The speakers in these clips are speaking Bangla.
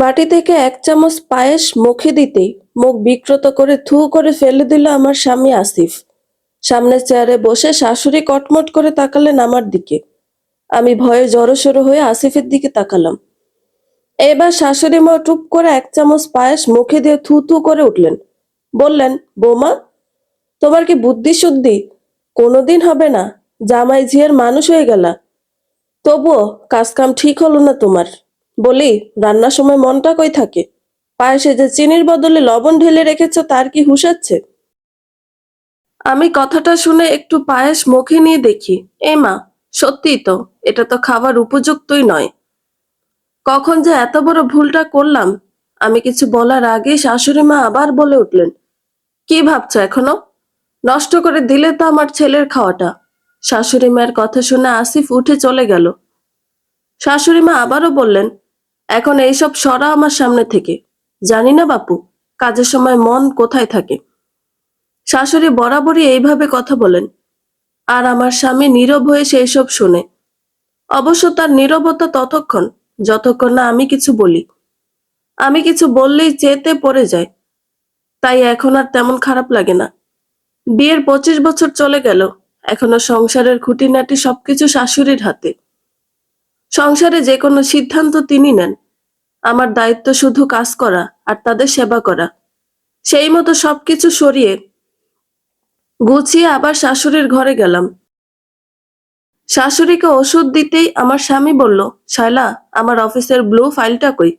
বাটি থেকে এক চামচ পায়েস মুখে দিতেই মুখ বিকৃত করে থু করে ফেলে দিল আমার স্বামী আসিফ। সামনের চেয়ারে বসে শাশুড়ি কটমট করে তাকালেন আমার দিকে। আমি ভয়ে জড়সড় হয়ে আসিফের দিকে তাকালাম। এবার শাশুড়ি মা টুপ করে এক চামচ পায়েস মুখে দিয়ে থু থু করে উঠলেন। বললেন, বৌমা, তোমার কি বুদ্ধি শুদ্ধি কোনোদিন হবে না? জামাই ঝিয়ের মানুষ হয়ে গেলা, তবুও কাজকাম ঠিক হলো না তোমার। বলি, রান্নার সময় মনটা কই থাকে? পায়েসে যে চিনির বদলে লবণ ঢেলে রেখেছো তার কি হুঁশ আছে? আমি কথাটা শুনে একটু পায়েস মুখে নিয়ে দেখি। এ মা, সত্যিই তো, এটা তো খাবার উপযুক্তই নয়। কখন যে এত বড় ভুলটা করলাম! আমি কিছু বলার আগেই শাশুড়ি মা আবার বলে উঠলেন, কি ভাবছো এখনো? নষ্ট করে দিলে তো আমার ছেলের খাওয়াটা। শাশুড়ি মায়ের কথা শুনে আসিফ উঠে চলে গেল। শাশুড়ি মা আবারও বললেন, এখন এইসব সরা আমার সামনে থেকে। জানি না বাপু, কাজের সময় মন কোথায় থাকে। শাশুড়ি বরাবরই এইভাবে কথা বলেন, আর আমার স্বামী নীরব হয়ে সেই সব শুনে। অবশ্য তার নীরবতা ততক্ষণ যতক্ষণ না আমি কিছু বলি। আমি কিছু বললেই চেতে পড়ে যায়, তাই এখন আর তেমন খারাপ লাগে না। বিয়ের 25 বছর চলে গেল, এখনো সংসারের খুঁটিনাটি সবকিছু শাশুড়ির হাতে। সংসারে যে কোনো সিদ্ধান্ত তিনি নেন। আমার দায়িত্ব শুধু কাজ করা আর তাদের সেবা করা। সেই মতো সবকিছু সরিয়ে গুছিয়ে আবার শাশুড়ির ঘরে গেলাম। শাশুড়িকে ওষুধ দিতেই আমার স্বামী বলল, শায়লা, আমার অফিসের ব্লু ফাইলটা কই?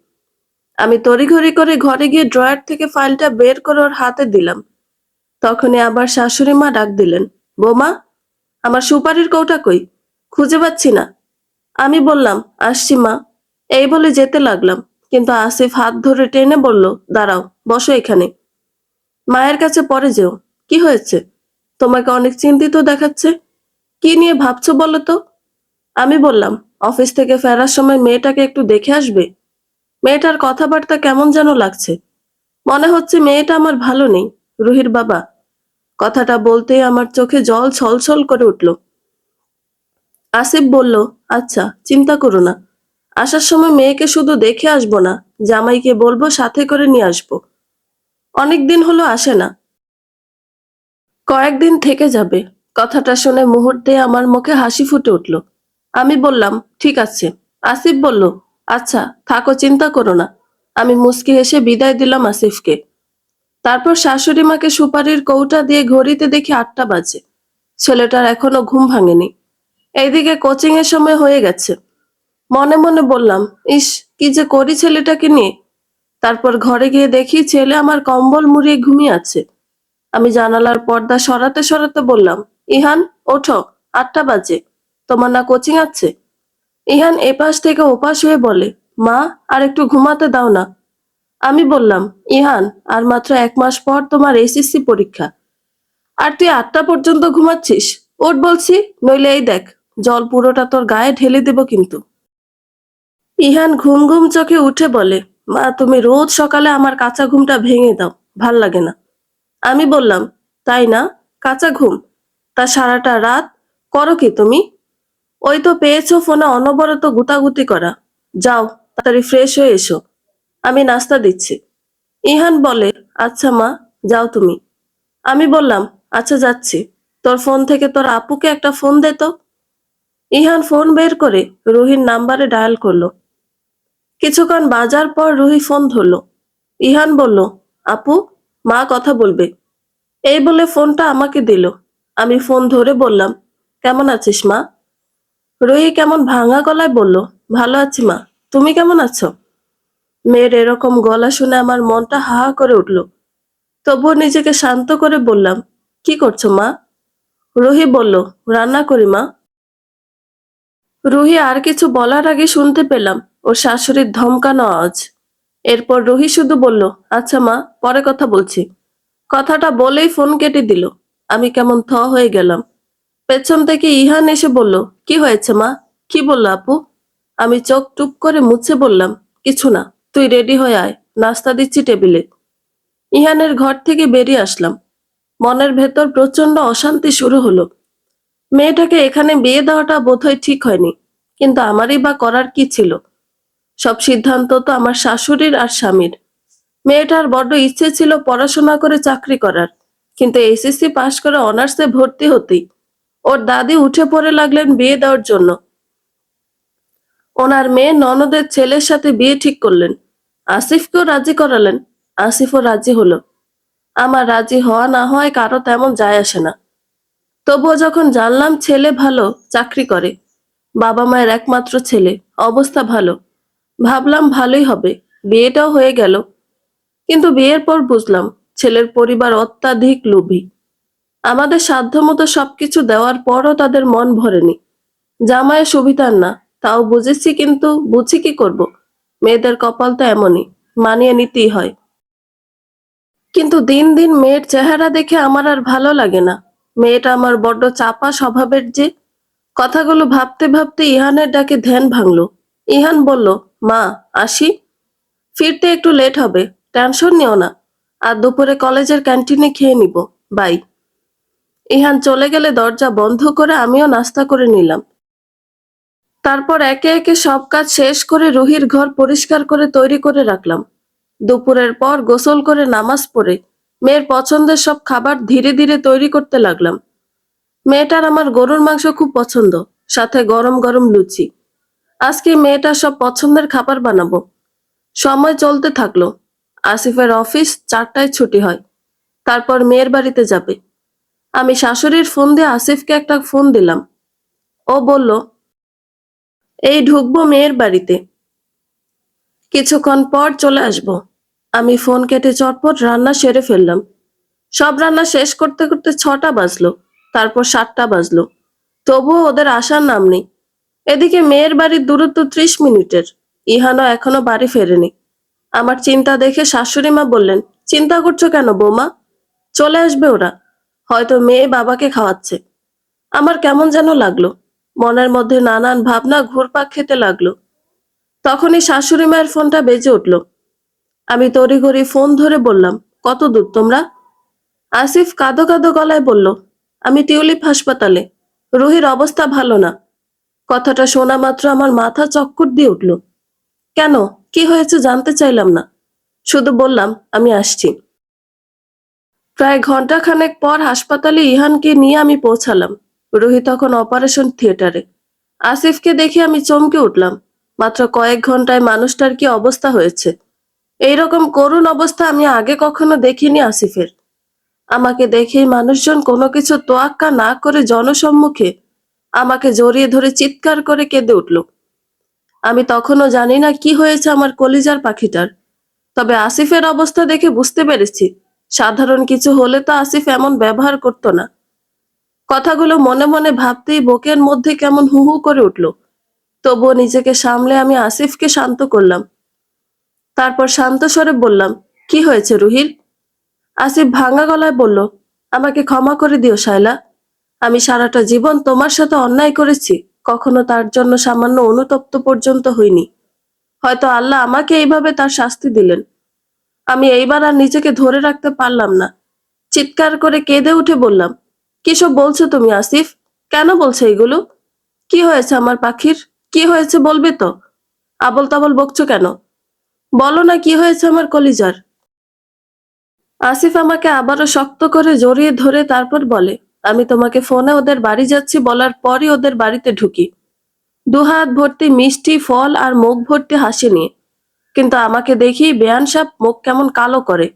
আমি তড়িঘড়ি করে ঘরে গিয়ে ড্রয়ার থেকে ফাইলটা বের করে ওর হাতে দিলাম। তখনই আবার শাশুড়ি মা ডাক দিলেন, বৌমা, আমার সুপারির কৌটা কই? খুঁজে পাচ্ছি না। আমি বললাম, আসছি মা, এই বলে যেতে লাগলাম, কিন্তু আসিফ হাত ধরে টেনে বলল, দাঁড়াও, বসো এখানে। মায়ের কাছে পরে যেও। কি হয়েছে? তোমাকে অনেক চিন্তিত দেখাচ্ছে। কি নিয়ে ভাবছো বলো তো? আমি বললাম, অফিস থেকে ফেরার সময় মেয়েটাকে একটু দেখে আসবে। মেয়েটার কথাবার্তা কেমন যেন লাগছে। মনে হচ্ছে মেয়েটা আমার ভালো নেই। রুহির বাবা। কথাটা বলতেই আমার চোখে জল ছলছল করে উঠল। আসিফ বলল, আচ্ছা, চিন্তা করো না। আসার সময় মেয়েকে শুধু দেখে আসবো না, জামাইকে বলবো সাথে করে নিয়ে আসবো। অনেকদিন হলো আসে না, কয়েকদিন থেকে যাবে। কথাটা শুনে মুহূর্তে আমার মুখে হাসি ফুটে উঠল। আমি বললাম, ঠিক আছে। আসিফ বলল, আচ্ছা, থাকো, চিন্তা করো না। আমি মুচকি হেসে বিদায় দিলাম আসিফকে। তারপর শাশুড়ি মাকে সুপারির কৌটা দিয়ে ঘড়িতে দেখি 8টা বাজে। ছেলেটার এখনো ঘুম ভাঙেনি। এইদিকে কোচিং এর সময় হয়ে গেছে। মনে মনে বললাম, ইস, কি যে করি ছেলেটাকে নিয়ে। তারপর ঘরে গিয়ে দেখি ছেলে আমার কম্বল মুড়িয়ে ঘুমিয়ে আছে। আমি জানালার পর্দা সরাতে সরাতে বললাম, ইহান, ওঠো, 8টা বাজে। তোমার না কোচিং আছে? ইহান এপাশ থেকে ওপাশ হয়ে বলে, মা, আর একটু ঘুমাতে দাও না। আমি বললাম, ইহান, আর মাত্র 1 মাস পর তোমার এসএসসি পরীক্ষা, আর তুই 8টা পর্যন্ত ঘুমাচ্ছিস? ওঠ বলছি, নইলে এই দেখ, জল পুরোটা তোর গায়ে ঢেলে দেব কিন্তু। ইহান ঘুম ঘুম চোখে উঠে বলে, মা, তুমি রোজ সকালে আমার কাঁচা ঘুমটা ভেঙে দাও, ভাল লাগে না। আমি বললাম, তাই না? কাঁচা ঘুম? তা সারাটা রাত করো কি তুমি? ওই তো পেয়েছো ফোনে অনবরত গুতাগুতি করা। যাও, তাড়াতাড়ি ফ্রেশ হয়ে এসো, আমি নাস্তা দিচ্ছি। ইহান বলে, আচ্ছা মা, যাও তুমি। আমি বললাম, আচ্ছা, যাচ্ছি। তোর ফোন থেকে তোর আপুকে একটা ফোন দে তো। ইহান ফোন বের করে রুহির নাম্বারে ডায়াল করলো। কিছুক্ষণ বাজার পর রুহি ফোন ধরলো। ইহান বলল, আপু, মা কথা বলবে। এই বলে ফোনটা আমাকে দিল। আমি ফোন ধরে বললাম, কেমন আছিস মা? রুহি কেমন ভাঙা গলায় বলল, ভালো আছি মা, তুমি কেমন আছো? মেয়ের এরকম গলা শুনে আমার মনটা হা হা করে উঠল। তবুও নিজেকে শান্ত করে বললাম, কি করছো মা? রুহি বলল, রান্না করি মা। রুহি আর কিছু বলার আগে শুনতে পেলাম ওর শাশুড়ির ধমকানো আওয়াজ। এরপর রুহি শুধু বলল, আচ্ছা মা, পরে কথা বলছি। কথাটা বলেই ফোন কেটে দিল। আমি কেমন হয়ে গেলাম। পেছন থেকে ইহান এসে বলল, কি হয়েছে মা? কি বলল আপু? আমি চোখ টুপ করে মুছে বললাম, কিছু না, তুই রেডি হয়ে আয়, নাস্তা দিচ্ছি টেবিলে। ইহানের ঘর থেকে বেরিয়ে আসলাম। মনের ভেতর প্রচন্ড অশান্তি শুরু হলো। মেয়েটাকে এখানে বিয়ে দেওয়াটা বোধহয় ঠিক হয়নি, কিন্তু আমারই বা করার কি ছিল? সব সিদ্ধান্ত তো আমার শাশুড়ির আর স্বামীর। মেয়েটার বড্ড ইচ্ছে ছিল পড়াশোনা করে চাকরি করার, কিন্তু এসএসসি পাশ করে অনার্সে ভর্তি হতেই ওর দাদি উঠে পড়ে লাগলেন বিয়ে দেওয়ার জন্য। ওনার মেয়ে ননদের ছেলের সাথে বিয়ে ঠিক করলেন। আসিফকেও রাজি করালেন। আসিফও রাজি হলো। আমার রাজি হওয়া না হয় কারো তেমন যায় আসে না। তবুও যখন জানলাম ছেলে ভালো, চাকরি করে, বাবা মায়ের একমাত্র ছেলে, অবস্থা ভালো, ভাবলাম ভালোই হবে, বিয়েটাও হয়ে গেল। কিন্তু বিয়ের পর বুঝলাম ছেলের পরিবার অত্যাধিক লোভী। আমাদের সাধ্যমতো সবকিছু দেওয়ার পরও তাদের মন ভরেনি। জামাইয়ের সুবিধার না, তাও বুঝেছি, কিন্তু বুঝি কি করব, মেয়েদের কপাল তো এমনই, মানিয়ে নিতেই হয়। কিন্তু দিন দিন মেয়ের চেহারা দেখে আমার আর ভালো লাগে না। মেয়েটা আমার বড্ড চাপা স্বভাবের যে। কথাগুলো ভাবতে ভাবতে ইহানের ডাকে ধ্যান ভাঙলো। ইহান বলল, মা, আসি? ফিরতে একটু লেট হবে, টেনশন নিও না। আর দুপুরে কলেজের ক্যান্টিনে খেয়ে নিব। বাই। ইহান চলে গেলে দরজা বন্ধ করে আমিও নাস্তা করে নিলাম। তারপর একে একে সব কাজ শেষ করে রুহির ঘর পরিষ্কার করে তৈরি করে রাখলাম। দুপুরের পর গোসল করে নামাজ পড়ে মেয়ের পছন্দের সব খাবার ধীরে ধীরে তৈরি করতে লাগলাম। মেয়েটার আমার গরুর মাংস খুব পছন্দ, সাথে গরম গরম লুচি। আজকে মেয়েটার সব পছন্দের খাবার বানাবো। সময় চলতে থাকলো। আসিফের অফিস 4টায় ছুটি হয়। তারপর মেয়ের বাড়িতে যাবে। আমি শাশুড়ির ফোন দিয়ে আসিফকে একটা ফোন দিলাম। ও বলল, এই ঢুকবো মেয়ের বাড়িতে, কিছুক্ষণ পর চলে আসব। আমি ফোন কেটে চটপট রান্না সেরে ফেললাম। সব রান্না শেষ করতে করতে 6টা বাজলো, তারপর 7টা বাজলো। তবুও ওদের আসার নাম নেই। এদিকে মেয়ের বাড়ির দূরত্ব 30 মিনিটের। ইহানও এখনো বাড়ি ফেরেনি। আমার চিন্তা দেখে শাশুড়ি মা বললেন, চিন্তা করছো কেন বৌমা? চলে আসবে ওরা, হয়তো মেয়ে বাবাকে খাওয়াচ্ছে। আমার কেমন যেন লাগলো। মনের মধ্যে নানান ভাবনা ঘুরপাক খেতে লাগলো। তখনই শাশুড়ি মায়ের ফোনটা বেজে উঠল। আমি তড়িঘড়ি ফোন ধরে বললাম, কত দূর তোমরা? আসিফ কাঁদো কাঁদো গলায় বলল, আমি টিউলিপ হাসপাতালে, রুহির অবস্থা ভালো না। কথাটা শোনা মাত্র আমার মাথা চক্কর দিয়ে উঠল। কেন, কি হয়েছে জানতে চাইলাম না, শুধু বললাম আমি আসছি। প্রায় ঘন্টাখানেক পর হাসপাতালে ইহানকে নিয়ে আমি পৌঁছালাম। রুহি তখন অপারেশন থিয়েটারে। আসিফকে দেখে আমি চমকে উঠলাম। মাত্র কয়েক ঘন্টায় মানুষটার কি অবস্থা হয়েছে! এইরকম করুণ অবস্থা আমি আগে কখনো দেখিনি আসিফের। আমাকে দেখেই মানুষজন কোনো কিছু তোয়াক্কা না করে জনসম্মুখে আমাকে জড়িয়ে ধরে চিৎকার করে কেঁদে উঠল। আমি তখনও জানি না কি হয়েছে আমার কলিজার পাখিটার। তবে আসিফের অবস্থা দেখে বুঝতে পেরেছি, সাধারণ কিছু হলে তো আসিফ এমন ব্যবহার করতো না। কথাগুলো মনে মনে ভাবতেই বুকের মধ্যে কেমন হু হু করে উঠল। তবুও নিজেকে সামলে আমি আসিফকে শান্ত করলাম। তারপর শান্ত স্বরে বললাম, কি হয়েছে রুহির? আসিফ ভাঙা গলায় বলল, আমাকে ক্ষমা করে দিও শায়লা। আমি সারাটা জীবন তোমার সাথে অন্যায় করেছি, কখনো তার জন্য সামান্য অনুতপ্ত পর্যন্ত হইনি। হয়তো আল্লাহ আমাকে এইভাবে তার শাস্তি দিলেন। আমি এইবার আর নিজেকে ধরে রাখতে পারলাম না। চিৎকার করে কেঁদে উঠে বললাম, কিসব বলছো তুমি আসিফ? কেন বলছো এগুলো? কি হয়েছে আমার পাখির? কি হয়েছে বলবে তো? আবল তাবল বকছো কেন? বলো না কি হয়েছে আমার কলিজার। আসিফ আমাকে আবারও শক্ত করে জড়িয়ে ধরে তারপর বলে, আমি তোমাকে ফোনে ওদের বাড়ি যাচ্ছি বলার পরই ওদের বাড়িতে ঢুকি, দুহাত ভর্তি মিষ্টি ফল আর মুখ ভর্তি হাসি নিয়ে। কিন্তু আমাকে দেখেই বেয়ান সাহেব মুখ কেমন কালো করে।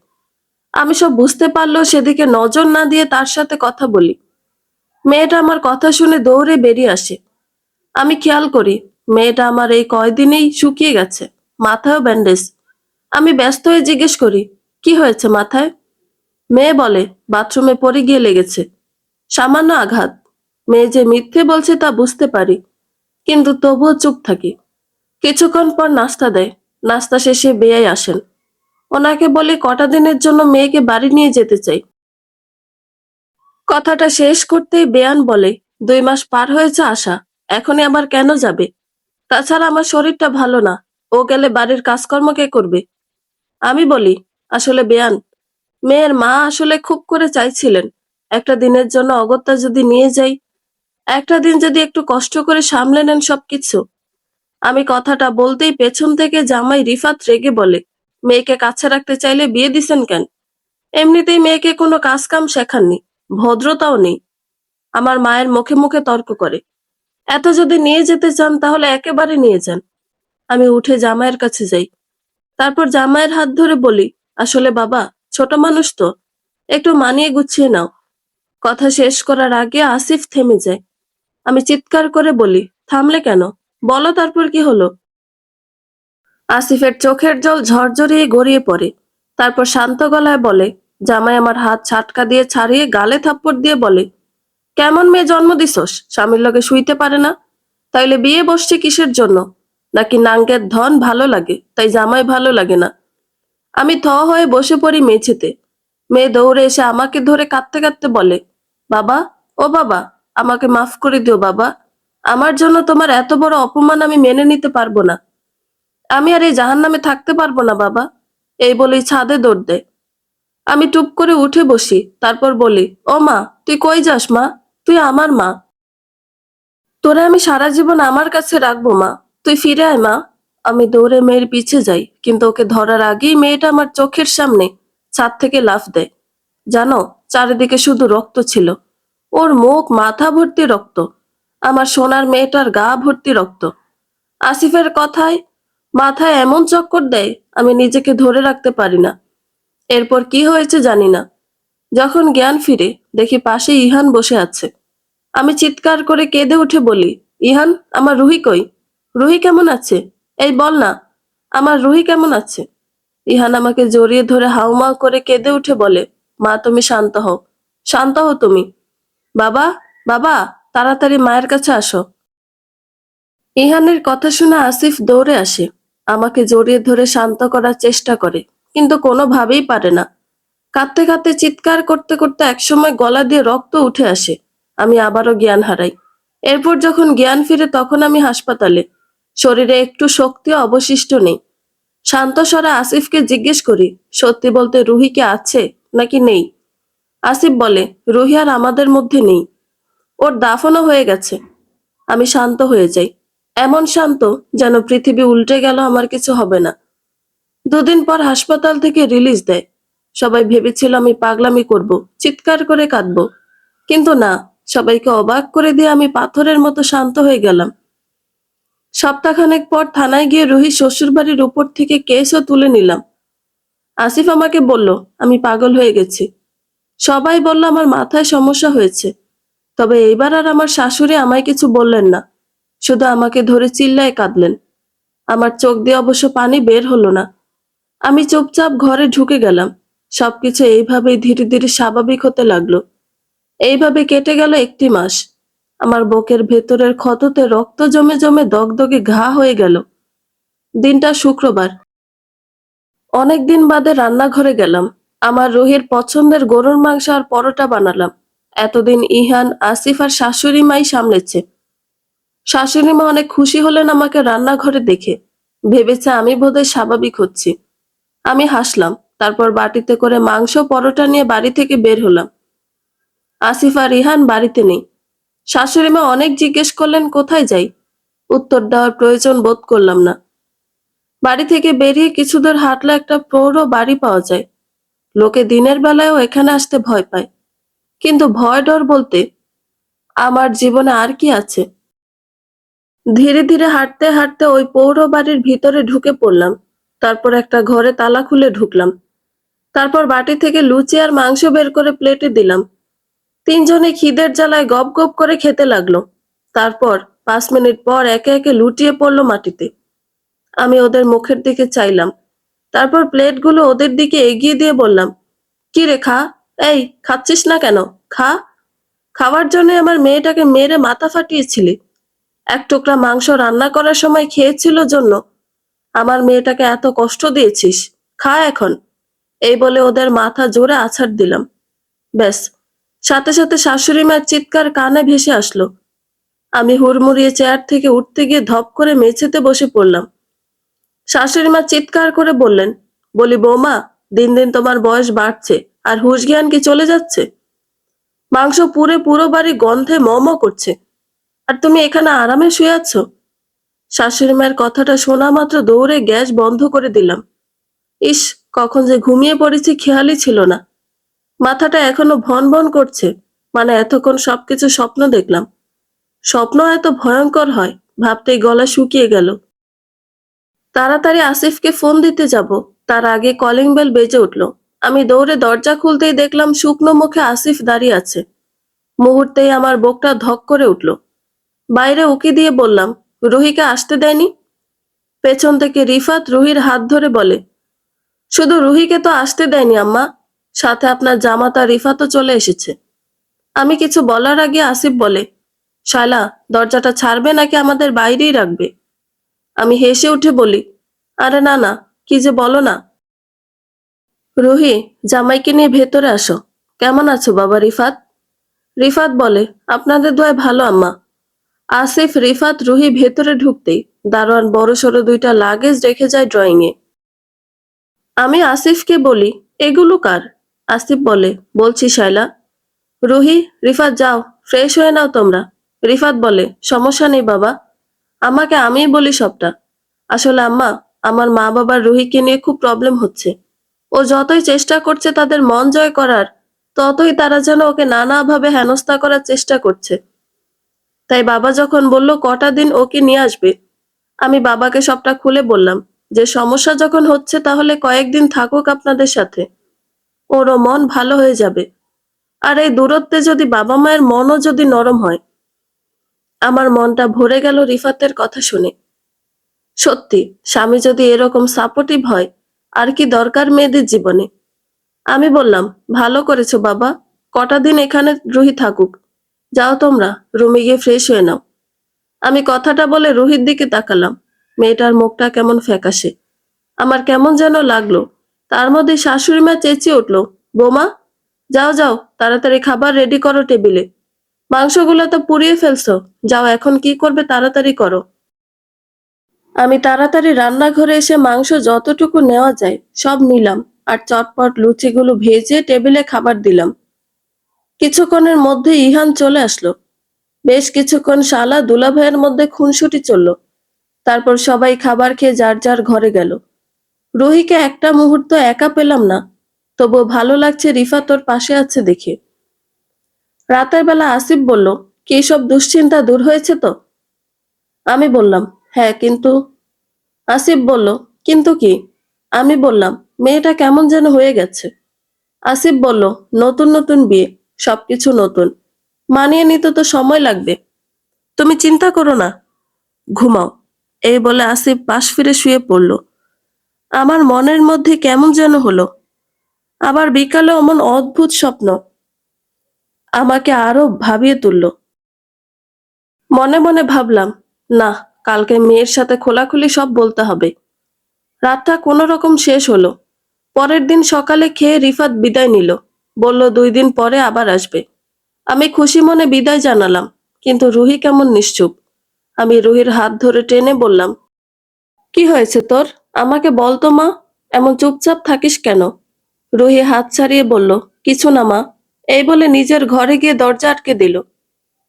আমি সব বুঝতে পারলেও সেদিকে নজর না দিয়ে তার সাথে কথা বলি। মেয়েটা আমার কথা শুনে দৌড়ে বেরিয়ে আসে। আমি খেয়াল করি মেয়েটা আমার এই কয়দিনেই শুকিয়ে গেছে, মাথায়ও ব্যান্ডেজ। আমি ব্যস্ত হয়ে জিজ্ঞেস করি, কি হয়েছে মাথায়? মেয়ে বলে, বাথরুমে পড়ে গিয়ে লেগেছে, সামান্য আঘাত। মেয়ে যে মিথ্যে বলছে তা বুঝতে পারি, কিন্তু তবুও চুপ থাকি। কিছুক্ষণ পর নাস্তা দেয়। নাস্তা শেষে বেয়াই আসেন। ওনাকে বলি কটা দিনের জন্য মেয়েকে বাড়ি নিয়ে যেতে চাই। কথাটা শেষ করতেই বেয়ান বলে, 2 মাস পার হয়েছে আসা, এখনই আবার কেন যাবে? তাছাড়া আমার শরীরটা ভালো না, ও গেলে বাড়ির কাজকর্ম কে করবে? আমি বলি, আসলে বেয়ান, মেয়ের মা আসলে খুব করে চাইছিলেন একটা দিনের জন্য অগত্যা যদি নিয়ে যাই, একটা দিন যদি একটু কষ্ট করে সামলে নেন সবকিছু। আমি কথাটা বলতেই পেছন থেকে জামাই রিফাত রেগে বলে, মেয়েকে কাছে রাখতে চাইলে বিয়ে দিছেন কেন? এমনিতেই মেয়েকে কোনো কাজ কাম শেখাননি, ভদ্রতাও নেই। আমার মায়ের মুখে মুখে তর্ক করে। এত যদি নিয়ে যেতে চান তাহলে একেবারে নিয়ে যান। আমি উঠে জামাইয়ের কাছে যাই। তারপর জামাইয়ের হাত ধরে বলি, আসলে বাবা, ছোট মানুষ তো, একটু মানিয়ে গুছিয়ে নাও। কথা শেষ করার আগে আসিফ থেমে যায়। আমি চিৎকার করে বলি, থামলে কেন? বলো তারপর কি হলো? আসিফের চোখের জল ঝরঝরিয়ে গড়িয়ে পড়ে। তারপর শান্ত গলায় বলে, জামাই আমার হাত ছাটকা দিয়ে ছাড়িয়ে গালে থাপ্পড় দিয়ে বলে, কেমন মেয়ে জন্ম দিছস, স্বামীর লগে শুইতে পারে না? তাইলে বিয়ে বসছে কিসের জন্য? নাকি নাঙ্গের ধন ভালো লাগে তাই জামাই ভালো লাগে না? আমি থ হয়ে বসে পড়ি মেঝেতে। মেয়ে দৌড়ে এসে আমাকে ধরে কাঁদতে কাঁদতে বলে, বাবা, ও বাবা, আমাকে মাফ করে দিও বাবা। আমার জন্য তোমার এত বড় অপমান আমি মেনে নিতে পারবো না। আমি আর এই জাহান্নামে থাকতে পারবো না বাবা। এই বলেই ছাদে দৌড় দেয়। আমি টুপ করে উঠে বসি, তারপর বলি, ও মা, তুই কই যাস মা? তুই আমার মা। তোরে আমি সারা জীবন আমার কাছে রাখবো মা। তুই ফিরে আয় মা। আমি দৌড়ে মেয়ের পিছে যাই, কিন্তু ওকে ধরার আগেই মেয়েটা আমার চোখের সামনে ছাদ থেকে লাফ দেয়। জানো, চারিদিকে শুধু রক্ত ছিল। ওর মুখ মাথা ভর্তি রক্ত। আমার সোনার মেয়েটার গা ভর্তি রক্ত। আসিফের কথায় মাথায় এমন চক্কর দেয়, আমি নিজেকে ধরে রাখতে পারি না। এরপর কি হয়েছে জানি না। যখন জ্ঞান ফিরে, দেখি পাশে ইহান বসে আছে। আমি চিৎকার করে কেঁদে উঠে বলি, ইহান, আমার রুহি কই? রুহি কেমন আছে? এই বল না, আমার রুহি কেমন আছে? ইহান আমাকে জড়িয়ে ধরে হাউমাউ করে কেঁদে উঠে বলে, মা তুমি শান্ত হও, শান্ত হও তুমি। বাবা, বাবা, তাড়াতাড়ি মায়ের কাছে আসো। ইহানের কথা শুনে আসিফ দৌড়ে আসে। আমাকে জড়িয়ে ধরে শান্ত করার চেষ্টা করে, কিন্তু কোনোভাবেই পারে না। কাঁদতে কাঁদতে চিৎকার করতে করতে একসময় গলা দিয়ে রক্ত উঠে আসে। আমি আবারও জ্ঞান হারাই। এরপর যখন জ্ঞান ফিরে তখন আমি হাসপাতালে। শরীরে একটু শক্তিও অবশিষ্ট নেই। শান্ত স্বরে আসিফকে জিজ্ঞেস করি, সত্যি বলতে রুহি কি আছে নাকি নেই? আসিফ বলে, রুহি আর আমাদের মধ্যে নেই, ওর দাফনও হয়ে গেছে। আমি শান্ত হয়ে যাই, এমন শান্ত যেন পৃথিবী উল্টে গেল, আমার কিছু হবে না। দুদিন পর হাসপাতাল থেকে রিলিজ দেয়। সবাই ভেবেছিল আমি পাগলামি করব, চিৎকার করে কাঁদবো, কিন্তু না, সবাইকে অবাক করে দিয়ে আমি পাথরের মতো শান্ত হয়ে গেলাম। সপ্তাহখানেক পর থানায় গিয়ে রুহি শ্বশুরবাড়ির উপর থেকে কেসও তুলে নিলাম। আসিফ আমাকে বলল আমি পাগল হয়ে গেছি। সবাই বলল আমার মাথায় সমস্যা হয়েছে। তবে এইবার আর আমার শাশুড়ি আমায় কিছু বললেন না, শুধু আমাকে ধরে চিল্লায় কাঁদলেন। আমার চোখ দিয়ে অবশ্য পানি বের হলো না। আমি চুপচাপ ঘরে ঢুকে গেলাম। সবকিছু এইভাবেই ধীরে ধীরে স্বাভাবিক হতে লাগলো। এইভাবে কেটে গেল 1 মাস। আমার বুকের ভেতরের ক্ষততে রক্ত জমে জমে দগদগে ঘা হয়ে গেল। দিনটা শুক্রবার। অনেকদিন বাদে রান্নাঘরে গেলাম। আমার রুহির পছন্দের গরুর মাংস আর পরোটা বানালাম। এতদিন ইহান, আসিফ আর শাশুড়ি মাই সামলেছে। শাশুড়ি মা অনেক খুশি হলেন আমাকে রান্নাঘরে দেখে। ভেবেছে আমি বোধহয় স্বাভাবিক হচ্ছি। আমি হাসলাম। তারপর বাটিতে করে মাংস পরোটা নিয়ে বাড়ি থেকে বের হলাম। আসিফ আর ইহান বাড়িতে নেই। শাশুড়ি মা অনেক জিজ্ঞেস করলেন কোথায় যাই। উত্তর দেওয়ার প্রয়োজন বোধ করলাম না। বাড়ি থেকে বেরিয়ে কিছু দূর হাঁটলে একটা প্রৌঢ় বাড়ি পাওয়া যায়। লোকে দিনের বেলায়ও এখানে আসতে ভয় পায়, কিন্তু ভয় ডর বলতে আমার জীবনে আর কি আছে। ধীরে ধীরে হাঁটতে হাঁটতে ওই পৌর বাড়ির ভিতরে ঢুকে পড়লাম। তারপর একটা ঘরে তালা খুলে ঢুকলাম। তারপর বাটি থেকে লুচি আর মাংস বের করে প্লেটে দিলাম। তিনজনে খিদের জ্বালায় গপ গপ করে খেতে লাগলো। তারপর 5 মিনিট পর একে একে লুটিয়ে পড়লো মাটিতে। আমি ওদের মুখের দিকে চাইলাম। তারপর প্লেটগুলো ওদের দিকে এগিয়ে দিয়ে বললাম, কি রে, খা। এই, খাচ্ছিস না কেন? খা। খাওয়ার জন্য আমার মেয়েটাকে মেরে মাথা ফাটিয়েছিলি। এক টুকরা মাংস রান্না করার সময় খেয়েছিল জন্য আমার মেয়েটাকে এত কষ্ট দিয়েছিস। খা এখন। এই বলে ওদের মাথা জোরে আছাড় দিলাম। ব্যাস, সাথে সাথে শাশুড়ি মায়ের চিৎকার কানে ভেসে আসলো। আমি হুড়মুড়িয়ে চেয়ার থেকে উঠতে গিয়ে ধপ করে মেঝেতে বসে পড়লাম। শাশুড়ি মা চিৎকার করে বললেন, বলি বৌমা, দিন দিন তোমার বয়স বাড়ছে আর হুঁশ জ্ঞান কি চলে যাচ্ছে? মাংস পুরে পুরো বাড়ি গন্ধে ম ম করছে, আর তুমি এখানে আরামে শুয়ে আছো। শাশুড়ি মায়ের কথাটা শোনা মাত্র দৌড়ে গ্যাস বন্ধ করে দিলাম। ইস, কখন যে ঘুমিয়ে পড়েছি খেয়ালই ছিল না। মাথাটা এখনো ভন ভন করছে, মানে এতক্ষণ সবকিছু স্বপ্ন দেখলাম। স্বপ্ন এত ভয়ঙ্কর হয়, ভাবতেই গলা শুকিয়ে গেল। তাড়াতাড়ি আসিফকে ফোন দিতে যাব, তার আগে কলিং বেল বেজে উঠল। আমি দৌড়ে দরজা খুলতেই দেখলাম শুকনো মুখে আসিফ দাঁড়িয়ে আছে। মুহূর্তেই আমার বুকটা ধক করে উঠল। বাইরে উকি দিয়ে বললাম, রুহিকে আসতে দেয়নি? পেছন থেকে রিফাত রুহির হাত ধরে বলে, শুধু রুহিকে তো আসতে দেয়নি আম্মা, সাথে আপনার জামাতা রিফাতও চলে এসেছে। আমি কিছু বলার আগে আসিফ বলে, শালা, দরজাটা ছাড়বে নাকি আমাদের বাইরেই রাখবে? আমি হেসে উঠে বলি, আরে না না, কি যে বলো না। রুহি, জামাইকে নিয়ে ভেতরে আসো। কেমন আছো বাবা রিফাত? রিফাত বলে, আপনাদের দোয়ায় ভালো আম্মা। আসিফ, রিফাত, রুহি ভেতরে ঢুকতেই দারোয়ান বড়সড় দুইটা লাগেজ রেখে যায় ড্রয়িং এ। আমি আসিফকে বলি, এগুলো কার? আসিফ বলে, বলছি শায়লা। রুহি, রিফাত, যাও ফ্রেশ হয়ে নাও তোমরা। রিফাত বলে, সমস্যা নেই বাবা, আমাকে আমিই বলি সবটা। আসলে আম্মা, আমার মা বাবার রুহিকে নিয়ে খুব প্রবলেম হচ্ছে। ও যতই চেষ্টা করছে তাদের মন জয় করার, ততই তারা যেন ওকে নানাভাবে হেনস্থা করার চেষ্টা করছে। তাই বাবা যখন বলল কটা দিন ওকে নিয়ে আসবে, আমি বাবাকে সবটা খুলে বললাম যে সমস্যা যখন হচ্ছে তাহলে কয়েকদিন থাকুক আপনাদের সাথে, ওরও মন ভালো হয়ে যাবে। আর এই দূরত্বে যদি বাবা মায়ের মনও যদি নরম হয়। আমার মনটা ভরে গেল রিফাতের কথা শুনে। সত্যি, স্বামী যদি এরকম সাপোর্টিভ হয়, আর কি দরকার মেয়েদের জীবনে। আমি বললাম, ভালো করেছো বাবা, কটা দিন এখানে রুহি থাকুক। যাও তোমরা রুমে গিয়ে ফ্রেশ হয়ে নাও। আমি কথাটা বলে রুহির দিকে তাকালাম। মেয়েটার মুখটা কেমন ফ্যাকাশে, আমার কেমন যেন লাগলো। তার মধ্যে শাশুড়ি মা চেঁচিয়ে উঠল, বোমা, যাও যাও, তাড়াতাড়ি খাবার রেডি করো টেবিলে। মাংসগুলো তো পুড়িয়ে ফেলছো, যাও এখন কি করবে তাড়াতাড়ি করো। আমি তাড়াতাড়ি রান্নাঘরে এসে মাংস যতটুকু নেওয়া যায় সব নিলাম, আর চটপট লুচিগুলো ভেজে টেবিলে খাবার দিলাম। কিছুক্ষণের মধ্যে ইহান চলে আসলো। বেশ কিছুক্ষণ শালা দুলাভাইয়ের মধ্যে খুনসুটি চলল। তারপর সবাই খাবার খেয়ে যার যার ঘরে গেল। রুহিকে একটা মুহূর্ত একা পেলাম না, তবুও ভালো লাগছে রিফাত ওর পাশে আছে দেখে। রাতের বেলা আসিফ বলল, কি সব দুশ্চিন্তা দূর হয়েছে তো? আমি বললাম, হ্যাঁ, কিন্তু। আসিফ বলল, কিন্তু কি? আমি বললাম, মেয়েটা কেমন যেন হয়ে গেছে। আসিফ বলল, নতুন নতুন বিয়ে, সবকিছু নতুন, মানিয়ে নিতে তো সময় লাগবে। তুমি চিন্তা করো না, ঘুমাও। এই বলে আসিফ পাশ ফিরে শুয়ে পড়ল। আমার মনের মধ্যে কেমন যেন হলো। আবার বিকালে অমন অদ্ভুত স্বপ্ন আমাকে আরো ভাবিয়ে তুলল। মনে মনে ভাবলাম, না, কালকে মেয়ের সাথে খোলাখুলি সব বলতে হবে। রাতটা কোনো রকম শেষ হলো। পরের দিন সকালে খেয়ে রিফাত বিদায় নিল, বলল 2 দিন পরে আবার আসবে। আমি খুশি মনে বিদায় জানালাম, কিন্তু রুহি কেমন নিশ্চুপ। আমি রুহির হাত ধরে টেনে বললাম, কি হয়েছে তোর? আমাকে বল তো মা, এমন চুপচাপ থাকিস কেন? রুহি হাত ছাড়িয়ে বলল, কিছু না মা। এই বলে নিজের ঘরে গিয়ে দরজা আটকে দিল।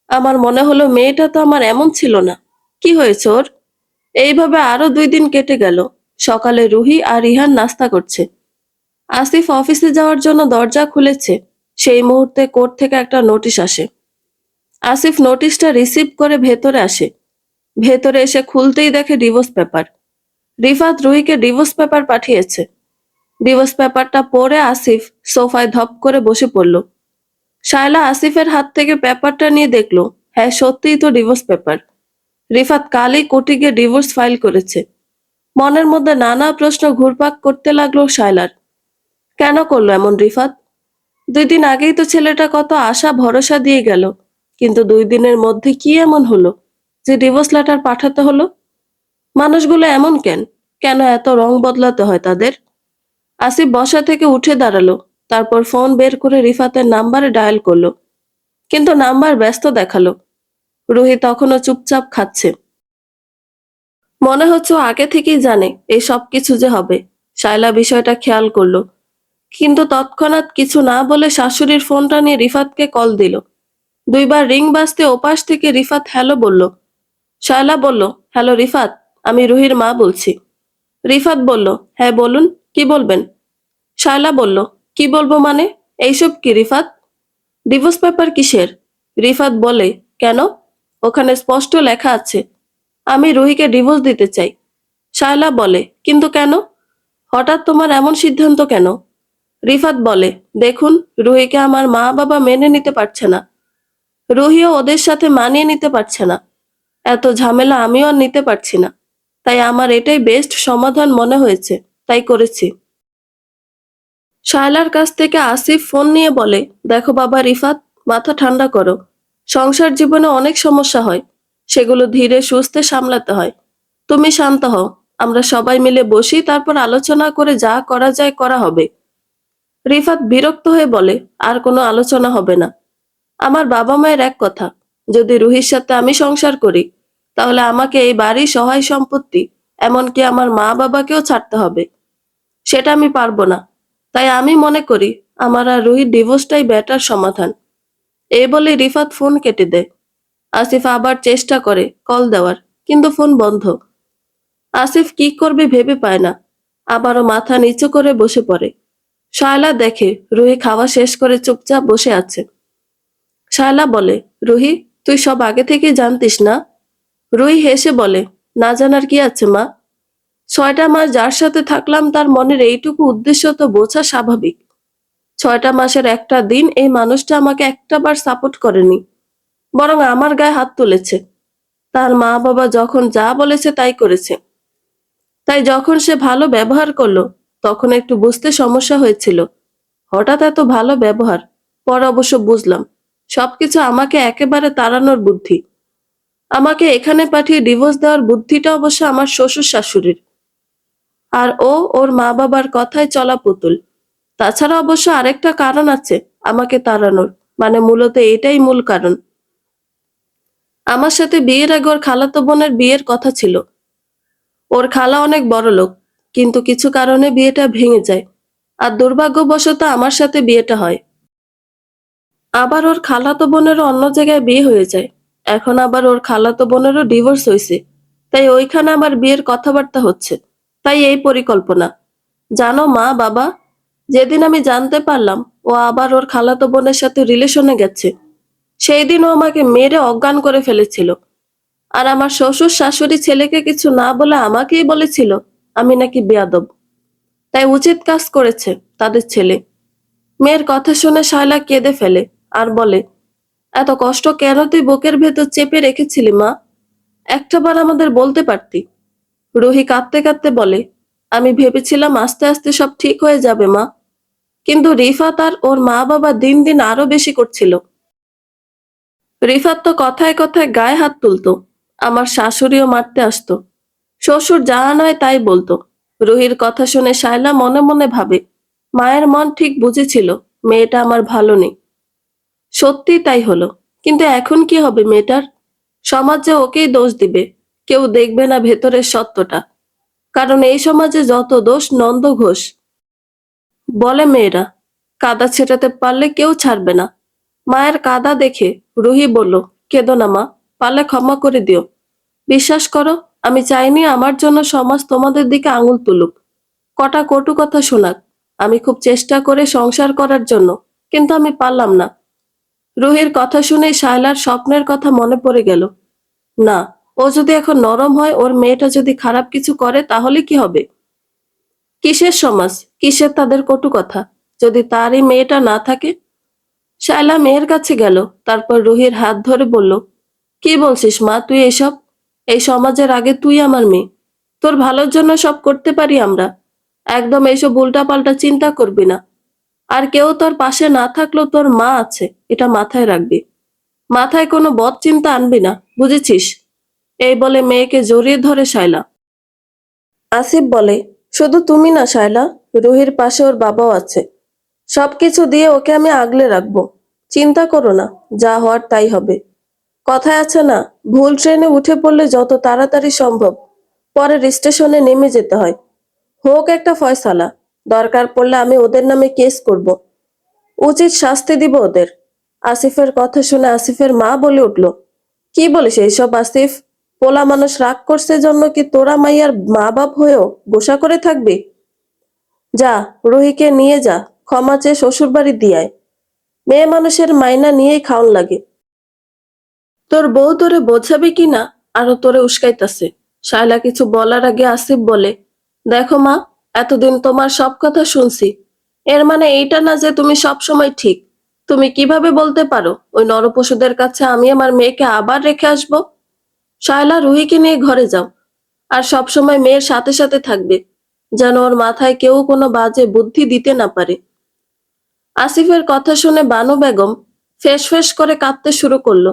আমার মনে হলো মেয়েটা তো আমার এমন ছিল না। কি হয়েছে ওর? এইভাবে আরো 2 দিন কেটে গেল। সকালে রুহি আর ইহান নাস্তা করছে। আসিফ অফিসে যাওয়ার জন্য দরজা খুলেছে, সেই মুহূর্তে কোর্ট থেকে একটা নোটিশ আসে। আসিফ নোটিশটা রিসিভ করে ভেতরে আসে। ভেতরে এসে খুলতেই দেখে ডিভোর্স পেপার। রিফাত রুহিকে ডিভোর্স পেপার পাঠিয়েছে। ডিভোর্স পেপারটা পড়ে আসিফ সোফায় ধপ করে বসে পড়ল। শায়লা আসিফের হাত থেকে পেপারটা নিয়ে দেখলো, হ্যাঁ সত্যিই তো ডিভোর্স পেপার। রিফাত কালই কোর্টে গিয়ে ডিভোর্স ফাইল করেছে। মনের মধ্যে নানা প্রশ্ন ঘুরপাক করতে লাগলো শায়লার। কেন করলো এমন রিফাত? 2 দিন আগেই তো ছেলেটা কত আশা ভরসা দিয়ে গেল, কিন্তু 2 দিনের মধ্যে কি এমন হলো যে ডিভোর্স লেটার পাঠাতে হলো? মানুষগুলো এমন কেন? কেন এত রং বদলাতে হয় তাদের? আসিফ বসা থেকে উঠে দাঁড়ালো, তারপর ফোন বের করে রিফাতের নাম্বারে ডায়াল করলো, কিন্তু নাম্বার ব্যস্ত দেখালো। রুহি তখনও চুপচাপ খাচ্ছে। মনে হচ্ছে ও আগে থেকেই জানে এই সব কিছু যে হবে। শায়লা বিষয়টা খেয়াল করলো, কিন্তু তৎক্ষণাৎ কিছু না বলে শাশুড়ির ফোনটা নিয়ে রিফাতকে কল দিল। 2বার রিং বাজতে ওপাশ থেকে রিফাত হ্যালো বলল। শায়লা বলল, হ্যালো রিফাত, আমি রুহির মা বলছি। রিফাত বলল, হ্যাঁ বলুন, কি বলবেন? শায়লা বলল, কি বলবো মানে? এইসব কি রিফাত? ডিভোর্স পেপার কিসের? রিফাত বলে, কেন? ওখানে স্পষ্ট লেখা আছে আমি রুহিকে ডিভোর্স দিতে চাই। শায়লা বলে, কিন্তু কেন? হঠাৎ তোমার এমন সিদ্ধান্ত কেন? রিফাত বলে, দেখুন, রুহিকে আমার মা বাবা মেনে নিতে পারছে না। রুহিও ওদের সাথে মানিয়ে নিতে পারছে না। এত ঝামেলা আমিও আর নিতে পারছি না। তাই আমার এটাই বেস্ট সমাধান মনে হয়েছে, তাই করেছি। শায়লার কাছ থেকে আসিফ ফোন নিয়ে বলে, দেখো বাবা রিফাত, মাথা ঠান্ডা করো। সংসার জীবনে অনেক সমস্যা হয়, সেগুলো ধীরে সুস্থে সামলাতে হয়। তুমি শান্ত হও, আমরা সবাই মিলে বসি, তারপর আলোচনা করে যা করা যায় করা হবে। রিফাত বিরক্ত হয়ে বলে, আর কোনো আলোচনা হবে না। আমার বাবা মায়ের এক কথা, যদি রুহির সাথে আমি সংসার করি, তাহলে আমাকে এই বাড়ি সহায় সম্পত্তি, এমনকি আমার মা বাবাকেও ছাড়তে হবে। সেটা আমি পারবো না। তাই আমি মনে করি আমার আর রুহির ডিভোর্সটাই বেটার সমাধান। এই বলে রিফাত ফোন কেটে দেয়। আসিফ আবার চেষ্টা করে কল দেওয়ার, কিন্তু ফোন বন্ধ। আসিফ কি করবে ভেবে পায় না, আবারও মাথা নিচু করে বসে পড়ে। শায়লা দেখে রুহি খাওয়া শেষ করে চুপচাপ বসে আছে। শায়লা বলে, রুহি, তুই সব আগে থেকে জানতিস না? রুহি হেসে বলে, না জানার কি আছে মা? 6টা মাস যার সাথে থাকলাম তার মনের এইটুকু উদ্দেশ্য তো বোঝা স্বাভাবিক। 6টা মাসের একটা দিন এই মানুষটা আমাকে একটাবার সাপোর্ট করেনি, বরং আমার গায়ে হাত তুলেছে। তার মা বাবা যখন যা বলেছে তাই করেছে। তাই যখন সে ভালো ব্যবহার করলো, তখন একটু বুঝতে সমস্যা হয়েছিল। হঠাৎ এত ভালো ব্যবহার, পরে অবশ্য বুঝলাম সবকিছু আমাকে একেবারে তাড়ানোর বুদ্ধি। আমাকে এখানে পাঠিয়ে ডিভোর্স দেওয়ার বুদ্ধিটা অবশ্য আমার শ্বশুর শাশুড়ির। আর ওর মা বাবার কথায় চলা পুতুল। তাছাড়া অবশ্য আরেকটা কারণ আছে আমাকে তাড়ানোর, মানে মূলত এটাই মূল কারণ। আমার সাথে বিয়ের আগে ওর খালাতো বোনের বিয়ের কথা ছিল। ওর খালা অনেক বড় লোক, কিন্তু কিছু কারণে বিয়েটা ভেঙে যায়, আর দুর্ভাগ্যবশত আমার সাথে বিয়েটা হয়। আবার ওর খালাতো বোনেরও অন্য জায়গায় বিয়ে হয়ে যায়। এখন আবার ওর খালাতো বোনেরও ডিভোর্স হয়েছে, তাই ওইখানে আমার বিয়ের কথাবার্তা হচ্ছে। তাই এই পরিকল্পনা। জানো মা বাবা, যেদিন আমি জানতে পারলাম ও আবার ওর খালাতো বোনের সাথে রিলেশনে গেছে, সেই দিন ও আমাকে মেরে অজ্ঞান করে ফেলেছিল। আর আমার শ্বশুর শাশুড়ি ছেলেকে কিছু না বলে আমাকেই বলেছিল আমি নাকি বেয়াদব। তাই উচিত কাজ করেছে তাদের ছেলে। মেয়ের কথা শুনে শায়লা কেঁদে ফেলে আর বলে, এত কষ্ট কেন তুই বুকের ভেতর চেপে রেখেছিলি মা? একটাবার আমাদের বলতে পারতি। রুহি কাঁদতে কাঁদতে বলে, আমি ভেবেছিলাম আস্তে আস্তে সব ঠিক হয়ে যাবে মা, কিন্তু রিফাত আর ওর মা বাবা দিন দিন আরো বেশি করছিল। রিফাত তো কথায় কথায় গায়ে হাত তুলতো, আমার শাশুড়িও মারতে আসতো, শ্বশুর যা নয় তাই বলতো। রুহির কথা শুনে শায়লা মনে মনে ভাবে, মায়ের মন ঠিক বুঝেছিল মেয়েটা আমার ভালো নেই। সত্যি তাই হলো, কিন্তু এখন কি হবে মেয়েটার? সমাজ যে ওকেই দোষ দিবে, কেউ দেখবে না ভেতরের সত্যটা। কারণ এই সমাজে যত দোষ নন্দ ঘোষ বলে মেয়েরা, কাদা ছেটাতে পারলে কেউ ছাড়বে না। মায়ের কাদা দেখে রুহি বলল, কেঁদো না মা, পারলে ক্ষমা করে দিও। বিশ্বাস করো, আমি চাইনি আমার জন্য সমাজ তোমাদের দিকে আঙুল তুলুক, কটা কটু কথা শোনাক। আমি খুব চেষ্টা করে সংসার করার জন্য, কিন্তু আমি পারলাম না। রুহির কথা শুনে শায়লার স্বপ্নের কথা মনে পড়ে গেল। না, ও যদি এখন নরম হয়, ওর মেয়েটা যদি খারাপ কিছু করে, তাহলে কি হবে? কিসের সমাজ, কিসের তাদের কটু কথা, যদি তারই মেয়েটা না থাকে? শায়লা মেয়ের কাছে গেল, তারপর রুহির হাত ধরে বলল, কি বলছিস মা তুই এসব? এই সমাজের আগে তুই আমার মেয়ে, তোর ভালোর জন্য সব করতে পারি আমরা। একদম এইসব উল্টাপাল্টা চিন্তা করবি না। আর কেউ তোর পাশে না থাকলেও তোর মা আছে, এটা মাথায় রাখবি। মাথায় কোনো বদ চিন্তা আনবি না, বুঝেছিস? এই বলে মেয়েকে জড়িয়ে ধরে শায়লা। আসিফ বলে, শুধু তুমি না শায়লা, রুহির পাশে ওর বাবাও আছে। সবকিছু দিয়ে ওকে আমি আগলে রাখবো। চিন্তা করো না, যা হওয়ার তাই হবে। কথায় আছে না, ভুল ট্রেনে উঠে পড়লে যত তাড়াতাড়ি সম্ভব পরের স্টেশনে নেমে যেতে হয়। হোক একটা ফয়সালা, দরকার পড়লে আমি ওদের নামে কেস করব। উচিত শাস্তি দিব ওদের। আসিফের কথা শুনে আসিফের মা বলে উঠল, কি বলিস এইসব আসিফ? পোলা মানুষ রাগ করছে জন্য কি তোরা মাইয়ার মা বাপ হয়েও গোসা করে থাকবি? যা, রুহিকে নিয়ে যা, ক্ষমা চেয়ে শ্বশুর বাড়ি দিয়ায়। মেয়ে মানুষের মাইনা নিয়েই খাওন লাগে। তোর বউ তোরে বোঝাবে কিনা আরো তোরে উস্কাইতাছে। শায়লা কিছু বলার আগে আসিফ বলে, দেখো মা, এতদিন তোমার সব কথা শুনছি, এর মানে এইটা না যে তুমি সব সময় ঠিক। তুমি কিভাবে বলতে পারো ওই নরপশুদের কাছে আমি আমার মেয়েকে আবার রেখে আসবো? শায়লা, রুহিকে নিয়ে ঘরে যাও, আর সব সময় মেয়ের সাথে সাথে থাকবে, যেন ওর মাথায় কেউ কোনো বাজে বুদ্ধি দিতে না পারে। আসিফের কথা শুনে বানু বেগম ফেস ফেস করে কাঁদতে শুরু করলো।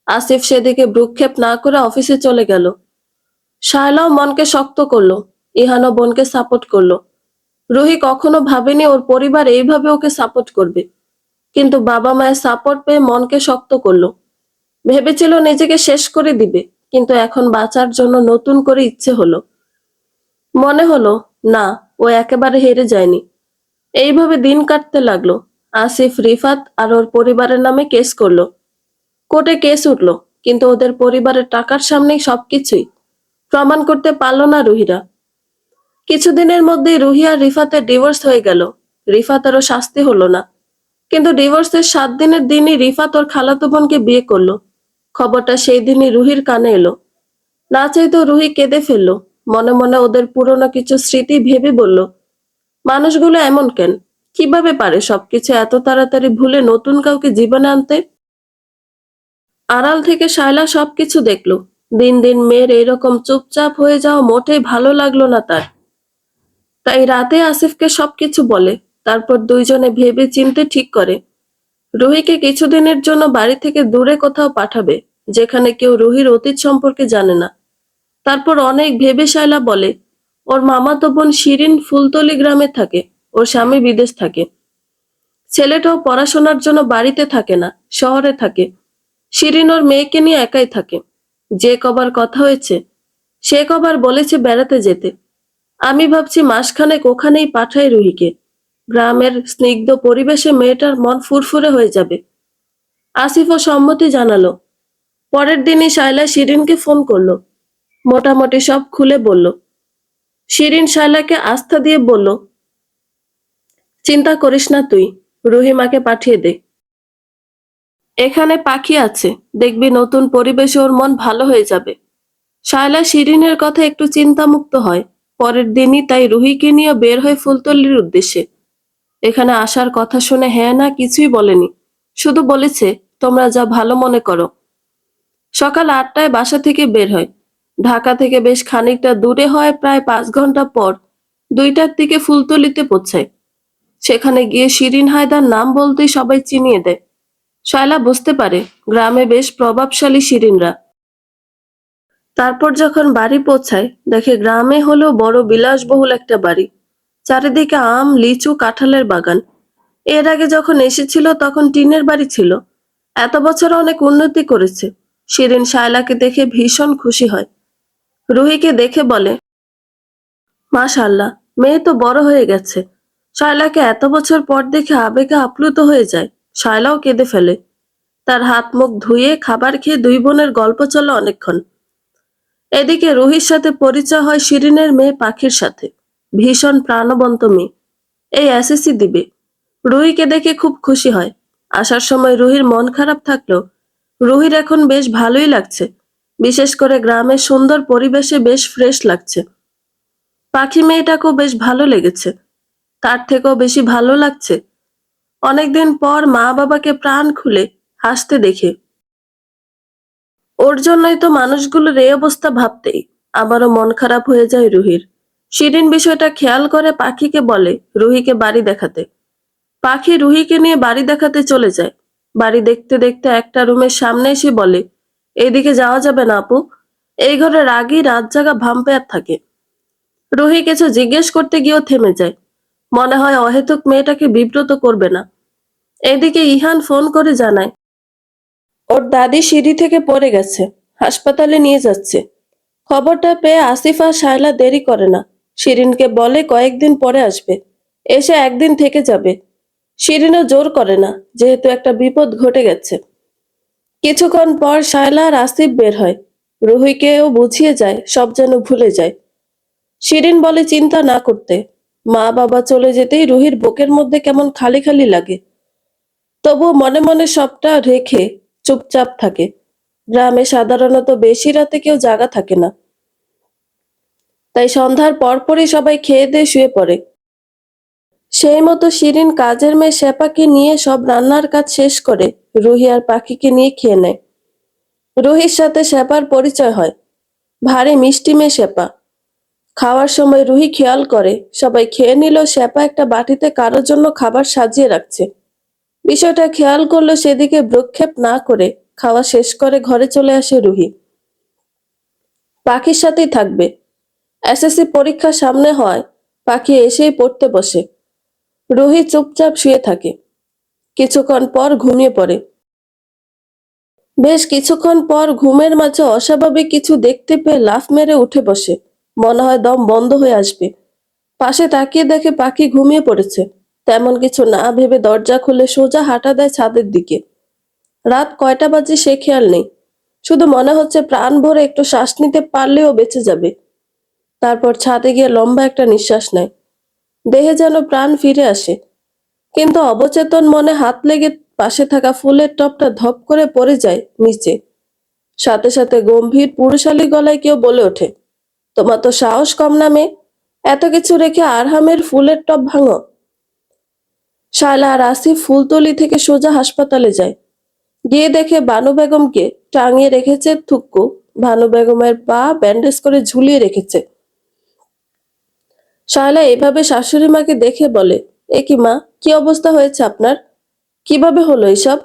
আসিফ সেদিকে ভ্রুক্ষেপ না করে অফিসে চলে গেল। শায়লাও মনকে শক্ত করলো, ইহানও বোনকে সাপোর্ট করলো। রুহি কখনো ভাবেনি ওর পরিবার এইভাবে ওকে সাপোর্ট করবে, কিন্তু বাবা মায়ের সাপোর্ট পেয়ে মনকে শক্ত করলো। ভেবেছিল নিজেকে শেষ করে দিবে, কিন্তু এখন বাঁচার জন্য নতুন করে ইচ্ছে হলো। মনে হলো না, ও একেবারে হেরে যায়নি। এইভাবে দিন কাটতে লাগলো। আসিফ রিফাত আর ওর পরিবারের নামে কেস করলো। কোর্টে কেস উঠলো, কিন্তু ওদের পরিবারের টাকার সামনেই সবকিছুই প্রমাণ করতে পারলো না রুহিরা। কিছুদিনের মধ্যেই রুহি আর রিফাতের ডিভোর্স হয়ে গেল। রিফাতেরও শাস্তি হলো না, কিন্তু ডিভোর্সের 7 দিনের দিনই রিফাত ওর খালাতো বোনকে বিয়ে করলো। খবরটা সেই দিনই রুহির কানে এলো। না চাইতেও রুহি কেঁদে ফেললো। মনে মনে ওদের পুরনো কিছু স্মৃতি ভেবে বলল, মানুষগুলো এমন কেন? কিভাবে পারে সবকিছু এত তাড়াতাড়ি ভুলে নতুন কাউকে জীবনে আনতে? আড়াল থেকে শায়লা সবকিছু দেখলো। দিন দিন মেয়ের এরকম চুপচাপ হয়ে যাওয়া মোটেই ভালো লাগলো না তার। তাই রাতে আসিফকে সবকিছু বলে। তারপর দুইজনে ভেবে চিন্তে ঠিক করে রুহিকে কিছুদিনের জন্য বাড়ি থেকে দূরে কোথাও পাঠাবে, যেখানে কেউ রুহির অতীত সম্পর্কে জানে না। তারপর অনেক ভেবে শায়লা বলে, ওর মামাতো বোন শিরিন ফুলতলি গ্রামে থাকে, ওর স্বামী বিদেশ থাকে। ছেলেটাও পড়াশোনার জন্য বাড়িতে থাকে না, শহরে থাকে। শিরিন ওর মেয়েকে নিয়ে একাই থাকে। যে কবার কথা হয়েছে সে কবার বলেছে বেড়াতে যেতে। আমি ভাবছি মাসখানেক ওখানেই পাঠাই রুহিকে। গ্রামের স্নিগ্ধ পরিবেশে মেয়েটার মন ফুরফুরে হয়ে যাবে। আসিফও সম্মতি জানালো। পরের দিনই শায়লা শিরিনকে ফোন করলো। মোটামুটি সব খুলে বলল। শিরিন শায়লাকে আস্থা দিয়ে বলল, চিন্তা করিস না তুই, রুহিমাকে পাঠিয়ে দে। এখানে পাখি আছে, দেখবি নতুন পরিবেশে ওর মন ভালো হয়ে যাবে। শায়লা শিরিনের কথা একটু চিন্তামুক্ত হয়। পরের দিনই তাই রুহিকে নিয়ে বের হয় ফুলতলির উদ্দেশ্যে। এখানে আসার কথা শুনে হ্যাঁ না কিছুই বলেনি, শুধু বলেছে তোমরা যা ভালো মনে করো। সকাল 8টায় বাসা থেকে বের হয়। ঢাকা থেকে বেশ খানিকটা দূরে হয়, প্রায় 5 ঘন্টা পর 2টার দিকে ফুলতলিতে পৌঁছায়। সেখানে গিয়ে শিরিন হায়দার নাম বলতেই সবাই চিনিয়ে দেয়। শায়লা বুঝতে পারে গ্রামে বেশ প্রভাবশালী শিরিনরা। তারপর যখন বাড়ি পৌঁছায় দেখে গ্রামে হলেও বড় বিলাসবহুল একটা বাড়ি। চারিদিকে আম, লিচু, কাঁঠালের বাগান। এর আগে যখন এসেছিল তখন টিনের বাড়ি ছিল। এত বছর অনেক উন্নতি করেছে। শিরিন শায়লাকে দেখে ভীষণ খুশি হয়। রুহিকে দেখে বলে, মাশাআল্লাহ, মেয়ে তো বড় হয়ে গেছে। শায়লাকে এত বছর পর দেখে আবেগে আপ্লুত হয়ে যায়। শায়লাও কেঁদে ফেলে। তার হাত মুখ ধুয়ে খাবার খেয়ে দুই বোনের গল্প চলে অনেকক্ষণ। এদিকে রুহির সাথে পরিচয় হয় শিরিনের মেয়ে পাখির সাথে। ভীষণ প্রাণবন্ত মেয়ে, এই এসএসসি দিবে। রুহিকে দেখে খুব খুশি হয়। আসার সময় রুহির মন খারাপ থাকলেও রুহির এখন বেশ ভালোই লাগছে। বিশেষ করে গ্রামের সুন্দর পরিবেশে বেশ ফ্রেশ লাগছে। পাখি মেয়েটাকেও বেশ ভালো লেগেছে। তার থেকেও বেশি ভালো লাগছে অনেকদিন পর মা বাবাকে প্রাণ খুলে হাসতে দেখে। ওর জন্যই তো মানুষগুলোর এই অবস্থা ভাবতেই আবারও মন খারাপ হয়ে যায় রুহির। শিরিন বিষয়টা খেয়াল করে পাখিকে বলে রুহিকে বাড়ি দেখাতে। পাখি রুহিকে নিয়ে বাড়ি দেখাতে চলে যায়। বাড়ি দেখতে দেখতে একটা রুমের সামনে এসে বলে, এইদিকে যাওয়া যাবে না আপু, এই ঘরে রাগী রাত জাগা ভাম্পায়ার থাকে। রুহি কিছু জিজ্ঞেস করতে গিয়েও থেমে যায়। মনে হয় অহেতুক মেয়েটাকে বিব্রত করবে না। এদিকে ইহান ফোন করে জানায় ওর দাদি সিঁড়ি থেকে পড়ে গেছে, হাসপাতালে নিয়ে যাচ্ছে। খবরটা পেয়ে আসিফ আর শায়লা দেরি করে না। শিরিনকে বলে কয়েকদিন পরে আসবে, এসে একদিন থেকে যাবে। শিরিনও জোর করে না, যেহেতু একটা বিপদ ঘটে গেছে। কিছুক্ষণ পর শায়লা আর আসিফ বের হয়। রুহিকেও বুঝিয়ে যায়, সব যেন ভুলে যায়। শিরিন বলে চিন্তা না করতে। মা বাবা চলে যেতেই রুহির বুকের মধ্যে কেমন খালি খালি লাগে। তবুও মনে মনে সবটা রেখে চুপচাপ থাকে। গ্রামে সাধারণত বেশি রাতে কেউ জাগা থাকে না, তাই সন্ধ্যার পরপরই সবাই খেয়ে দিয়ে শুয়ে পড়ে। সেই মতো শিরিন কাজের মেয়ে শেপাকে নিয়ে সব রান্নার কাজ শেষ করে রুহি আর পাখিকে নিয়ে খেয়ে নেয়। রুহির সাথে শেপার পরিচয় হয়। ভারী মিষ্টি মেয়ে শেপা। খাওয়ার সময় রুহি খেয়াল করে সবাই খেয়ে নিলেও শেপা একটা বাটিতে কারোর জন্য খাবার সাজিয়ে রাখছে। বিষয়টা খেয়াল করলো সেদিকে ভ্রুক্ষেপ না করে খাওয়া শেষ করে ঘরে চলে আসে রুহি। পাখির সাথেই থাকবে। এসএসসি পরীক্ষা সামনে হয়, পাখি এসেই পড়তে বসে। রুহি চুপচাপ শুয়ে থাকে। কিছুক্ষণ পর ঘুমিয়ে পড়ে। বেশ কিছুক্ষণ পর ঘুমের মাঝে অস্বাভাবিক কিছু দেখতে পেয়ে লাফ মেরে উঠে বসে। মনে হয় দম বন্ধ হয়ে আসবে। পাশে তাকিয়ে দেখে পাখি ঘুমিয়ে পড়েছে। তেমন কিছু না ভেবে দরজা খুলে সোজা হাঁটা দেয় ছাদের দিকে। রাত কয়টা বাজে সে খেয়াল নেই। শুধু মনে হচ্ছে প্রাণ ভরে একটু শ্বাস নিতে পারলেও বেঁচে যাবে। তারপর ছাদে গিয়ে লম্বা একটা নিঃশ্বাস নেয়। দেহে যেন প্রাণ ফিরে আসে। কিন্তু অবচেতন মনে হাত লেগে পাশে থাকা ফুলের টবটা ধপ করে পড়ে যায় নিচে। সাথে সাথে গম্ভীর পুরুষালী গলায় কেউ বলে ওঠে, তোমার তো সাহস কম না মেয়ে, এত কিছু রেখে আরহামের ফুলের টব ভাঙো। শায়লা আর আসিফ ফুলতলি থেকে সোজা হাসপাতালে যায়। গিয়ে দেখে বানু বেগমকে টাঙিয়ে রেখেছে থুক্কু। ভানু বেগমের পা ব্যান্ডেজ করে ঝুলিয়ে রেখেছে। শায়লা এভাবে শাশুড়ি মাকে দেখে বলে, এ কি মা, কি অবস্থা হয়েছে আপনার? কিভাবে হলো এসব?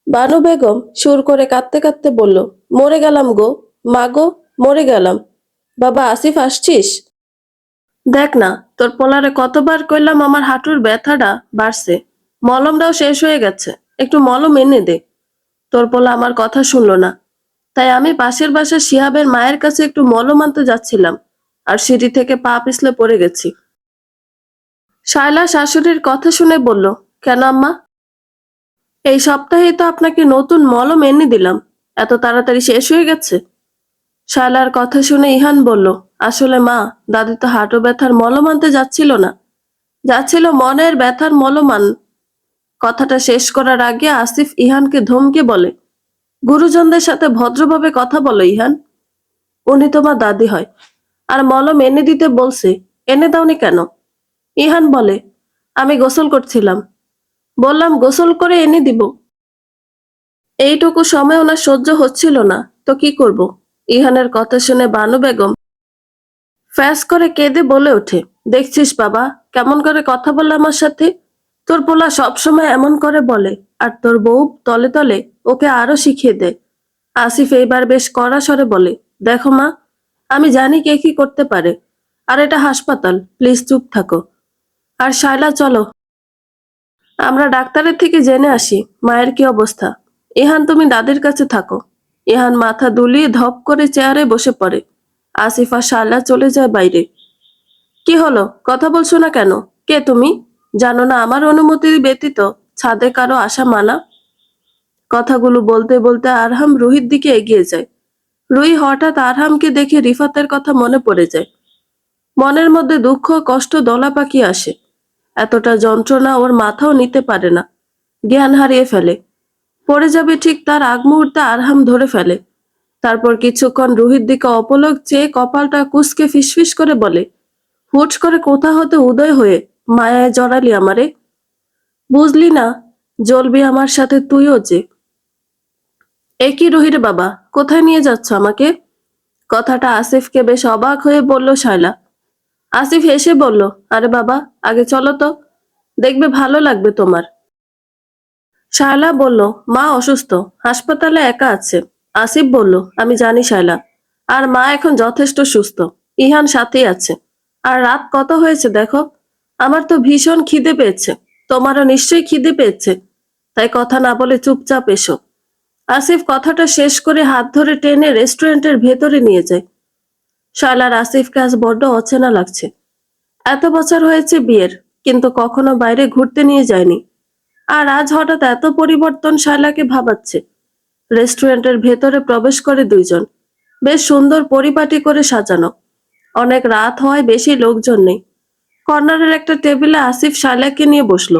বানু বেগম সুর করে কাঁদতে কাঁদতে বলল, মরে গেলাম গো, মা গো, মরে গেলাম। বাবা আসিফ আসছিস? দেখ না, তোর পোলারে কতবার কইলাম আমার হাঁটুর ব্যথাটা বাড়ছে, মলমটাও শেষ হয়ে গেছে, একটু মলম এনে দে। তোর পোলা আমার কথা শুনলো না। তাই আমি পাশের বাসার শিহাবের মায়ের কাছে একটু মলম আনতে যাচ্ছিলাম, আর সিঁড়ি থেকে পা পিছলে পড়ে গেছি। শায়লা শাশুড়ির কথা শুনে বলল, কেন আম্মা? এই সপ্তাহেই তো আপনাকে নতুন মলম এনে দিলাম, এত তাড়াতাড়ি শেষ হয়ে গেছে? শায়লার কথা শুনে ইহান বলল, আসলে মা, দাদি তো হাঁটু ব্যথার মলম আনতে যাচ্ছিল না, যাচ্ছিল মনের ব্যথার মলম আন। কথাটা শেষ করার আগে আসিফ ইহানকে ধমকে বলে, গুরুজনদের সাথে ভদ্রভাবে কথা বলো ইহান, উনি তোমার দাদি হয়। আর মলম এনে দিতে বলছে, এনে দাওনি কেন? ইহান বলে, আমি গোসল করছিলাম, বললাম গোসল করে এনে দিব। এইটুকু সময় ওনার সহ্য হচ্ছিল না, তো কি করব? ইহানের কথা শুনে বানু বেগম ফ্যাস করে কেঁদে বলে ওঠে, দেখছিস বাবা, কেমন করে কথা বললো আমার সাথে? তোর পোলা সবসময় এমন করে বলে, আর তোর বউ তলে তলে ওকে আরো শিখিয়ে দেয়। আসিফ এইবার বেশ কড়া স্বরে বলে, দেখো মা, আমি জানি কে কি করতে পারে, আর এটা হাসপাতাল, প্লিজ চুপ থাকো। আর শায়লা চলো, আমরা ডাক্তারের থেকে জেনে আসি মায়ের কি অবস্থা। ইহান তুমি দাদির কাছে থাকো। ইহান মাথা দুলিয়ে ধপ করে চেয়ারে বসে পড়ে। আসিফ আর শায়লা চলে যায় বাইরে। কি হলো, কথা বলছো না কেন? কে তুমি? জানো না আমার অনুমতি ব্যতীত ছাদে কারো আসা মানা? কথাগুলো বলতে বলতে আরহাম রুহির দিকে এগিয়ে যায়। রুহি হঠাৎ আরহামকে দেখে রিফাতের কথা মনে পড়ে যায়। মনের মধ্যে দুঃখ কষ্ট দলা পাকিয়ে আসে। এতটা যন্ত্রণা ওর মাথাও নিতে পারে না। জ্ঞান হারিয়ে ফেলে। পড়ে যাবে ঠিক তার আগ মুহূর্তে আরহাম ধরে ফেলে। তারপর কিছুক্ষণ রুহির দিকে অপলক চেয়ে কপালটা কুঁচকে ফিসফিস করে বলে, হুট করে কোথা হতে উদয় হয়ে মায়ায় জড়ালি আমারে। বুঝলি না, জ্বলবি আমার সাথে তুইও যে। একই রুহির বাবা, কোথায় নিয়ে যাচ্ছ আমাকে? কথাটা আসিফকে বেশ অবাক হয়ে বলল শায়লা। আসিফ হেসে বলল, আরে বাবা, আগে চলো তো, দেখবে ভালো লাগবে তোমার। শায়লা বলল, মা অসুস্থ, হাসপাতালে একা আছে। আসিফ বলল, আমি জানি শায়লা, আর মা এখন যথেষ্ট সুস্থ। ইহান সাথেই আছে। আর রাত কত হয়েছে দেখো, আমার তো ভীষণ খিদে পেয়েছে, তোমারও নিশ্চয়ই খিদে পেয়েছে, তাই কথা না বলে চুপচাপ এসো। আসিফ কথাটা শেষ করে হাত ধরে টেনে রেস্টুরেন্টের ভেতরে নিয়ে যায়। শায়লার আসিফকে আজ বড্ড অচেনা লাগছে। এত বছর হয়েছে বিয়ের, কিন্তু কখনো বাইরে ঘুরতে নিয়ে যায়নি। আর আজ হঠাৎ এত পরিবর্তন শায়লাকে ভাবাচ্ছে। রেস্টুরেন্টের ভেতরে প্রবেশ করে দুইজন। বেশ সুন্দর পরিপাটি করে সাজানো। অনেক রাত হয়, বেশি লোকজন নেই। কর্নারের একটা টেবিলে আসিফ শায়লাকে নিয়ে বসলো।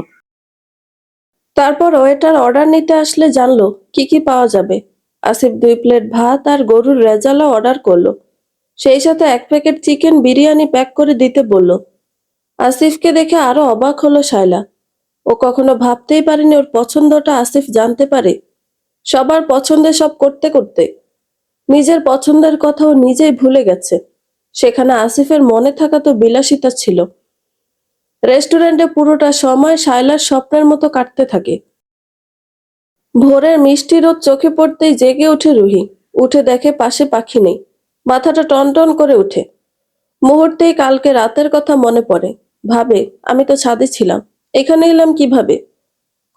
তারপর ওয়েটার অর্ডার নিতে আসলে জানলো কি কি পাওয়া যাবে। আসিফ 2 প্লেট ভাত আর গরুর রেজালা অর্ডার করলো। সেই সাথে 1 প্যাকেট চিকেন বিরিয়ানি প্যাক করে দিতে বলল। আসিফকে দেখে আরো অবাক হলো শায়লা। ও কখনো ভাবতেই পারেনি ওর পছন্দটা আসিফ জানতে পারে। সবার পছন্দের সব করতে করতে নিজের পছন্দের কথা ও নিজেই ভুলে গেছে। সেখানে আসিফের মনে থাকা তো বিলাসিতা ছিল। রেস্টুরেন্টে পুরোটা সময় শায়লার স্বপ্নের মতো কাটতে থাকে। ভোরের মিষ্টি রোদ চোখে পড়তেই জেগে ওঠে রুহি। উঠে দেখে পাশে পাখি নেই। মাথাটা টনটন করে ওঠে। মুহূর্তেই কালকে রাতের কথা মনে পড়ে। ভাবে, আমি তো ছাদে ছিলাম, এখানে এলাম কিভাবে?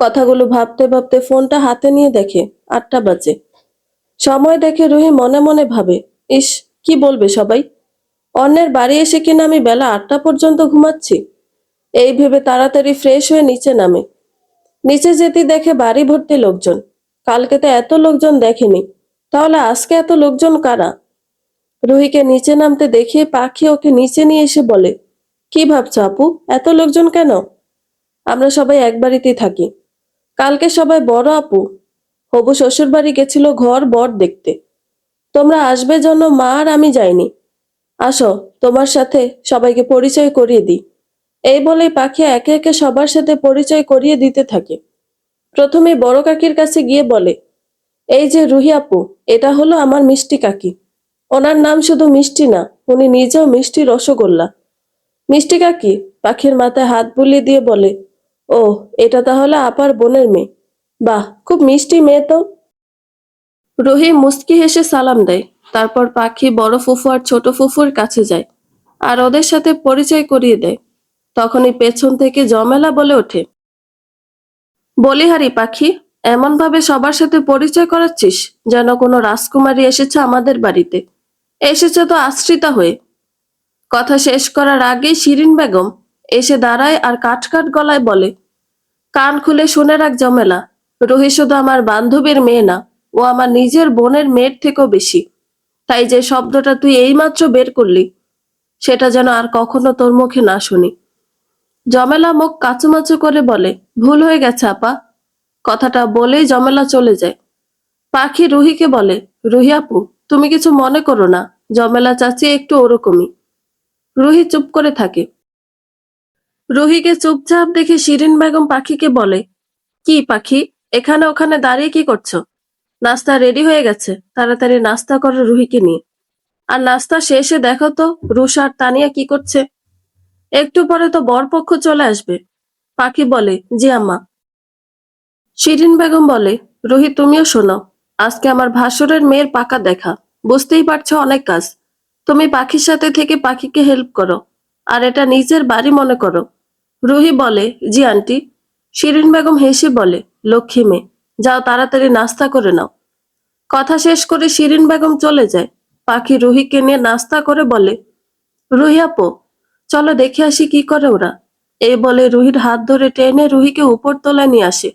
কথাগুলো ভাবতে ভাবতে ফোনটা হাতে নিয়ে দেখে 8টা বাজে। সময় দেখে রুহি মনে মনে ভাবে, ইস, কি বলবে সবাই? অন্যের বাড়ি এসে কিনা আমি বেলা 8টা পর্যন্ত ঘুমাচ্ছি। এই ভেবে তাড়াতাড়ি ফ্রেশ হয়ে নিচে নামে। নিচে যেতে দেখে বাড়ি ভর্তি লোকজন। কালকে তো এত লোকজন দেখেনি, তাহলে আজকে এত লোকজন কারা? রুহিকে নিচে নামতে দেখে পাখি ওকে নিচে নিয়ে এসে বলে, কি ভাবছো আপু, এত লোকজন কেন? আমরা সবাই এক বাড়িতেই থাকি। কালকে সবাই বড় আপু হবু শ্বশুর বাড়ি গেছিল ঘর বর দেখতে। তোমরা আসবে জন্য মা আর আমি যাইনি। আসো, তোমার সাথে সবাইকে পরিচয় করিয়ে দিই। এই বলেই পাখি একে একে সবার সাথে পরিচয় করিয়ে দিতে থাকে। প্রথমে বড় কাকির কাছে গিয়ে বলে, এই যে রুহি আপু, এটা হলো আমার মিষ্টি কাকি। ওনার নাম শুধু মিষ্টি না, উনি নিজেও মিষ্টি রসগোল্লা। মিষ্টি কাকি পাখির মাথায় হাত বুলিয়ে দিয়ে বলে, ও, এটা তাহলে আপার বোনের মেয়ে। বাহ, খুব মিষ্টি মেয়ে তো। রুহি মুস্কি হেসে সালাম দেয়। তারপর পাখি বড় ফুফু আর ছোট ফুফুর কাছে যায় আর ওদের সাথে পরিচয় করিয়ে দেয়। তখনই পেছন থেকে জমেলা বলে ওঠে, বলিহারি পাখি, এমন ভাবে সবার সাথে পরিচয় করাচ্ছিস যেন কোনো রাজকুমারী এসেছে আমাদের বাড়িতে। এসেছে তো আশ্রিতা হয়ে। কথা শেষ করার আগেই শিরিন বেগম এসে দাঁড়ায় আর কাট কাট গলায় বলে, কান খুলে শুনে রাখ জমেলা, রুহি শুধু আমার বান্ধবীর মেয়ে না, ও আমার নিজের বোনের মেয়ের থেকেও বেশি। তাই যে শব্দটা তুই এইমাত্র বের করলি, সেটা যেন আর কখনো তোর মুখে না শুনি। জমেলা মুখ কাচুমাচু করে বলে, ভুল হয়ে গেছে আপা। কথাটা বলেই জমেলা চলে যায়। পাখি রুহিকে বলে, রুহি আপু, তুমি কিছু মনে করো না, জমেলা চাচি একটু ওরকমই। রুহি চুপ করে থাকে। রুহিকে চুপচাপ দেখে শিরিন বেগম পাখিকে বলে, কি পাখি, এখানে ওখানে দাঁড়িয়ে কি করছো? নাস্তা রেডি হয়ে গেছে, তাড়াতাড়ি নাস্তা করো রুহিকে নিয়ে। আর নাস্তা শেষে দেখো তো রুষা আর তানিয়া কি করছে। একটু পরে তো বরপক্ষ চলে আসবে। পাখি বলে, জি আম্মা। শিরিন বেগম বলে, রুহি তুমিও শোনো, আজকে আমার ভাসুরের মেয়ের পাকা দেখা। বুঝতেই পারছো অনেক কাজ। তুমি পাখির সাথে থেকে পাখিকে হেল্প করো, আর এটা নিজের বাড়ি মনে করো। রুহি বলে, জি আন্টি। শিরিন বেগম হেসে বলে, লক্ষ্মী মেয়ে, যাও তাড়াতাড়ি নাস্তা করে নাও। কথা শেষ করে শিরিন বেগম চলে যায়। পাখি রুহিকে নিয়ে নাস্তা করে বলে, রুহি আপু, চলো দেখে আসি কি করে ওরা। এই বলে রুহির হাত ধরে টেনে রুহিকে উপর তলায় নিয়ে আসে।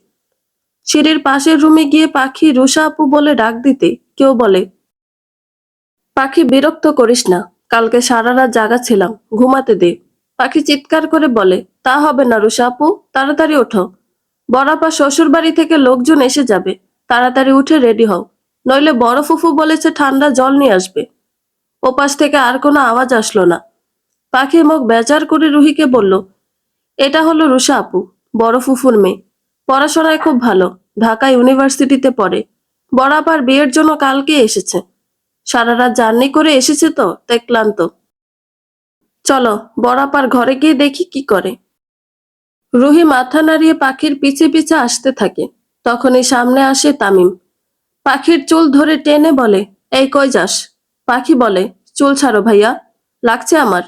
সিঁড়ির পাশের রুমে গিয়ে পাখি রুষা আপু বলে ডাক দিতে কেউ বলে, পাখি বিরক্ত করিস না, কালকে সারা রাত জাগা ছিলাম, ঘুমাতে দে। পাখি চিৎকার করে বলে, তা হবে না রুষা আপু, তাড়াতাড়ি ওঠো। বড়াপা শ্বশুর বাড়ি থেকে লোকজন এসে যাবে, তাড়াতাড়ি উঠে রেডি হও, নইলে বড় ফুফু বলেছে ঠান্ডা জল নিয়ে আসবে। ওপাশ থেকে আর কোনো আওয়াজ আসলো না। পাখি মুখ বেজার করে রুহিকে বলল, এটা হলো রুষা আপু, বড় ফুফুর মেয়ে। পড়াশোনায় খুব ভালো, ঢাকা ইউনিভার্সিটিতে পড়ে। বড়াপার বিয়ের জন্য কালকে এসেছে। সারা রাত জার্নি করে এসেছে তো, তাই ক্লান্ত। চলো বড়াপার ঘরে গিয়ে দেখি কি করে। রুহি মাথা নাড়িয়ে পাখির পিছে পিছে আসতে থাকে। তখনই সামনে আসে তামিম। পাখির চুল ধরে টেনে বলে, এই কই যাস? পাখি বলে, চুল ছাড়ো ভাইয়া, লাগছে আমার।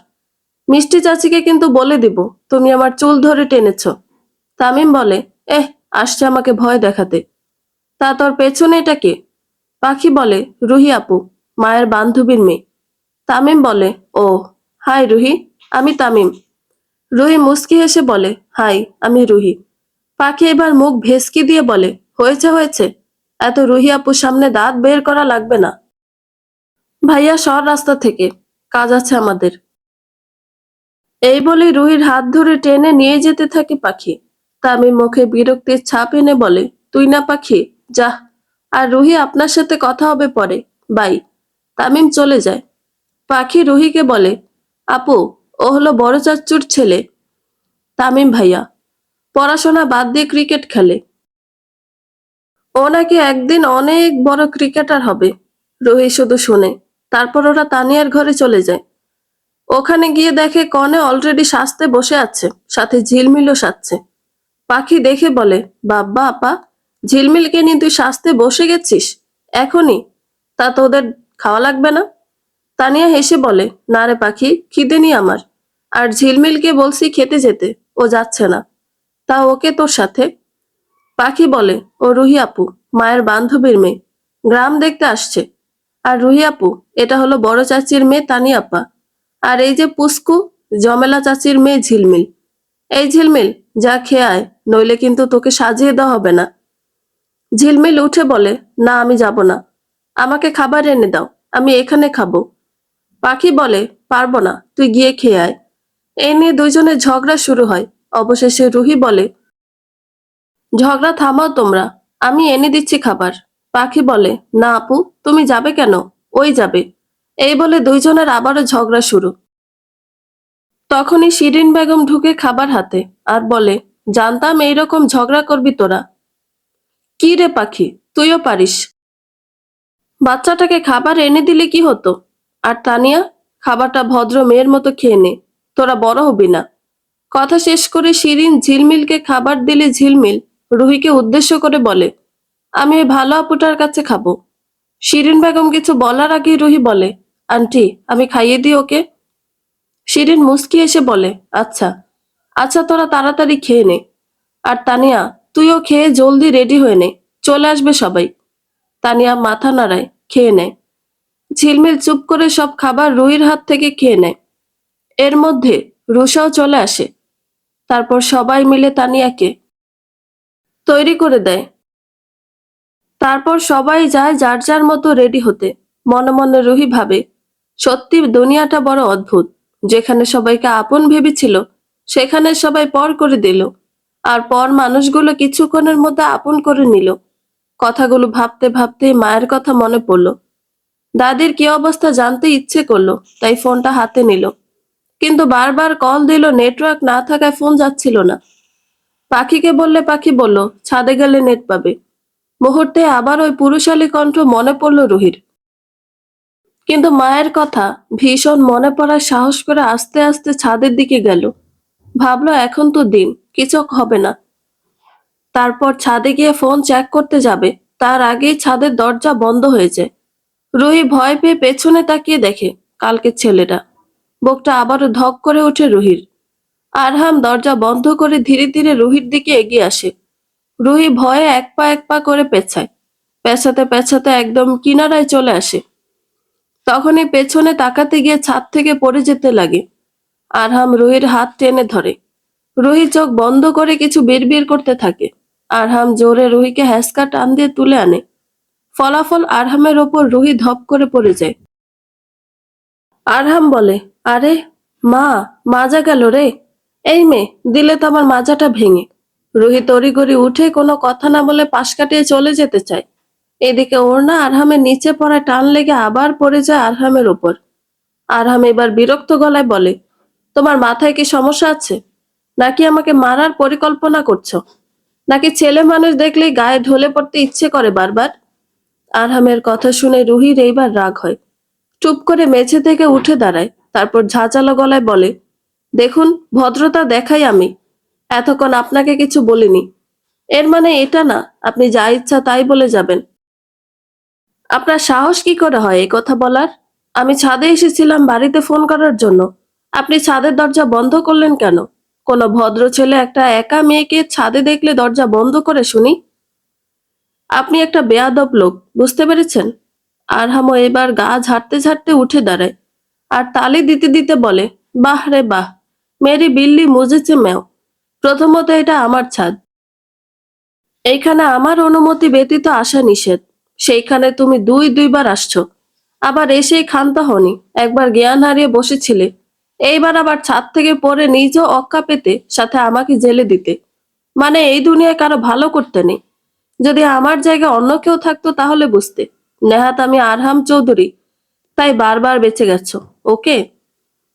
মিষ্টি চাচিকে কিন্তু বলে দিব তুমি আমার চুল ধরে টেনেছ। তামিম বলে, এহ, আসছে আমাকে ভয় দেখাতে। তা তোর পেছনে এটা কে? পাখি বলে, রুহি আপু, মায়ের বান্ধবীর মেয়ে। তামিম বলে, ও, হাই রুহি, আমি তামিম। রুহি মুস্কি হেসে বলে, হাই, আমি রুহি। পাখি এবার মুখ ভেসকি দিয়ে বলে, হয়েছে হয়েছে, এত রুহি আপুর সামনে দাঁত বের করা লাগবে না। ভাইয়া সর রাস্তা থেকে, কাজ আছে আমাদের। এই বলে রুহির হাত ধরে টেনে নিয়ে যেতে থাকে পাখি। তামিম মুখে বিরক্তির ছাপ এনে বলে, তুই না পাখি, যা। আর রুহি আপনার সাথে কথা হবে পরে, বাই। তামিম চলে যায়। পাখি রুহিকে বলে, আপু, ও হলো বড় চাচ্চুর ছেলে, তামিম ভাইয়া। পড়াশোনা বাদ দিয়ে ক্রিকেট খেলে। ও নাকি একদিন অনেক বড় ক্রিকেটার হবে। রুহি শুধু শুনে। তারপর ওরা তানিয়ার ঘরে চলে যায়। ওখানে গিয়ে দেখে কনে অলরেডি সাজতে বসে আছে, সাথে ঝিলমিলও সাজছে। পাখি দেখে বলে, বাব্বা আপা, ঝিলমিলকে নিয়ে তুই সাজতে বসে গেছিস এখনই? তা তোদের খাওয়া লাগবে না? তানিয়া হেসে বলে, না রে পাখি, খিদে নি আমার। আর ঝিলমিলকে বলছি খেতে যেতে, ও যাচ্ছে না। তা ওকে তোর সাথে? পাখি বলে, ও রুহি আপু, মায়ের বান্ধবীর মেয়ে, গ্রাম দেখতে আসছে। আর রুহি আপু, এটা হলো বড় চাচির মেয়ে তানি আপা। আর এই যে পুস্কু, জমেলা চাচির মেয়ে ঝিলমিল। এই ঝিলমিল, যা খেয়ে আয়, নইলে কিন্তু তোকে সাজিয়ে দেওয়া হবে না। ঝিলমিল উঠে বলে, না আমি যাব না, আমাকে খাবার এনে দাও, আমি এখানে খাবো। পাখি বলে, পারবো না, তুই গিয়ে খেয়ে আয়। এই নিয়ে দুইজনের ঝগড়া শুরু হয়। অবশেষে রুহি বলে, ঝগড়া থামাও তোমরা, আমি এনে দিচ্ছি খাবার। পাখি বলে, না আপু, তুমি যাবে কেন? ওই যাবে। এই বলে দুইজনের আবারও ঝগড়া শুরু। তখনই শিরিন বেগম ঢুকে খাবার হাতে আর বলে, জানতাম এইরকম ঝগড়া করবি তোরা। কি রে পাখি, তুইও পারিস। বাচ্চাটাকে খাবার এনে দিলে কি হতো? আর তানিয়া, খাবারটা ভদ্র মেয়ের মতো খেয়ে নে, তোরা বড় হবি না। কথা শেষ করে শিরিন ঝিলমিলকে খাবার দিলে ঝিলমিল রুহিকে উদ্দেশ্য করে বলে, আমি ওই ভালো আপুটার কাছে খাবো। শিরিন বেগম কিছু বলার আগেই রুহি বলে, আন্টি, আমি খাইয়ে দিই ওকে। শিরিন মুস্কি এসে বলে, আচ্ছা। আচ্ছা, তোরা তাড়াতাড়ি খেয়ে নে। আর তানিয়া, তুইও খেয়ে জলদি রেডি হয়ে নে, চলে আসবে সবাই। তানিয়া মাথা নাড়ায়, খেয়ে নেয়। ঝিলমিল চুপ করে সব খাবার রুহির হাত থেকে খেয়ে নেয়। এর মধ্যে রুষাও চলে আসে। তারপর সবাই মিলে তানিয়াকে তৈরি করে দেয়। তারপর সবাই যায় যার যার মতো রেডি হতে। মনে মনে রুহি ভাবে, সত্যি দুনিয়াটা বড় অদ্ভুত। যেখানে সবাইকে আপন ভেবেছিল, সেখানে সবাই পর করে দিল। আর পর মানুষগুলো কিছুক্ষণের মধ্যে আপন করে নিল। কথাগুলো ভাবতে ভাবতে মায়ের কথা মনে পড়ল। দাদির কি অবস্থা জানতে ইচ্ছে করলো, তাই ফোনটা হাতে নিল। কিন্তু বারবার কল দিল, নেটওয়ার্ক না থাকায় ফোন যাচ্ছিল না। পাখিকে বললে পাখি বলল, ছাদে গেলে নেট পাবে। মুহূর্তে আবার ওই পুরুষালী কণ্ঠ মনে পড়ল রুহির। কিন্তু মায়ের কথা ভীষণ মনে পড়ার সাহস করে আস্তে আস্তে ছাদের দিকে গেল। ভাবলো এখন তো দিন, কিছু হবে না। তারপর ছাদে গিয়ে ফোন চেক করতে যাবে, তার আগেই ছাদের দরজা বন্ধ হয়ে যায়। রুহি ভয় পেয়ে পেছনে তাকিয়ে দেখে কালকের ছেলেটা। বুকটা আবারও ধক করে ওঠে রুহির। আরহাম দরজা বন্ধ করে ধীরে ধীরে রুহির দিকে এগিয়ে আসে। রুহি ভয়ে এক পা করে পেছায়। পেছাতে পেছাতে একদম কিনারায় চলে আসে। তখনই পেছনে তাকাতে গিয়ে ছাদ থেকে পড়ে যেতে লাগে। আরহাম রুহির হাত টেনে ধরে। রুহি চোখ বন্ধ করে কিছু বিড়বিড় করতে থাকে। আরহাম জোরে রুহিকে হ্যাঁচকা টান দিয়ে তুলে আনে। ফলাফল আরহামের ওপর রুহি ধপ করে পড়ে যায়। আরহাম বলে, আরে মা, মাজা গেল রে। এই মেয়ে, দিলে তো আমার মাজাটা ভেঙে। রুহি তড়িঘড়ি উঠে কোনো কথা না বলে পাশ কাটিয়ে চলে যেতে চায়। এদিকে ওড়না আরহামের নিচে পড়ায় টান লেগে আবার পড়ে যায় আরহামের উপর। আরহাম এবার বিরক্ত গলায় বলে, তোমার মাথায় কি সমস্যা আছে? নাকি আমাকে মারার পরিকল্পনা করছো? নাকি ছেলে মানুষ দেখলেই গায়ে ঢলে পড়তে ইচ্ছে করে বারবার? আরহামের কথা শুনে রুহির এইবার রাগ হয়। চুপ করে মেঝে থেকে উঠে দাঁড়ায়। তারপর ঝাঁঝালো গলায় বলে, দেখুন, ভদ্রতা দেখাই আমি। এতক্ষণ আপনাকে কিছু বলিনি। এর মানে এটা না আপনি যা ইচ্ছা তাই বলে যাবেন। আপনার সাহস কি করে হয় এই কথা বলার? আমি ছাদে এসেছিলাম বাড়িতে ফোন করার জন্য। আপনি ছাদের দরজা বন্ধ করলেন কেন? কোনো ভদ্র ছেলে একটা একা মেয়েকে ছাদে দেখলে দরজা বন্ধ করে শুনি? আপনি একটা বেয়াদব লোক, বুঝতে পেরেছেন? আরহামও এবার গা ঝাড়তে ঝাড়তে উঠে দাঁড়ায়। আর তালি দিতে দিতে বলে, বাহ রে বাহ, মেরি বিল্লি মুজেছে মেও। প্রথমত এটা আমার ছাদ। এইখানে আমার অনুমতি ব্যতীত আসা নিষেধ। সেইখানে তুমি দুইবার আসছো। আবার এসেই ক্ষান্ত হনি, একবার জ্ঞান হারিয়ে বসেছিলে, এইবার আবার ছাদ থেকে পড়ে নিজেও অক্কা পেতে সাথে আমাকে জেলে দিতে। মানে এই দুনিয়ায় কারো ভালো করতে নেই। যদি আমার জায়গায় অন্য কেউ থাকতো তাহলে বুঝতে। নেহাত আমি আরহাম চৌধুরী, তাই বারবার বেঁচে গেছো। ওকে।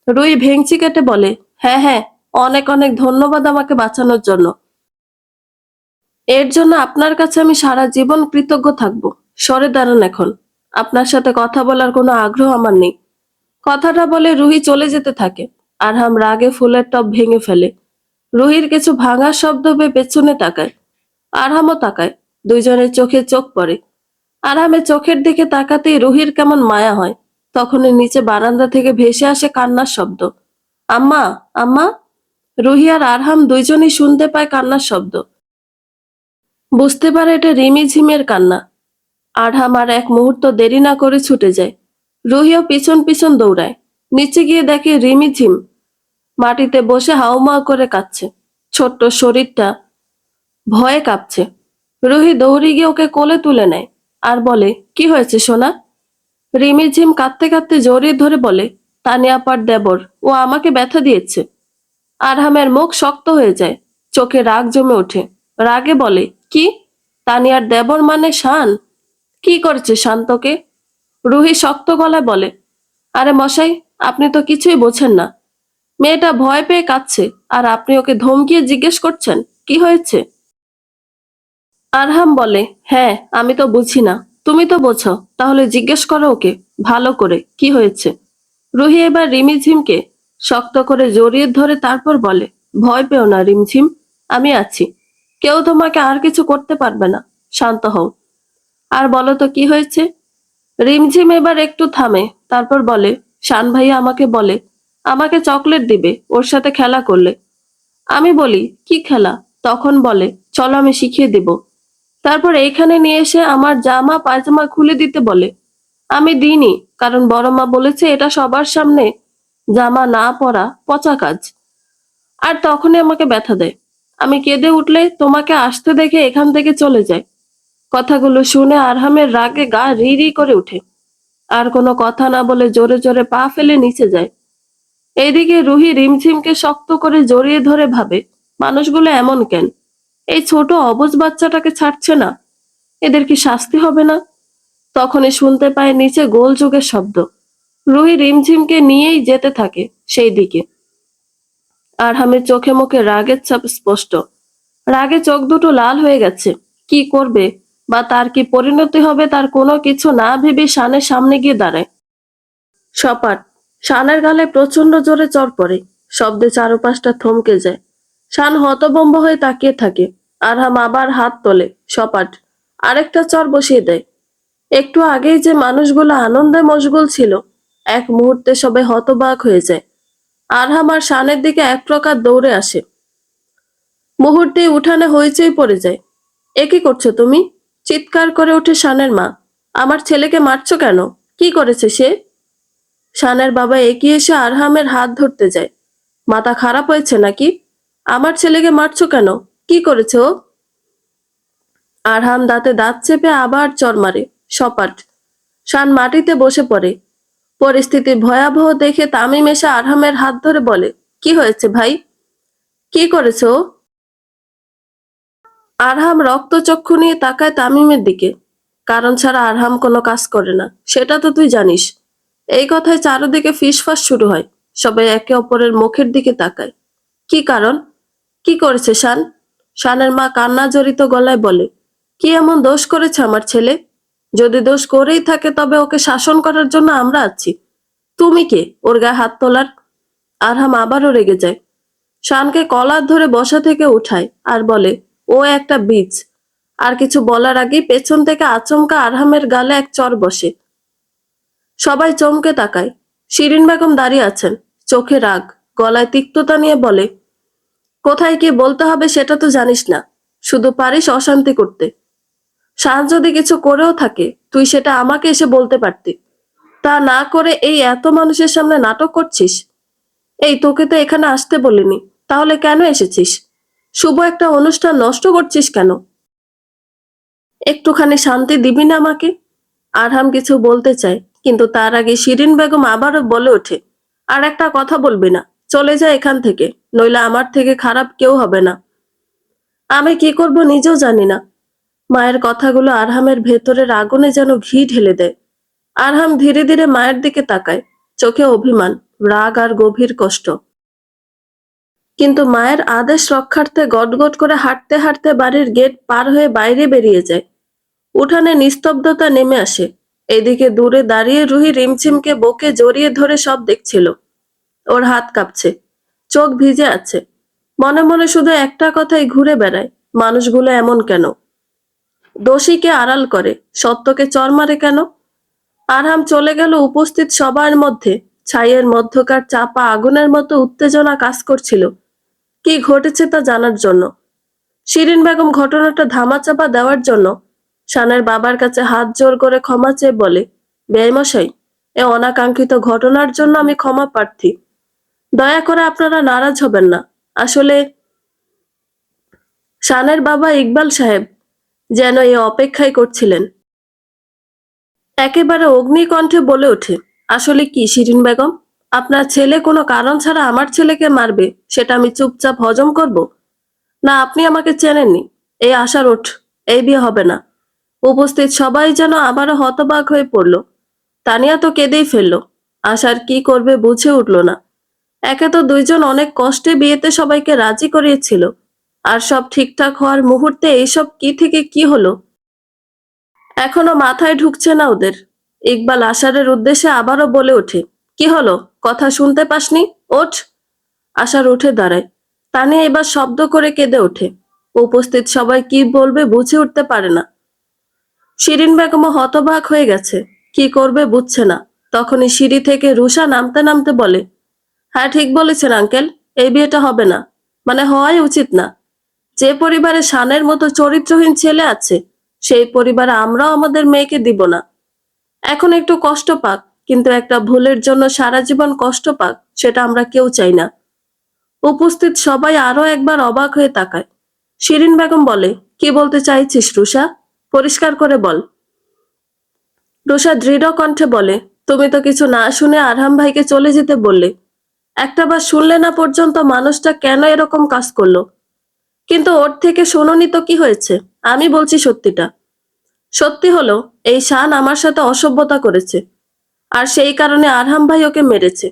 রুই ভেংচি কেটে বলে, হ্যাঁ হ্যাঁ, অনেক অনেক ধন্যবাদ আমাকে বাঁচানোর জন্য। এর জন্য আপনার কাছে আমি সারা জীবন কৃতজ্ঞ থাকবো। সরে দাঁড়ান এখন। আপনার সাথে কথা বলার কোনো আগ্রহ আমার নেই। কথাটা বলে রুহি চলে যেতে থাকে। আরহাম রাগে ফুলের টব ভেঙে ফেলে। রুহির কিছু ভাঙার শব্দ পেয়ে পেছনে তাকায়। আরহামও তাকায়। দুইজনের চোখে চোখ পড়ে। আরহামের চোখের দিকে তাকাতেই রুহির কেমন মায়া হয়। তখনই নিচে বারান্দা থেকে ভেসে আসে কান্নার শব্দ। আম্মা, আম্মা। রুহি আর আরহাম দুইজনই শুনতে পায় কান্নার শব্দ। বুঝতে পারে এটা রিমি ঝিমের কান্না। আরহাম আর এক মুহূর্ত দেরি না করে ছুটে যায়। রুহিও পিছন পিছন দৌড়ায়। নিচে গিয়ে দেখে রিমি ঝিম মাটিতে বসে হাউমাউ করে কাঁদছে। ছোট্ট শরীরটা ভয়ে কাঁপছে। রুহি দৌড়ে গিয়ে ওকে কোলে তুলে নেয় আর বলে, কি হয়েছে সোনা? রিমি ঝিম কাঁদতে কাঁদতে জড়িয়ে ধরে বলে, তানিয়া আপার দেবর, ও আমাকে ব্যথা দিয়েছে। আরহামের মুখ শক্ত হয়ে যায়। চোখে রাগ জমে ওঠে। রাগে বলে, কি? তানিয়ার দেবর মানে শান? কি করেছে শান তোকে? রুহি শক্ত গলায় বলে, আরে মশাই, আপনি তো কিছুই বোঝেন না। মেয়েটা ভয় পেয়ে কাঁদছে আর আপনি ওকে ধমকিয়ে জিজ্ঞেস করছেন কি হয়েছে। আরহাম বলে, হ্যাঁ, আমি তো বুঝি না, তুমি তো বোঝো, তাহলে জিজ্ঞেস করো ওকে ভালো করে কি হয়েছে। রুহি এবার রিমিঝিমকে শক্ত করে জড়িয়ে ধরে তারপর বলে, ভয় পেও না রিমঝিম, আমি আছি। কেউ তোমাকে আর কিছু করতে পারবে না। শান্ত হও। আর বলো তো কি হয়েছে। রিমঝিম এবার একটু থামে, তারপর বলে, শান ভাইয়া আমাকে বলে আমাকে চকলেট দিবে ওর সাথে খেলা করলে। আমি বলি, কি খেলা? তখন বলে, চলো আমি শিখিয়ে দিব। তারপর এইখানে নিয়ে এসে আমার জামা পায়জামা খুলে দিতে বলে। আমি দিইনি, কারণ বড় মা বলেছে এটা সবার সামনে জামা না পরা পচা কাজ। আর তখনই আমাকে ব্যথা দেয়। আমি কেঁদে উঠলে তোমাকে আসতে দেখে এখান থেকে চলে যায়। কথাগুলো শুনে আরহামের রাগে গা রি রি করে ওঠে। আর কোনো কথা না বলে জোরে জোরে পা ফেলে নিচে যায়। এইদিকে রুহি রিমঝিমকে শক্ত করে জড়িয়ে ধরে ভাবে, মানুষগুলো এমন কেন? এই ছোট অবুঝ বাচ্চাটাকে ছাড়ছে না। এদের কি শাস্তি হবে না? তখনই শুনতে পায় নিচে গোলযোগের শব্দ। রুহি রিমঝিমকে নিয়েই যেতে থাকে সেই দিকে। আরহামের চোখে মুখে রাগের ছাপ স্পষ্ট। রাগে চোখ দুটো লাল হয়ে গেছে। কি করবে বা তার কি পরিণতি হবে তার কোনো কিছু না ভেবে শানের সামনে গিয়ে দাঁড়ায়। সপাট। শানের গালে প্রচন্ড জোরে চড় পড়ে। শব্দে চারপাশটা থমকে যায়। শান হতভম্ব হয়ে তাকিয়ে থাকে। আরহাম আবার হাত তোলে। সপাট। আরেকটা চড় বসিয়ে দেয়। একটু আগেই যে মানুষগুলো আনন্দে মশগুল ছিল, এক মুহূর্তে সবাই হতবাক হয়ে যায়। আরহাম আর শানের দিকে এক প্রকার দৌড়ে আসে। মুহূর্তেই উঠানে হইচই পড়ে যায়। এ কি করছো তুমি? চিৎকার করে ওঠে শানের মা। আমার ছেলেকে মারছো কেন? কি করেছে সে? শানের বাবা এগিয়ে এসে আরহামের হাত ধরতে যায়। মাথা খারাপ হয়েছে নাকি? আমার ছেলেকে মারছো কেন? কি করেছে ও? আরহাম দাঁতে দাঁত চেপে আবার চড় মারে। সপাট। শান মাটিতে বসে পড়ে। পরিস্থিতি ভয়াবহ দেখে তামিম এসে আরহামের হাত ধরে বলে, কি হয়েছে ভাই? কি করেছে ও? আরহাম রক্তচক্ষু নিয়ে তাকায় তামিমের দিকে। কারণ ছাড়া আরহাম কোনো কাজ করে না, সেটা তো তুই জানিস। এই কথায় চারদিকে ফিসফাস শুরু হয়। সবাই একে অপরের মুখের দিকে তাকায়। কি কারণ? কি করেছে শান? শানের মা কান্না জড়িত গলায় বলে, কি এমন দোষ করেছে আমার ছেলে? যদি দোষ করেই থাকে তবে ওকে শাসন করার জন্য আমরা আছি। তুমি কে ওর গায়ে হাত তোলার? আরহাম আবারও রেগে যায়। শানকে কলার ধরে বসা থেকে উঠায় আর বলে, ও একটা বীজ। আর কিছু বলার আগেই পেছন থেকে আচমকা আরহামের গালে এক চড় বসে। সবাই চমকে তাকায়। শিরিন বেগম দাঁড়িয়ে আছেন। চোখে রাগ, গলায় তিক্ততা নিয়ে বলে, কোথায় কি বলতে হবে সেটা তো জানিস না, শুধু পারিস অশান্তি করতে। শান যদি কিছু করেও থাকে তুই সেটা আমাকে এসে বলতে পারতি। তা না করে এই এত মানুষের সামনে নাটক করছিস। এই তোকে তো এখানে আসতে বলিনি, তাহলে কেন এসেছিস? শুভ একটা অনুষ্ঠান নষ্ট করছিস কেন? একটুখানি শান্তি দিবি না আমাকে? আরহাম কিছু বলতে চায়, কিন্তু তার আগে শিরিন বেগম আবারও বলে ওঠে, আর একটা কথা বলবি না, চলে যা এখান থেকে, নইলে আমার থেকে খারাপ কেউ হবে না। আমি কি করব নিজেও জানি না। মায়ের কথাগুলো আরহামের ভেতরের আগুনে যেন ঘি ঢেলে দেয়। আরহাম ধীরে ধীরে মায়ের দিকে তাকায়, চোখে অভিমান, রাগ আর গভীর কষ্ট। কিন্তু মায়ের আদেশ রক্ষার্থে গটগট করে হাঁটতে হাঁটতে বাড়ির গেট পার হয়ে বাইরে বেরিয়ে যায়। উঠানে নিস্তব্ধতা নেমে আসে। এদিকে দূরে দাঁড়িয়ে রুহি রিমঝিমকে বুকে জড়িয়ে ধরে সব দেখছিল। ওর হাত কাঁপছে, চোখ ভিজে আছে, মনে মনে শুধু একটা কথাই ঘুরে বেড়ায়, মানুষগুলো এমন কেন? দোষীকে আড়াল করে, সত্যকে চর মারে কেন? আরহাম চলে গেল উপস্থিত সবার মধ্যে। ছাইয়ের মধ্যকার চাপা আগুনের মতো উত্তেজনা কাজ করছিল কি ঘটেছে তা জানার জন্য। শিরিন বেগম ঘটনাটা ধামাচাপা দেওয়ার জন্য শানের বাবার কাছে হাত জোর করে ক্ষমা চেয়ে বলে, বেয়াইমশাই, এ অনাকাঙ্ক্ষিত ঘটনার জন্য আমি ক্ষমা প্রার্থী। দয়া করে আপনারা নারাজ হবেন না। আসলে শানের বাবা ইকবাল সাহেব যেন এ অপেক্ষাই করছিলেন। একেবারে অগ্নিকণ্ঠে বলে ওঠে, আসলে কি শিরিন বেগম, আপনার ছেলে কোনো কারণ ছাড়া আমার ছেলেকে মারবে সেটা আমি চুপচাপ হজম করব? না, আপনি আমাকে চেনেননি। এই আশার ওঠ, এই বিয়ে হবে না। উপস্থিত সবাই যেন আবারও হতবাক হয়ে পড়ল। তানিয়া তো কেঁদেই ফেলল। আশার কি করবে বুঝে উঠল না। একে তো দুইজন অনেক কষ্টে বিয়েতে সবাইকে রাজি করিয়েছিল, আর সব ঠিকঠাক হওয়ার মুহূর্তে এইসব কি থেকে কি হলো এখনো মাথায় ঢুকছে না ওদের। ইকবাল আশারের উদ্দেশ্যে আবারও বলে ওঠে, কি হলো, কথা শুনতে পাসনি? ওঠ। আশার উঠে দাঁড়ায়। তানিয়া এবার শব্দ করে কেঁদে ওঠে। উপস্থিত সবাই কি বলবে বুঝে উঠতে পারে না। শিরিন বেগমও হতবাক হয়ে গেছে, কি করবে বুঝছে না। তখনই সিঁড়ি থেকে রুষা নামতে নামতে বলে, হ্যাঁ ঠিক বলেছেন আঙ্কেল, এই বিয়েটা হবে না, মানে হওয়াই উচিত না। যে পরিবারে শানের মতো চরিত্রহীন ছেলে আছে, সেই পরিবারে আমরাও আমাদের মেয়েকে দিব না। এখন একটু কষ্ট পাক, কিন্তু একটা ভুলের জন্য সারা জীবন কষ্ট পাক, সেটা আমরা কেউ চাই না। উপস্থিত সবাই আরো একবার অবাক হয়ে তাকায়। শিরিন বেগম বলে, কি বলতে চাইছিস রুষা, পরিষ্কার করে বল। রুষা দৃঢ় কণ্ঠে বলে, তুমি তো কিছু না শুনে আরহাম ভাইকে চলে যেতে বললে। একটাবার শুনলে না পর্যন্ত মানুষটা কেন এরকম কাজ করলো? কিন্তু ওর থেকে শোনোনি তো কি হয়েছে? আমি বলছি সত্যিটা। সত্যি হলো, এই শান আমার সাথে অসভ্যতা করেছে, আর সেই কারণে আরহাম ভাই ওকে মেরেছে।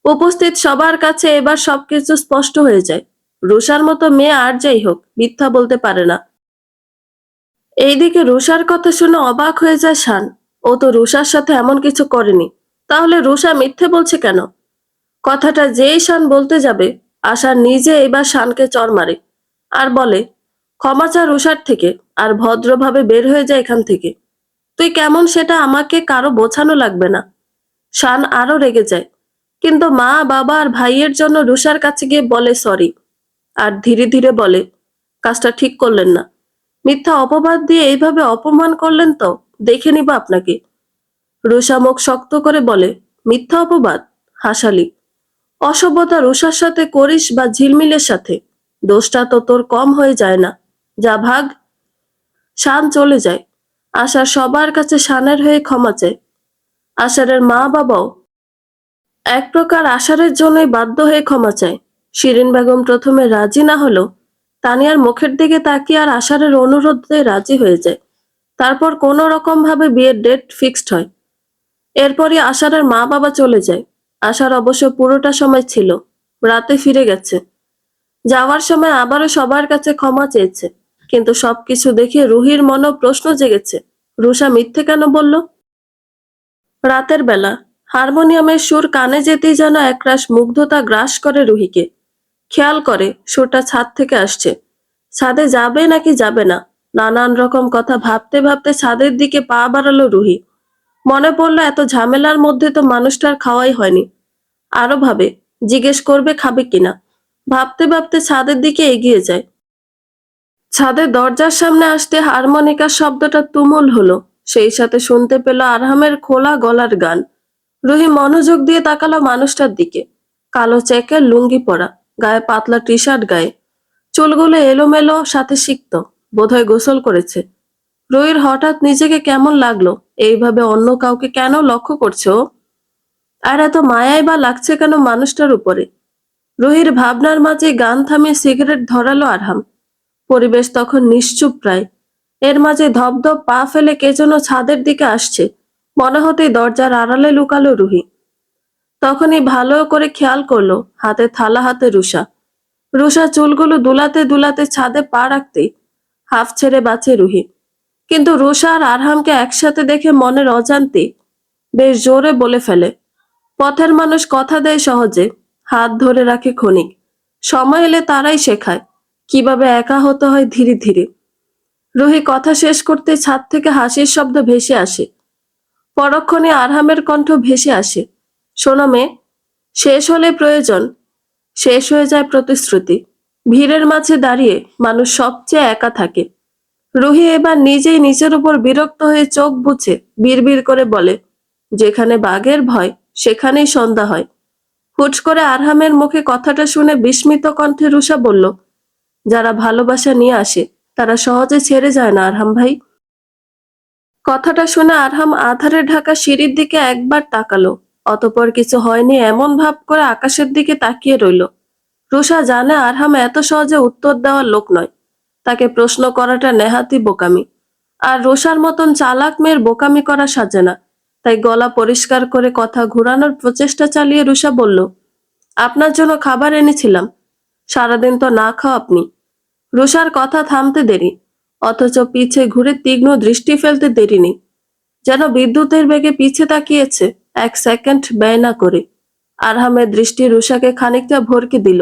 উপস্থিত সবার কাছে এবার সবকিছু স্পষ্ট হয়ে যায়। রুষার মতো মেয়ে আর যাই হোক মিথ্যা বলতে পারে না। এইদিকে রুষার কথা শুনে অবাক হয়ে যায় শান। ও তো রুষার সাথে এমন কিছু করেনি, তাহলে রুষা মিথ্যে বলছে কেন? কথাটা যেই শান বলতে যাবে, আশা নিজে এবার শানকে চড় মারে আর বলে, ক্ষমা চা রুষার থেকে, আর ভদ্রভাবে বের হয়ে যায় এখান থেকে। তুই কেমন সেটা আমাকে কারো বোঝানো লাগবে না। শান আরো রেগে যায়, কিন্তু মা বাবা আর ভাইয়ের জন্য রুষার কাছে গিয়ে বলে সরি, আর ধীরে ধীরে বলে, কাজটা ঠিক করলেন না। মিথ্যা অপবাদ দিয়ে এইভাবে অপমান করলেন তো, দেখে নিব আপনাকে। রুষা মুখ শক্ত করে বলে, মিথ্যা অপবাদ? হাসালি। অসভ্যতা রুষার সাথে করিস বা ঝিলমিলের সাথে, দোষটা তো তোর কম হয়ে যায় না। যা ভাগ। শান চলে যায়। আশার সবার কাছে শানের হয়ে ক্ষমা চায়। আশারের মা বাবাও এক প্রকার আশারের জন্যই বাধ্য হয়ে ক্ষমা চায়। শিরিন বেগম প্রথমে রাজি না হলো, তানিয়ার মুখের দিকে তাকিয়ে আর আশারের অনুরোধে রাজি হয়ে যায়। তারপর কোনো রকম ভাবে বিয়ের ডেট ফিক্সড হয়। এরপরই আশারের মা বাবা চলে যায়। আশার অবশ্য পুরোটা সময় ছিল, রাতে ফিরে গেছে। যাওয়ার সময় আবারও সবার কাছে ক্ষমা চেয়েছে। কিন্তু সবকিছু দেখে রুহির মনেও প্রশ্ন জেগেছে, রুষা মিথ্যে কেন বলল? রাতের বেলা হারমোনিয়ামের সুর কানে যেতেই যেন একরাশ মুগ্ধতা গ্রাস করে রুহিকে। খেয়াল করে সুরটা ছাদ থেকে আসছে। ছাদে যাবে নাকি যাবে না, নানান রকম কথা ভাবতে ভাবতে ছাদের দিকে পা বাড়ালো রুহি। মনে পড়লো এত ঝামেলার মধ্যে তো মানুষটার খাওয়াই হয়নি। আরো ভাবে, জিজ্ঞেস করবে খাবে কিনা। ভাবতে ভাবতে ছাদের দিকে এগিয়ে যায়। ছাদের দরজার সামনে আসতে হারমোনিকার শব্দটা তুমুল হলো। সেই সাথে শুনতে পেল আরহামের খোলা গলার গান। রুহি মনোযোগ দিয়ে তাকালো মানুষটার দিকে। কালো চেকের লুঙ্গি পরা, গায়ে পাতলা টি শার্ট গায়ে, চুলগুলো এলোমেলো সাথে সিক্ত, বোধহয় গোসল করেছে। রুহির হঠাৎ নিজেকে কেমন লাগলো, এইভাবে অন্য কাউকে কেন লক্ষ্য করছো ও? আর এত মায়াই বা লাগছে কেন মানুষটার উপরে? রুহির ভাবনার মাঝে গান থামিয়ে সিগারেট ধরালো আরহাম। পরিবেশ তখন নিশ্চুপ প্রায়। এর মাঝে ধপধপ পা ফেলে কে যেন ছাদের দিকে আসছে। মনে হতেই দরজার আড়ালে লুকালো রুহি। তখনই ভালো করে খেয়াল করলো, হাতে থালা, হাতে রুষা। রুষা চুলগুলো দুলাতে দুলাতে ছাদে পা রাখতেই হাফ ছেড়ে বাঁচে রুহি। কিন্তু রুষা আর আরহামকে একসাথে দেখে মনের অজান্তে বেশ জোরে বলে ফেলে, পথের মানুষ কথা দেয় সহজে, হাত ধরে রাখে ক্ষণিক, সময় এলে তারাই শেখায় কিভাবে একা হতে হয় ধীরে ধীরে। রুহি কথা শেষ করতে ছাদ থেকে হাসির শব্দ ভেসে আসে। পরক্ষণে আরহামের কণ্ঠ ভেসে আসে, শোনো মেয়ে, শেষ হলে প্রয়োজন, শেষ হয়ে যায় প্রতিশ্রুতি। ভিড়ের মাঝে দাঁড়িয়ে মানুষ সবচেয়ে একা থাকে। রুহি এবার নিজেই নিজের উপর বিরক্ত হয়ে চোখ বুজে বিড়বিড় করে বলে, যেখানে বাঘের ভয় সেখানেই সন্ধ্যা হয়। হুট করে আরহামের মুখে কথাটা শুনে বিস্মিত কণ্ঠে রুষা বলল, যারা ভালোবাসা নিয়ে আসে তারা সহজে ছেড়ে যায় না আরহাম ভাই। কথাটা শুনে আরহাম আধারে ঢাকা সিঁড়ির দিকে একবার তাকালো, অতঃপর কিছু হয়নি এমন ভাব করে আকাশের দিকে তাকিয়ে রইল। রুষা জানে আরহাম এত সহজে উত্তর দেওয়ার লোক নয়, তাকে প্রশ্ন করাটা নেহাতি বোকামি। আর রুষার মতন চালাক মেয়ের বোকামি করা সাজে না। তাই গলা পরিষ্কার করে কথা ঘুরানোর প্রচেষ্টা চালিয়ে রুষা বলল, আপনার জন্য খাবার এনেছিলাম, সারাদিন তো না খাও আপনি। রুষার কথা থামতে দেরি, অথচ পিছে ঘুরে তীক্ষ্ণ দৃষ্টি ফেলতে দেরি নেই। যেন বিদ্যুতের বেগে পিছে তাকিয়েছে, এক সেকেন্ড ব্যয় না করে। আরহামের দৃষ্টি রুষাকে খানিকটা ভরকে দিল।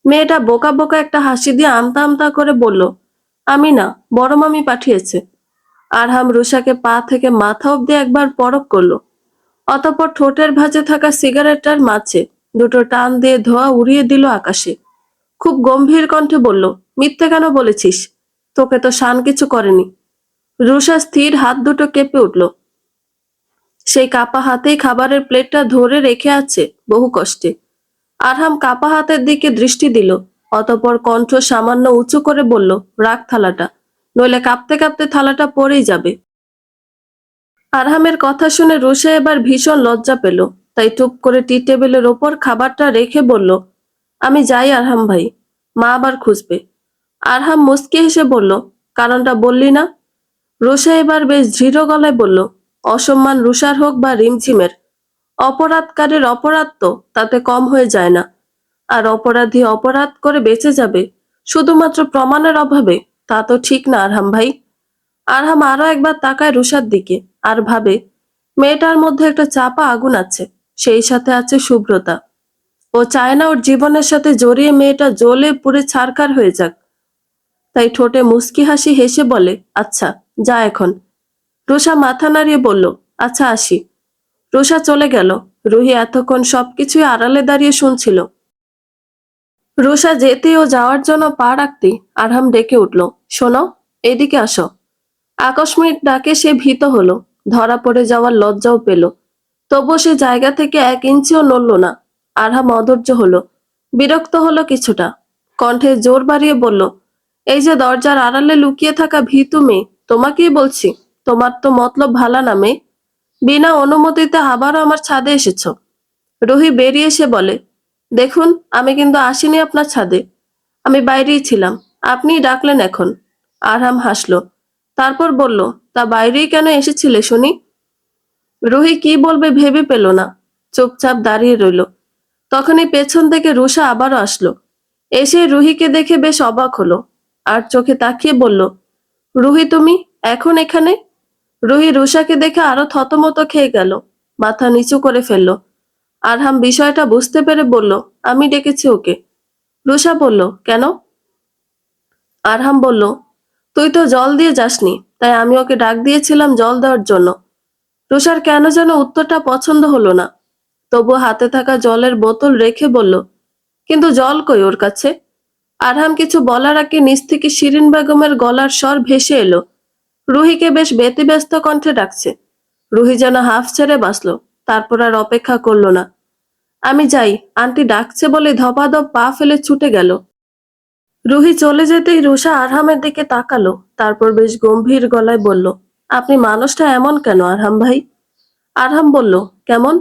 মেয়েটা বোকা বোকা একটা হাসি দিয়ে আমতা আমতা করে বলল, আমি না, বড় মামি পাঠিয়েছে। আরহাম রুষাকে পা থেকে মাথা অব্দি একবার পরখ করলো, অতঃপর ঠোঁটের ভাঁজে থাকা সিগারেটটার মাঝে দুটো টান দিয়ে ধোঁয়া উড়িয়ে দিল আকাশে। খুব গম্ভীর কণ্ঠে বলল, মিথ্যে কেন বলেছিস? তোকে তো শান কিছু করেনি। রুষা স্থির, হাত দুটো কেঁপে উঠল। সেই কাপা হাতেই খাবারের প্লেটটা ধরে রেখে আছে বহু কষ্টে। আরহাম কাপা হাতের দিকে দৃষ্টি দিল, অতঃপর কণ্ঠ সামান্য উঁচু করে বলল, রাখ থালাটা, নইলে কাঁপতে কাঁপতে থালাটা পড়েই যাবে। আরহামের কথা শুনে রুষা এবার ভীষণ লজ্জা পেল, তাই টুপ করে টি টেবিলের ওপর খাবারটা রেখে বলল, আমি যাই আরহাম ভাই, মা আবার খুঁজবে। আরহাম মুচকি হেসে বলল, কারণটা বললি না? রুষা এবার বেশ দৃঢ় গলায় বলল, অসম্মান রুষার হোক বা রিমঝিমের, অপরাধকারীর অপরাধ তো তাতে কম হয়ে যায় না। আর অপরাধী অপরাধ করে বেঁচে যাবে শুধুমাত্র প্রমাণের অভাবে, তা তো ঠিক না আরহাম ভাই। আরহাম আরো একবার তাকায় রুষার দিকে আর ভাবে, মেয়েটার মধ্যে একটা চাপা আগুন আছে, সেই সাথে আছে শুভ্রতা। ও চায় না ওর জীবনের সাথে জড়িয়ে মেয়েটা জ্বলে পুড়ে ছারখার হয়ে যাক। তাই ঠোঁটে মুচকি হাসি হেসে বলে, আচ্ছা যা এখন। রুষা মাথা নাড়িয়ে বলল, আচ্ছা আসি। রুষা চলে গেল। রুহি এতক্ষণ সবকিছুই আড়ালে দাঁড়িয়ে শুনছিল। রুষা যেতে ও যাওয়ার জন্য পা রাখতেই আরহাম ডেকে উঠল, শোনো, এদিকে আসো। আকস্মিক ডাকে সে ভীত হলো, ধরা পড়ে যাওয়ার লজ্জাও পেল। তবু সে জায়গা থেকে 1 ইঞ্চিও নড়ল না। আরহাম অধৈর্য হলো, বিরক্ত হলো কিছুটা। কণ্ঠে জোর বাড়িয়ে বলল, এই যে দরজার আড়ালে লুকিয়ে থাকা ভীতু মেয়ে, তোমাকেই বলছি, তোমার তো মতলব ভালা না মেয়ে। বিনা অনুমতিতে আবারও আমার ছাদে এসেছো। রুহি বেরিয়ে এসে বলে, দেখুন, আমি কিন্তু আসিনি আপনার ছাদে, আমি বাইরেই ছিলাম, আপনিই ডাকলেন এখন। আরহাম হাসলো, তারপর বলল, তা বাইরেই কেন এসেছিলে শুনি? রুহি কি বলবে ভেবে পেল না, চুপচাপ দাঁড়িয়ে রইল। তখনই পেছন থেকে রুষা আবারও আসলো। এসে রুহিকে দেখে বেশ অবাক হলো, আর চোখে তাকিয়ে বলল, রুহি তুমি এখন এখানে? রুহি রুষাকে দেখে আরো থতমত খেয়ে গেল, মাথা নিচু করে ফেলল। আরহাম বিষয়টা বুঝতে পেরে বলল, আমি ডেকেছি ওকে। রুষা বলল, কেন? আরহাম বলল, তুই তো জল দিয়ে যাসনি, তাই আমি ওকে ডাক দিয়েছিলাম জল দেওয়ার জন্য। রুষার কেন যেন উত্তরটা পছন্দ হলো না, তবু হাতে থাকা জলের বোতল রেখে বলল, কিন্তু জল কই ওর কাছে? আরহাম কিছু বলার আগে নিচ থেকে শিরিন বেগমের গলার স্বর ভেসে এলো, রুহিকে বেশ ব্যতিব্যস্ত কণ্ঠে ডাকছে। রুহি যেন হাফ ছেড়ে বাঁচল, তারপর আর অপেক্ষা করলো না। আমি যাই, আন্টি ডাকছে বলে ধপাধপ পা ফেলে ছুটে গেল। রুহি চলে যেতেই রুষা আরহামের দিকে তাকালো, তারপর বেশ গম্ভীর গলায় বলল, আপনি মানুষটা এমন কেন আরহাম ভাই? আরহাম বলল, কেমন?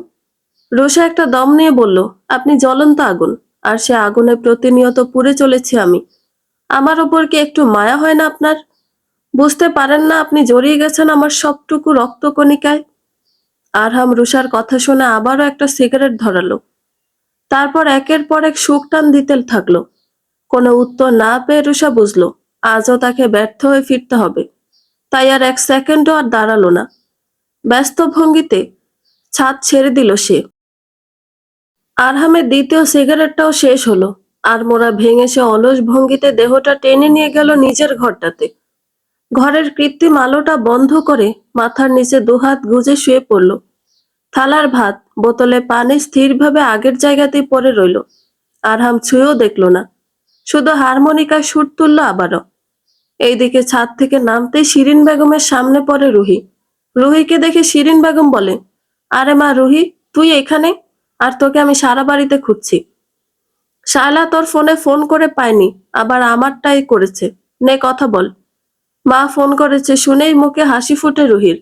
রুষা একটা দম নিয়ে বলল, আপনি জ্বলন্ত আগুন, আর সে আগুনে প্রতিনিয়ত পুড়ে চলেছি আমি। আমার ওপর কি একটু মায়া হয় না আপনার? বুঝতে পারেন না আপনি জড়িয়ে গেছেন আমার সবটুকু রক্তকণিকায়? আরহাম রুষার কথা শুনে আবারও একটা সিগারেট ধরালো, তারপর একের পর এক সুখ টান দিতে থাকলো। কোনো উত্তর না পেয়ে রুষা বুঝলো আজও তাকে ব্যর্থ হয়ে ফিরতে হবে। তাই আর এক সেকেন্ডও আর দাঁড়ালো না। ব্যস্ত ভঙ্গিতে ছাদ ছেড়ে দিল সে। আরহামের দ্বিতীয় সিগারেটটাও শেষ হলো, আর মোড়া ভেঙে সে অলস ভঙ্গিতে দেহটা টেনে নিয়ে গেল নিজের ঘরটাতে। ঘরের কৃত্রিম আলোটা বন্ধ করে মাথার নিচে দুহাত গুজে শুয়ে পড়ল। থালার ভাত, বোতলে পানি স্থিরভাবে আগের জায়গাতেই পড়ে রইল। আরহাম ছুঁয়েও দেখল না, শুধু হারমোনিকায় সুর তুলল আবারও। এইদিকে ছাদ থেকে নামতেই শিরিন বেগমের সামনে পড়ে রুহি। রুহিকে দেখে শিরিন বেগম বলে, আরে মা রুহি, তুই এখানে? আর তোকে আমি সারা বাড়িতে খুঁজছি। শায়লা তোর ফোনে ফোন করে পায়নি, আবার আমারটাই করেছে। নে কথা বল। মা ফোন করেছে শুনেই মুখে হাসি ফুটে রুহির।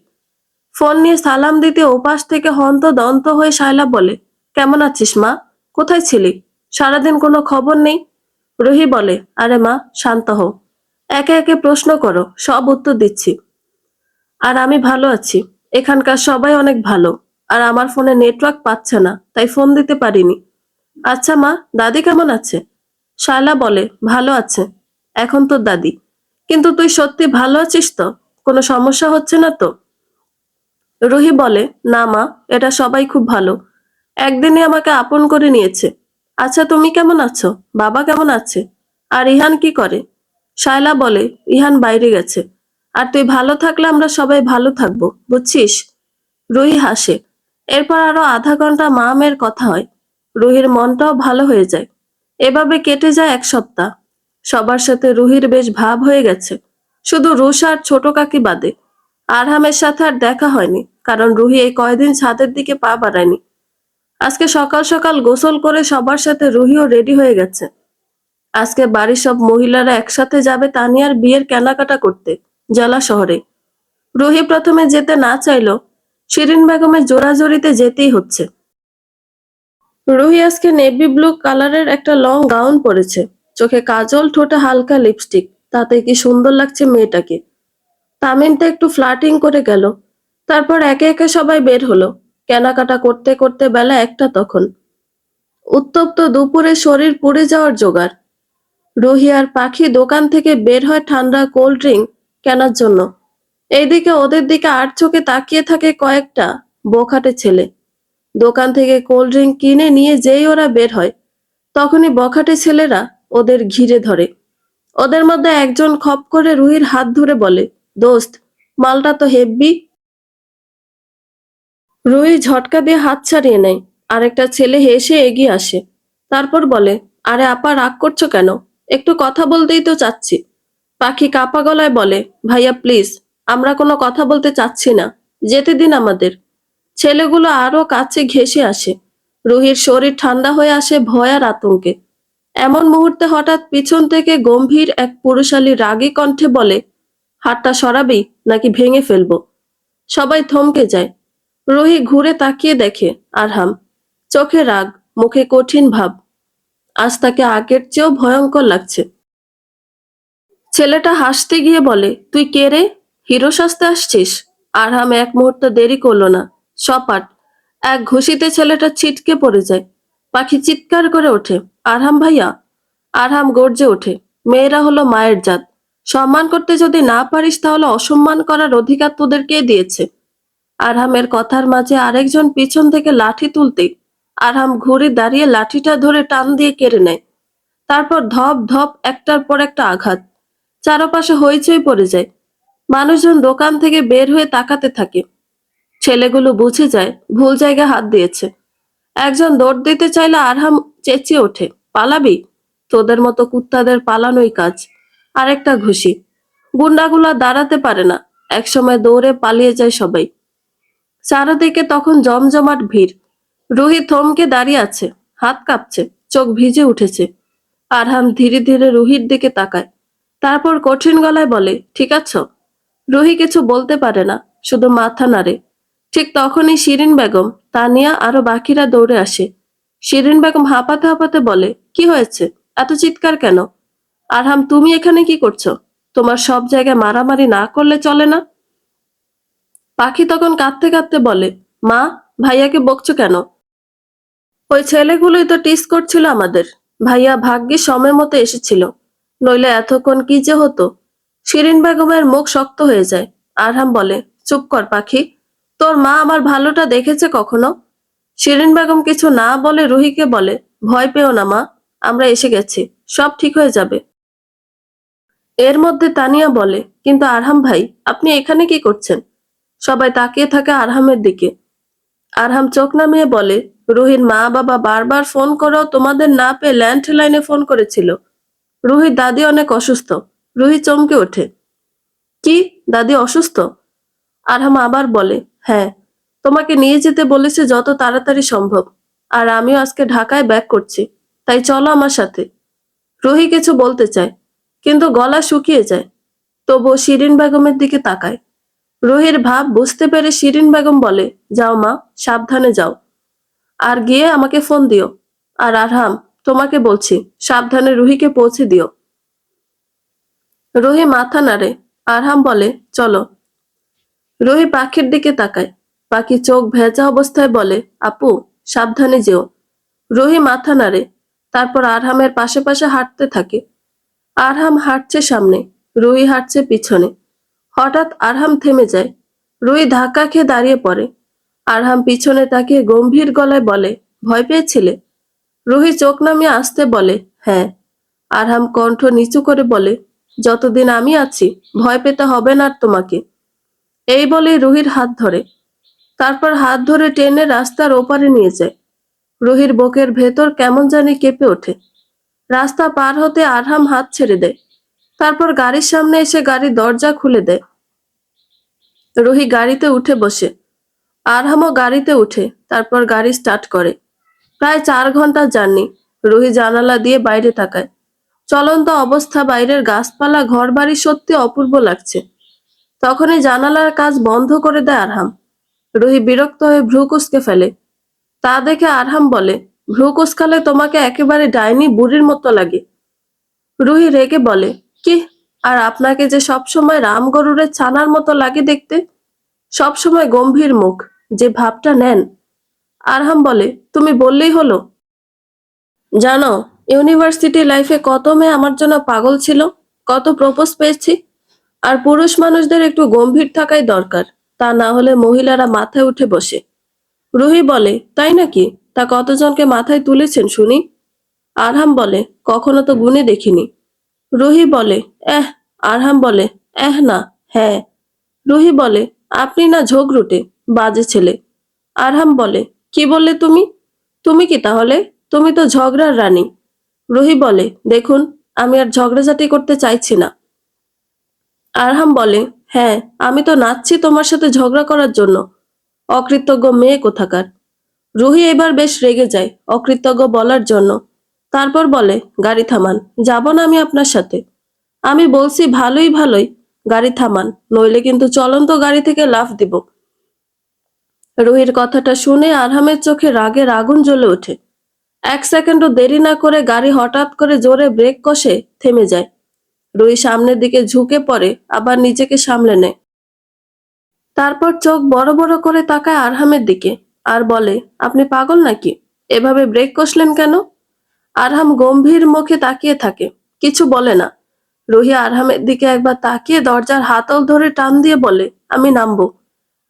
ফোন নিয়ে সালাম দিতে ওপাশ থেকে হন্তদন্ত হয়ে শায়লা বলে, কেমন আছিস মা? কোথায় ছিলি? সারাদিন কোনো খবর নেই। রুহি বলে, আরে মা শান্ত হও, একে একে প্রশ্ন করো, সব উত্তর দিচ্ছি। আর আমি ভালো আছি, এখানকার সবাই অনেক ভালো। আর আমার ফোনে নেটওয়ার্ক পাচ্ছে না, তাই ফোন দিতে পারিনি। আচ্ছা মা, দাদি কেমন আছে? শায়লা বলে, ভালো আছে। এখন তোর দাদি। কিন্তু তুই সত্যি ভালো আছিস তো? কোনো সমস্যা হচ্ছে না তো? রুহি বলে, না মা, এটা সবাই খুব ভালো। একদিনই আমাকে আপন করে নিয়েছে। আচ্ছা তুমি কেমন আছো? বাবা কেমন আছে? আর ইহান কি করে? শায়লা বলে, ইহান বাইরে গেছে। আর তুই ভালো থাকলে আমরা সবাই ভালো থাকবো, বুঝছিস? রুহি হাসে। এরপর আরো আধা ঘন্টা মা মেয়ের কথা হয়। রুহির মনটাও ভালো হয়ে যায়। এভাবে কেটে যায় এক সপ্তাহ। সবার সাথে রুহির বেশ ভাব হয়ে গেছে, শুধু রুষা আর ছোট কাকি বাদে। আরহামের সাথে আর দেখা হয়নি, কারণ রুহি এই কয়দিন ছাদের দিকে পা বাড়ায়নি। আজকে সকাল সকাল গোসল করে সবার সাথে রুহিও রেডি হয়ে গেছে। আজকে বাড়ির সব মহিলারা একসাথে যাবে তানিয়ার বিয়ের কেনাকাটা করতে জেলা শহরে। রুহি প্রথমে যেতে না চাইলো, শিরিন বেগমের জোরাজোরিতে যেতেই হচ্ছে। রুহি আজকে নেভি ব্লু কালারের একটা লং গাউন পরেছে, চোখে কাজল, ঠোঁটে হালকা লিপস্টিক। তাতে কি সুন্দর লাগছে মেয়েটাকে। তামিম তো একটু ফ্লার্টিং করে গেল। তারপর একে একে সবাই বের হলো। কেনাকাটা করতে করতে বেলা একটা তখন। উত্তপ্ত দুপুরে শরীর পুড়ে যাওয়ার জোগাড়। রুহি আর পাখি দোকান থেকে বের হয় ঠান্ডা কোল্ড ড্রিঙ্ক কেনার জন্য। এইদিকে ওদের দিকে আর চোখে তাকিয়ে থাকে কয়েকটা বোখাটে ছেলে। দোকান থেকে কোল্ড ড্রিঙ্ক কিনে নিয়ে যেই ওরা বের হয়, তখনই বখাটে ছেলেরা ওদের ঘিরে ধরে। ওদের মধ্যে একজন খপ করে রুহির হাত ধরে বলে, দোস্ত, মালটা তো হেব্বি। রুহি ঝটকা দিয়ে হাত ছাড়িয়ে নেয়। আরেকটা ছেলে হেসে এগিয়ে আসে। তারপর বলে, আরে আপা রাগ করছো কেন? একটু কথা বলতেই তো চাচ্ছি। পাখি কাপা গলায় বলে, ভাইয়া প্লিজ, আমরা কোনো কথা বলতে চাচ্ছি না, যেতে দিন আমাদের। ছেলেগুলো আরো কাছে ঘেঁষে আসে। রুহির শরীর ঠান্ডা হয়ে আসে ভয় আর আতঙ্কে। এমন মুহূর্তে হঠাৎ পিছন থেকে গম্ভীর এক পুরুষালী রাগী কণ্ঠে বলে, হাতটা সরাবি নাকি ভেঙে ফেলবো। সবাই থমকে যায়। রুহি ঘুরে তাকিয়ে দেখে আরহাম। চোখে রাগ, মুখে কঠিন ভাব। আজ তাকে আগের চেয়েও ভয়ঙ্কর লাগছে। ছেলেটা হাসতে গিয়ে বলে, তুই কে রে? হিরো সাজতে আসছিস? আরহাম এক মুহূর্ত দেরি করলো না, সপাট এক ঘুষিতে ছেলেটা ছিটকে পড়ে যায়। পাখি চিৎকার করে ওঠে, আরহাম ভাইয়া। আরহাম গর্জে ওঠে, মেয়েরা হলো মায়ের জাত। সম্মান করতে যদি না পারিস তাহলে অসম্মান করার অধিকার তোদের কে দিয়েছে? আরহামের কথার মাঝে আরেকজন পিছন থেকে লাঠি তুলতেই আরহাম ঘুরে দাঁড়িয়ে লাঠিটা ধরে টান দিয়ে কেড়ে নেয়। তারপর ধপ ধপ একটার পর একটা আঘাত। চারপাশে হইচই পড়ে যায়। মানুষজন দোকান থেকে বের হয়ে তাকাতে থাকে। ছেলেগুলো বুঝে যায় ভুল জায়গায় হাত দিয়েছে। একজন দৌড় দিতে চাইলে আরহাম চেঁচিয়ে ওঠে, পালাবি? তোদের মতো কুত্তাদের পালানোই কাজ। আরেকটা ঘুষি। গুন্ডাগুলা দাঁড়াতে পারে না, একসময় দৌড়ে পালিয়ে যায় সবাই। চারদিকে তখন জমজমাট ভিড়। রুহি থমকে দাঁড়িয়ে আছে, হাত কাঁপছে, চোখ ভিজে উঠেছে। আরহাম ধীরে ধীরে রুহির দিকে তাকায়, তারপর কঠিন গলায় বলে, ঠিক আছো? রুহি কিছু বলতে পারে না, শুধু মাথা নাড়ে। ঠিক তখনই শিরিন বেগম, তানিয়া আরো বাকিরা দৌড়ে আসে। শিরিন বেগম হাঁপাতে হাঁপাতে বলে, কি হয়েছে, এত চিৎকার কেন? আরহাম, তুমি এখানে কি করছো? তোমার সব জায়গায় মারামারি না করলে চলে না? পাখি তখন কাঁদতে কাঁদতে বলে, মা, ভাইয়াকে বকছো কেন? ওই ছেলেগুলোই তো টিস করছিল আমাদের। ভাইয়া ভাগ্যে সময় মতো এসেছিল, নইলে এতক্ষণ কি যে হতো। শিরিন বেগমের মুখ শক্ত হয়ে যায়। আরহাম বলে, চুপ কর পাখি, তোর মা আমার ভালোটা দেখেছে কখনো? শিরিন বেগম কিছু না বলে রুহিকে বলে, ভয় পেও না মা, আমরা এসে গেছি, সব ঠিক হয়ে যাবে। এর মধ্যে তানিয়া বলে, কিন্তু আরহাম ভাই, আপনি এখানে কি করছেন? সবাই তাকিয়ে থাকে আরহামের দিকে। আরহাম চোখ নামিয়ে বলে, রুহির মা বাবা বারবার ফোন করেও তোমাদের না পেয়ে ল্যান্ডলাইনে ফোন করেছিল। রুহির দাদি অনেক অসুস্থ। রুহি চমকে ওঠে। কি, দাদি অসুস্থ? আরহাম আবার বলে, হ্যাঁ, তোমাকে নিয়ে যেতে বলেছে যত তাড়াতাড়ি সম্ভব। আর আমিও আজকে ঢাকায় ব্যাক করছি, তাই চলো আমার সাথে। রুহি কিছু বলতে চায়, কিন্তু গলা শুকিয়ে যায়। তবুও শিরিন বেগমের দিকে তাকায়। রুহির ভাব বুঝতে পেরে শিরিন বেগম বলে, যাও মা, সাবধানে যাও। আর গিয়ে আমাকে ফোন দিও। আর আরহাম, তোমাকে বলছি, সাবধানে রুহিকে পৌঁছে দিও। রুহি মাথা নাড়ে। আরহাম বলে, চলো। রুহি পাখির দিকে তাকায়। পাখি চোখ ভেজা অবস্থায় বলে, আপু, সাবধানে যেও। রুহি মাথা নাড়ে। তারপর আরহামের পাশে পাশে হাঁটতে থাকে। আরহাম হাঁটছে সামনে, রুহি হাঁটছে পিছনে। হঠাৎ আরহাম থেমে যায়। রুহি ধাক্কা খেয়ে দাঁড়িয়ে পড়ে। আরহাম পিছনে তাকিয়ে গম্ভীর গলায় বলে, ভয় পেয়েছিলে? রুহি চোখ নামিয়ে আসতে বলে, হ্যাঁ। আরহাম কণ্ঠ নিচু করে বলে, যতদিন আমি আছি ভয় পেতে হবে না আর তোমাকে। এই বলে রুহির হাত ধরে। তারপর হাত ধরে টেনে রাস্তার ওপারে নিয়ে যায়। রুহির বুকের ভেতর কেমন জানি কেঁপে ওঠে। রাস্তা পার হতে আরহাম হাত ছেড়ে দেয়। তারপর গাড়ির সামনে এসে গাড়ির দরজা খুলে দেয়। রুহি গাড়িতে উঠে বসে। আরহামও গাড়িতে উঠে। তারপর গাড়ি স্টার্ট করে। প্রায় 4 ঘন্টা জার্নি। রুহি জানালা দিয়ে বাইরে তাকায়। চলন্ত অবস্থা বাইরের গাছপালা ঘরবাড়ি সত্যি অপূর্ব লাগছে। তখনই জানালার কাজ বন্ধ করে দেয় আরহাম। রুহি বিরক্ত হয়ে ভ্রু কুঁচকে ফেলে। তা দেখে আরহাম বলে, ভ্রু কুঁচকালে তোমাকে একেবারে ডাইনি বুড়ির মতো লাগে। রুহি রেগে বলে, কি? আর আপনাকে যে সবসময় রাম গরুরের ছানার মতো লাগে দেখতে। সবসময় গম্ভীর মুখ, যে ভাবটা নেন। আরহাম বলে, তুমি বললেই হলো। জানো, ইউনিভার্সিটি লাইফে কত মেয়ে আমার জন্য পাগল ছিল, কত প্রপোজ পেয়েছি। আর পুরুষ মানুষদের একটু গম্ভীর থাকাই দরকার, তা না হলে মহিলারা মাথায় উঠে বসে। রুহি বলে, তাই নাকি? তা কতজনকে মাথায় তুলেছেন শুনি? আরহাম বলে, কখনো তো গুণে দেখিনি। রুহি বলে, এহ। আরহাম বলে, না, হ্যাঁ। রুহি বলে, আপনি না ঝগড়ুটে, বাজে ছেলে। আরহাম বলে, কি বললে তুমি? তুমি কি তাহলে? তুমি তো ঝগড়ার রানী। রুহি বলে, দেখুন, আমি আর ঝগড়াঝাটি করতে চাইছি না। আরহাম বলে, হ্যাঁ, আমি তো নাচছি তোমার সাথে ঝগড়া করার জন্য। অকৃতজ্ঞ মেয়ে কোথাকার। রুহি এবার বেশ রেগে যায় অকৃতজ্ঞ বলার জন্য। তারপর বলে, গাড়ি থামান, যাব না আমি আপনার সাথে। আমি বলছি ভালোই ভালোই, গাড়ি থামান, নইলে কিন্তু চলন্ত গাড়ি থেকে লাফ দিব। রুহির কথাটা শুনে আরহামের চোখে রাগের আগুন জ্বলে ওঠে। 1 সেকেন্ডও দেরি না করে গাড়ি হঠাৎ করে জোরে ব্রেক কষে থেমে যায়। রুহি সামনের দিকে ঝুঁকে পড়ে, আবার নিজেকে সামলে নেয়। তারপর চোখ বড় বড় করে তাকায় আরহামের দিকে আর বলে, আপনি পাগল নাকি? এভাবে ব্রেক কষলেন কেন? আরহাম গম্ভীর মুখে তাকিয়ে থাকে, কিছু বলে না। রুহি আরহামের দিকে একবার তাকিয়ে দরজার হাতল ধরে টান দিয়ে বলে, আমি নামবো।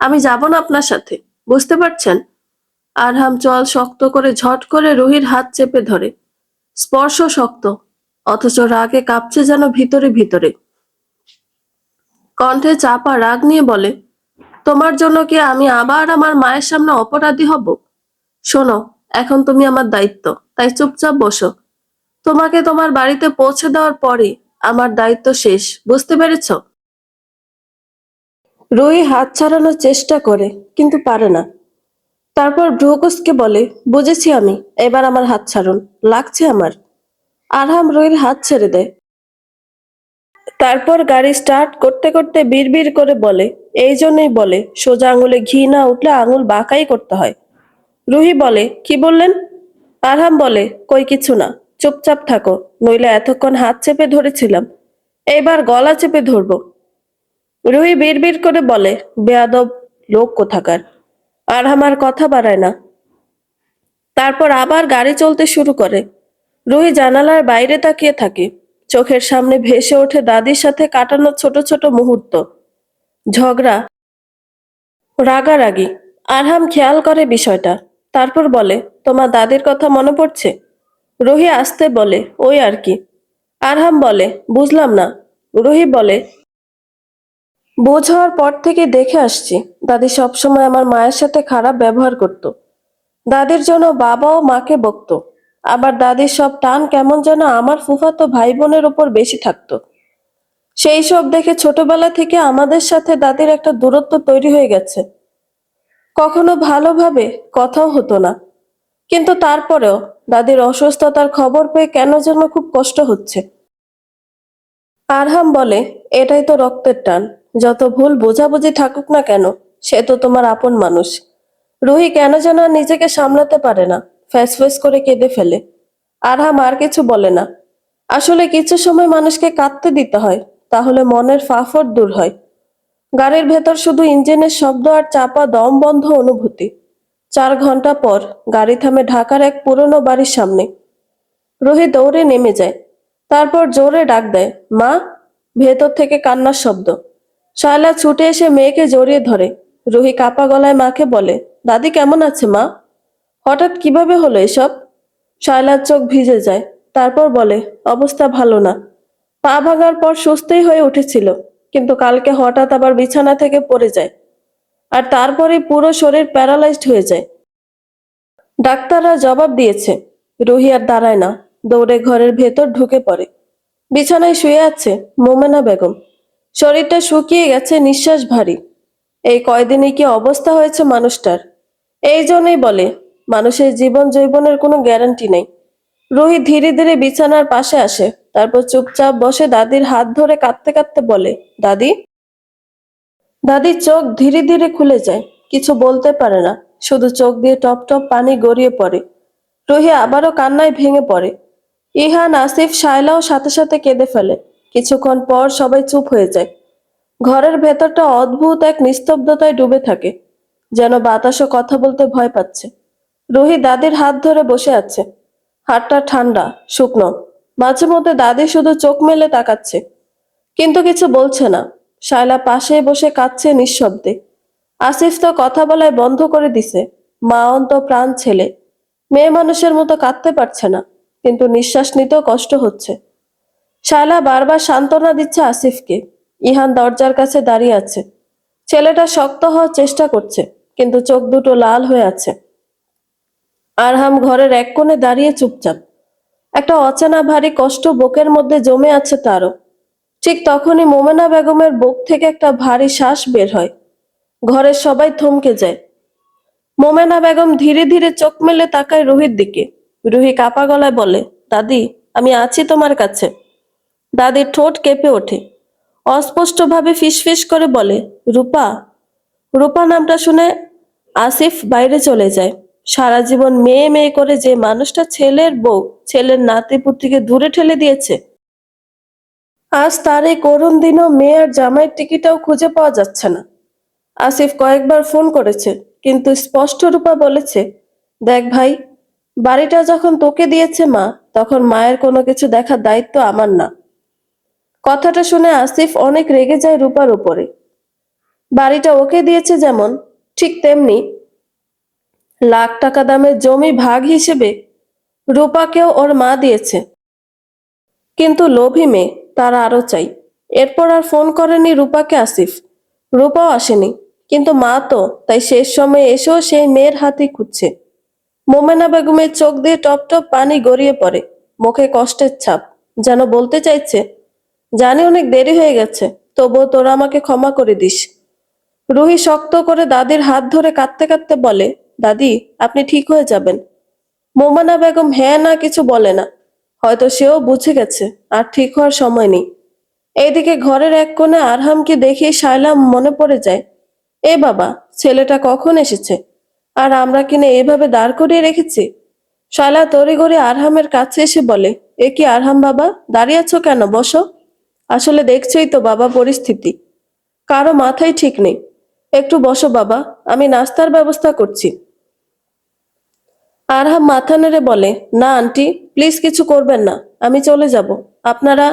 আমি যাব না আপনার সাথে, বুঝতে পারছেন? আরহাম চল শক্ত করে ঝট করে রুহির হাত চেপে ধরে। স্পর্শ শক্ত, অথচ রাগে কাঁপছে যেন ভিতরে ভিতরে। কণ্ঠে চাপা রাগ নিয়ে বলে, তোমার জন্য কি আমি আবার আমার মায়ের সামনে অপরাধী হব? শোনো, এখন তুমি আমার দায়িত্ব, তাই চুপচাপ বসো। তোমাকে তোমার বাড়িতে পৌঁছে দেওয়ার পরে আমার দায়িত্ব শেষ, বুঝতে পেরেছ? রুহি হাত ছাড়ানোর চেষ্টা করে, কিন্তু পারে না। তারপর ভ্রুকুচকে বলে, বুঝেছি আমি, এবার আমার হাত ছাড়ুন, লাগছে আমার। আরহাম রুহির হাত ছেড়ে দেয়। তারপর গাড়ি স্টার্ট করতে করতে বিড়বিড় করে বলে, এই জন্যই বলে সোজা আঙুলে ঘি না উঠলে আঙুল বাঁকাই করতে হয়। রুহি বলে, কি বললেন? আরহাম বলে, কই কিছু না, চুপচাপ থাকো, নইলে এতক্ষণ হাত চেপে ধরেছিলাম, এইবার গলা চেপে ধরবো। রুহি বিড়বিড় করে বলে, বেয়াদব লোক কোথাকার। আরহাম আর কথা বাড়ায় না। তারপর আবার গাড়ি চলতে শুরু করে। রুহি জানালার বাইরে তাকিয়ে থাকে। চোখের সামনে ভেসে ওঠে দাদির সাথে কাটানো ছোট ছোট মুহূর্ত, ঝগড়া, রাগারাগি। আরহাম খেয়াল করে বিষয়টা। তারপর বলে, তোমার দাদির কথা মনে পড়ছে? রুহি আস্তে বলে, ওই আর কি। আরহাম বলে, বুঝলাম না। রুহি বলে, বোঝ হওয়ার পর থেকে দেখে আসছি দাদি সবসময় আমার মায়ের সাথে খারাপ ব্যবহার করত। দাদির জন্য বাবা ও মাকে বকতো। আবার দাদির সব টান কেমন যেন আমার ফুফাতো ভাই বোনের ওপর বেশি থাকতো। সেই সব দেখে ছোটবেলা থেকে আমাদের সাথে দাদির একটা দূরত্ব তৈরি হয়ে গেছে। কখনো ভালোভাবে কথাও হতো না, কিন্তু তারপরেও দাদির অসুস্থতার খবর পেয়ে কেন যেন খুব কষ্ট হচ্ছে। আরহাম বলে, এটাই তো রক্তের টান, যত ভুল বোঝাবুঝি থাকুক না কেন, সে তো তোমার আপন মানুষ। রুহি কেন যেন আর নিজেকে সামলাতে পারে না, ফ্যাস ফ্যাস করে কেঁদে ফেলে। আরহাম আর কিছু বলে না। আসলে কিছু সময় মানুষকে কাঁদতে দিতে হয়, তাহলে মনের ফাফড় দূর হয়। গাড়ির ভেতর শুধু ইঞ্জিনের শব্দ আর চাপা দম বন্ধ অনুভূতি। 4 ঘন্টা পর গাড়ি থামে ঢাকার এক পুরনো বাড়ির সামনে। রুহি দৌড়ে নেমে যায়। তারপর জোরে ডাক দেয়, মা। ভেতর থেকে কান্নার শব্দ। শায়লা ছুটে এসে মেয়েকে জড়িয়ে ধরে। রুহি কাপা গলায় মাকে বলে, দাদি কেমন আছে মা? হঠাৎ কিভাবে হলো এসব? শায়লার চোখ ভিজে যায়। তারপর বলে, অবস্থা ভালো না। পা ভাঙার পর সুস্থই হয়ে উঠেছিল, কিন্তু কালকে হঠাৎ আবার বিছানা থেকে পড়ে যায়। আর তারপরে পুরো শরীর প্যারালাইজড হয়ে যায়। ডাক্তাররা জবাব দিয়েছে। রুহি আর দাঁড়ায় না, দৌড়ে ঘরের ভেতর ঢুকে পড়ে। বিছানায় শুয়ে আছে মোমেনা বেগম। শরীরটা শুকিয়ে গেছে, নিঃশ্বাস ভারী। এই কয়দিনে কি অবস্থা হয়েছে মানুষটার! এই জন্যই বলে, মানুষের জীবন যৌবনের কোনো গ্যারান্টি নেই। রুহি ধীরে ধীরে বিছানার পাশে আসে। তারপর চুপচাপ বসে দাদির হাত ধরে কাঁদতে কাঁদতে বলে, দাদি। দাদির চোখ ধীরে ধীরে খুলে যায়। কিছু বলতে পারে না, শুধু চোখ দিয়ে টপ টপ পানি গড়িয়ে পড়ে। রুহি আবারও কান্নায় ভেঙে পড়ে। ইহান, আসিফ, শায়লাও সাথে সাথে কেঁদে ফেলে। কিছুক্ষণ পর সবাই চুপ হয়ে যায়। ঘরের ভেতরটা অদ্ভুত এক নিস্তব্ধতায় ডুবে থাকে, যেন বাতাসও কথা বলতে ভয় পাচ্ছে। রুহি দাদির হাত ধরে বসে আছে। হাতটা ঠান্ডা, শুকনো। মাঝে মধ্যে দাদি শুধু চোখ মেলে তাকাচ্ছে, কিন্তু কিছু বলছে না। শায়লা পাশেই বসে কাঁদছে নিঃশব্দে। আসিফ তো কথা বলায় বন্ধ করে দিছে। মা অন্ত প্রাণ ছেলে, মেয়ে মানুষের মতো কাঁদতে পারছে না, কিন্তু নিঃশ্বাস নিতেও কষ্ট হচ্ছে। শায়লা বারবার সান্ত্বনা দিচ্ছে আসিফকে। ইহান দরজার কাছে দাঁড়িয়ে আছে। ছেলেটা শক্ত হওয়ার চেষ্টা করছে, কিন্তু চোখ দুটো লাল হয়ে আছে। আরহাম ঘরের এক কোণে দাঁড়িয়ে চুপচাপ। একটা অচেনা ভারী কষ্ট বুকের মধ্যে জমে আছে তারও। ঠিক তখনই মোমেনা বেগমের বুক থেকে একটা ভারী শ্বাস বের হয়। ঘরের সবাই থমকে যায়। মোমেনা বেগম ধীরে ধীরে চোখ মেলে তাকায় রুহির দিকে। রুহি কাপা গলায় বলে, দাদি, আমি আছি তোমার কাছে। দাদির ঠোঁট কেঁপে ওঠে। অস্পষ্টভাবে ফিসফিস করে বলে, রূপা। রূপা নামটা শুনে আসিফ বাইরে চলে যায়। সারা জীবন মেয়ে মেয়ে করে যে মানুষটা ছেলের বউ, ছেলের নাতি পুত্রীকে দূরে ঠেলে দিয়েছে, আজ তার এই করুণ দিনও মেয়ে আর জামাইয়ের টিকিটাও খুঁজে পাওয়া যাচ্ছে না। আসিফ কয়েকবার ফোন করেছে, কিন্তু স্পষ্ট রূপা বলেছে, দেখ ভাই, বাড়িটা যখন তোকে দিয়েছে মা, তখন মায়ের কোনো কিছু দেখার দায়িত্ব আমার না। কথাটা শুনে আসিফ অনেক রেগে যায় রূপার উপরে। বাড়িটা ওকে দিয়েছে যেমন, ঠিক তেমনি লাখ টাকা দামের জমি ভাগ হিসেবে রূপাকেও ওর মা দিয়েছে। কিন্তু লোভী মেয়ে, তারা আরো চাই। এরপর আর ফোন করেনি রূপাকে আসিফ। রূপাও আসেনি, কিন্তু মা তো, তাই শেষ সময়ে এসেও সেই মেয়ের হাতই খুঁজছে। মোমেনা বেগমের চোখ দিয়ে টপ টপ পানি গড়িয়ে পড়ে। মুখে কষ্টের ছাপ, যেন বলতে চাইছে, জানি অনেক দেরি হয়ে গেছে, তবুও তোরা আমাকে ক্ষমা করে দিস। রুহি শক্ত করে দাদির হাত ধরে কাঁদতে কাঁদতে বলে, দাদি, আপনি ঠিক হয়ে যাবেন। মোমেনা বেগম হ্যাঁ না কিছু বলে না। হয়তো সেও বুঝে গেছে আর ঠিক হওয়ার সময় নেই। এইদিকে ঘরের এক কোণে আরহামকে দেখে শায়লা মনে পড়ে যায়। এ বাবা, ছেলেটা কখন এসেছে, আর আমরা কিনা এভাবে দাঁড় করিয়ে রেখেছি। শায়লা তড়িঘড়ি আরহামের কাছে এসে বলে, এ কি আরহাম বাবা, দাঁড়িয়ে আছো কেন, বসো। আসলে দেখছোই তো বাবা পরিস্থিতি, কারো মাথায় ঠিক নেই। একটু বসো বাবা, আমি নাস্তার ব্যবস্থা করছি। আরহাম মাথা নেড়ে বলে, না আন্টি, প্লিজ কিছু করবেন না, আমি চলে যাব। আপনারা।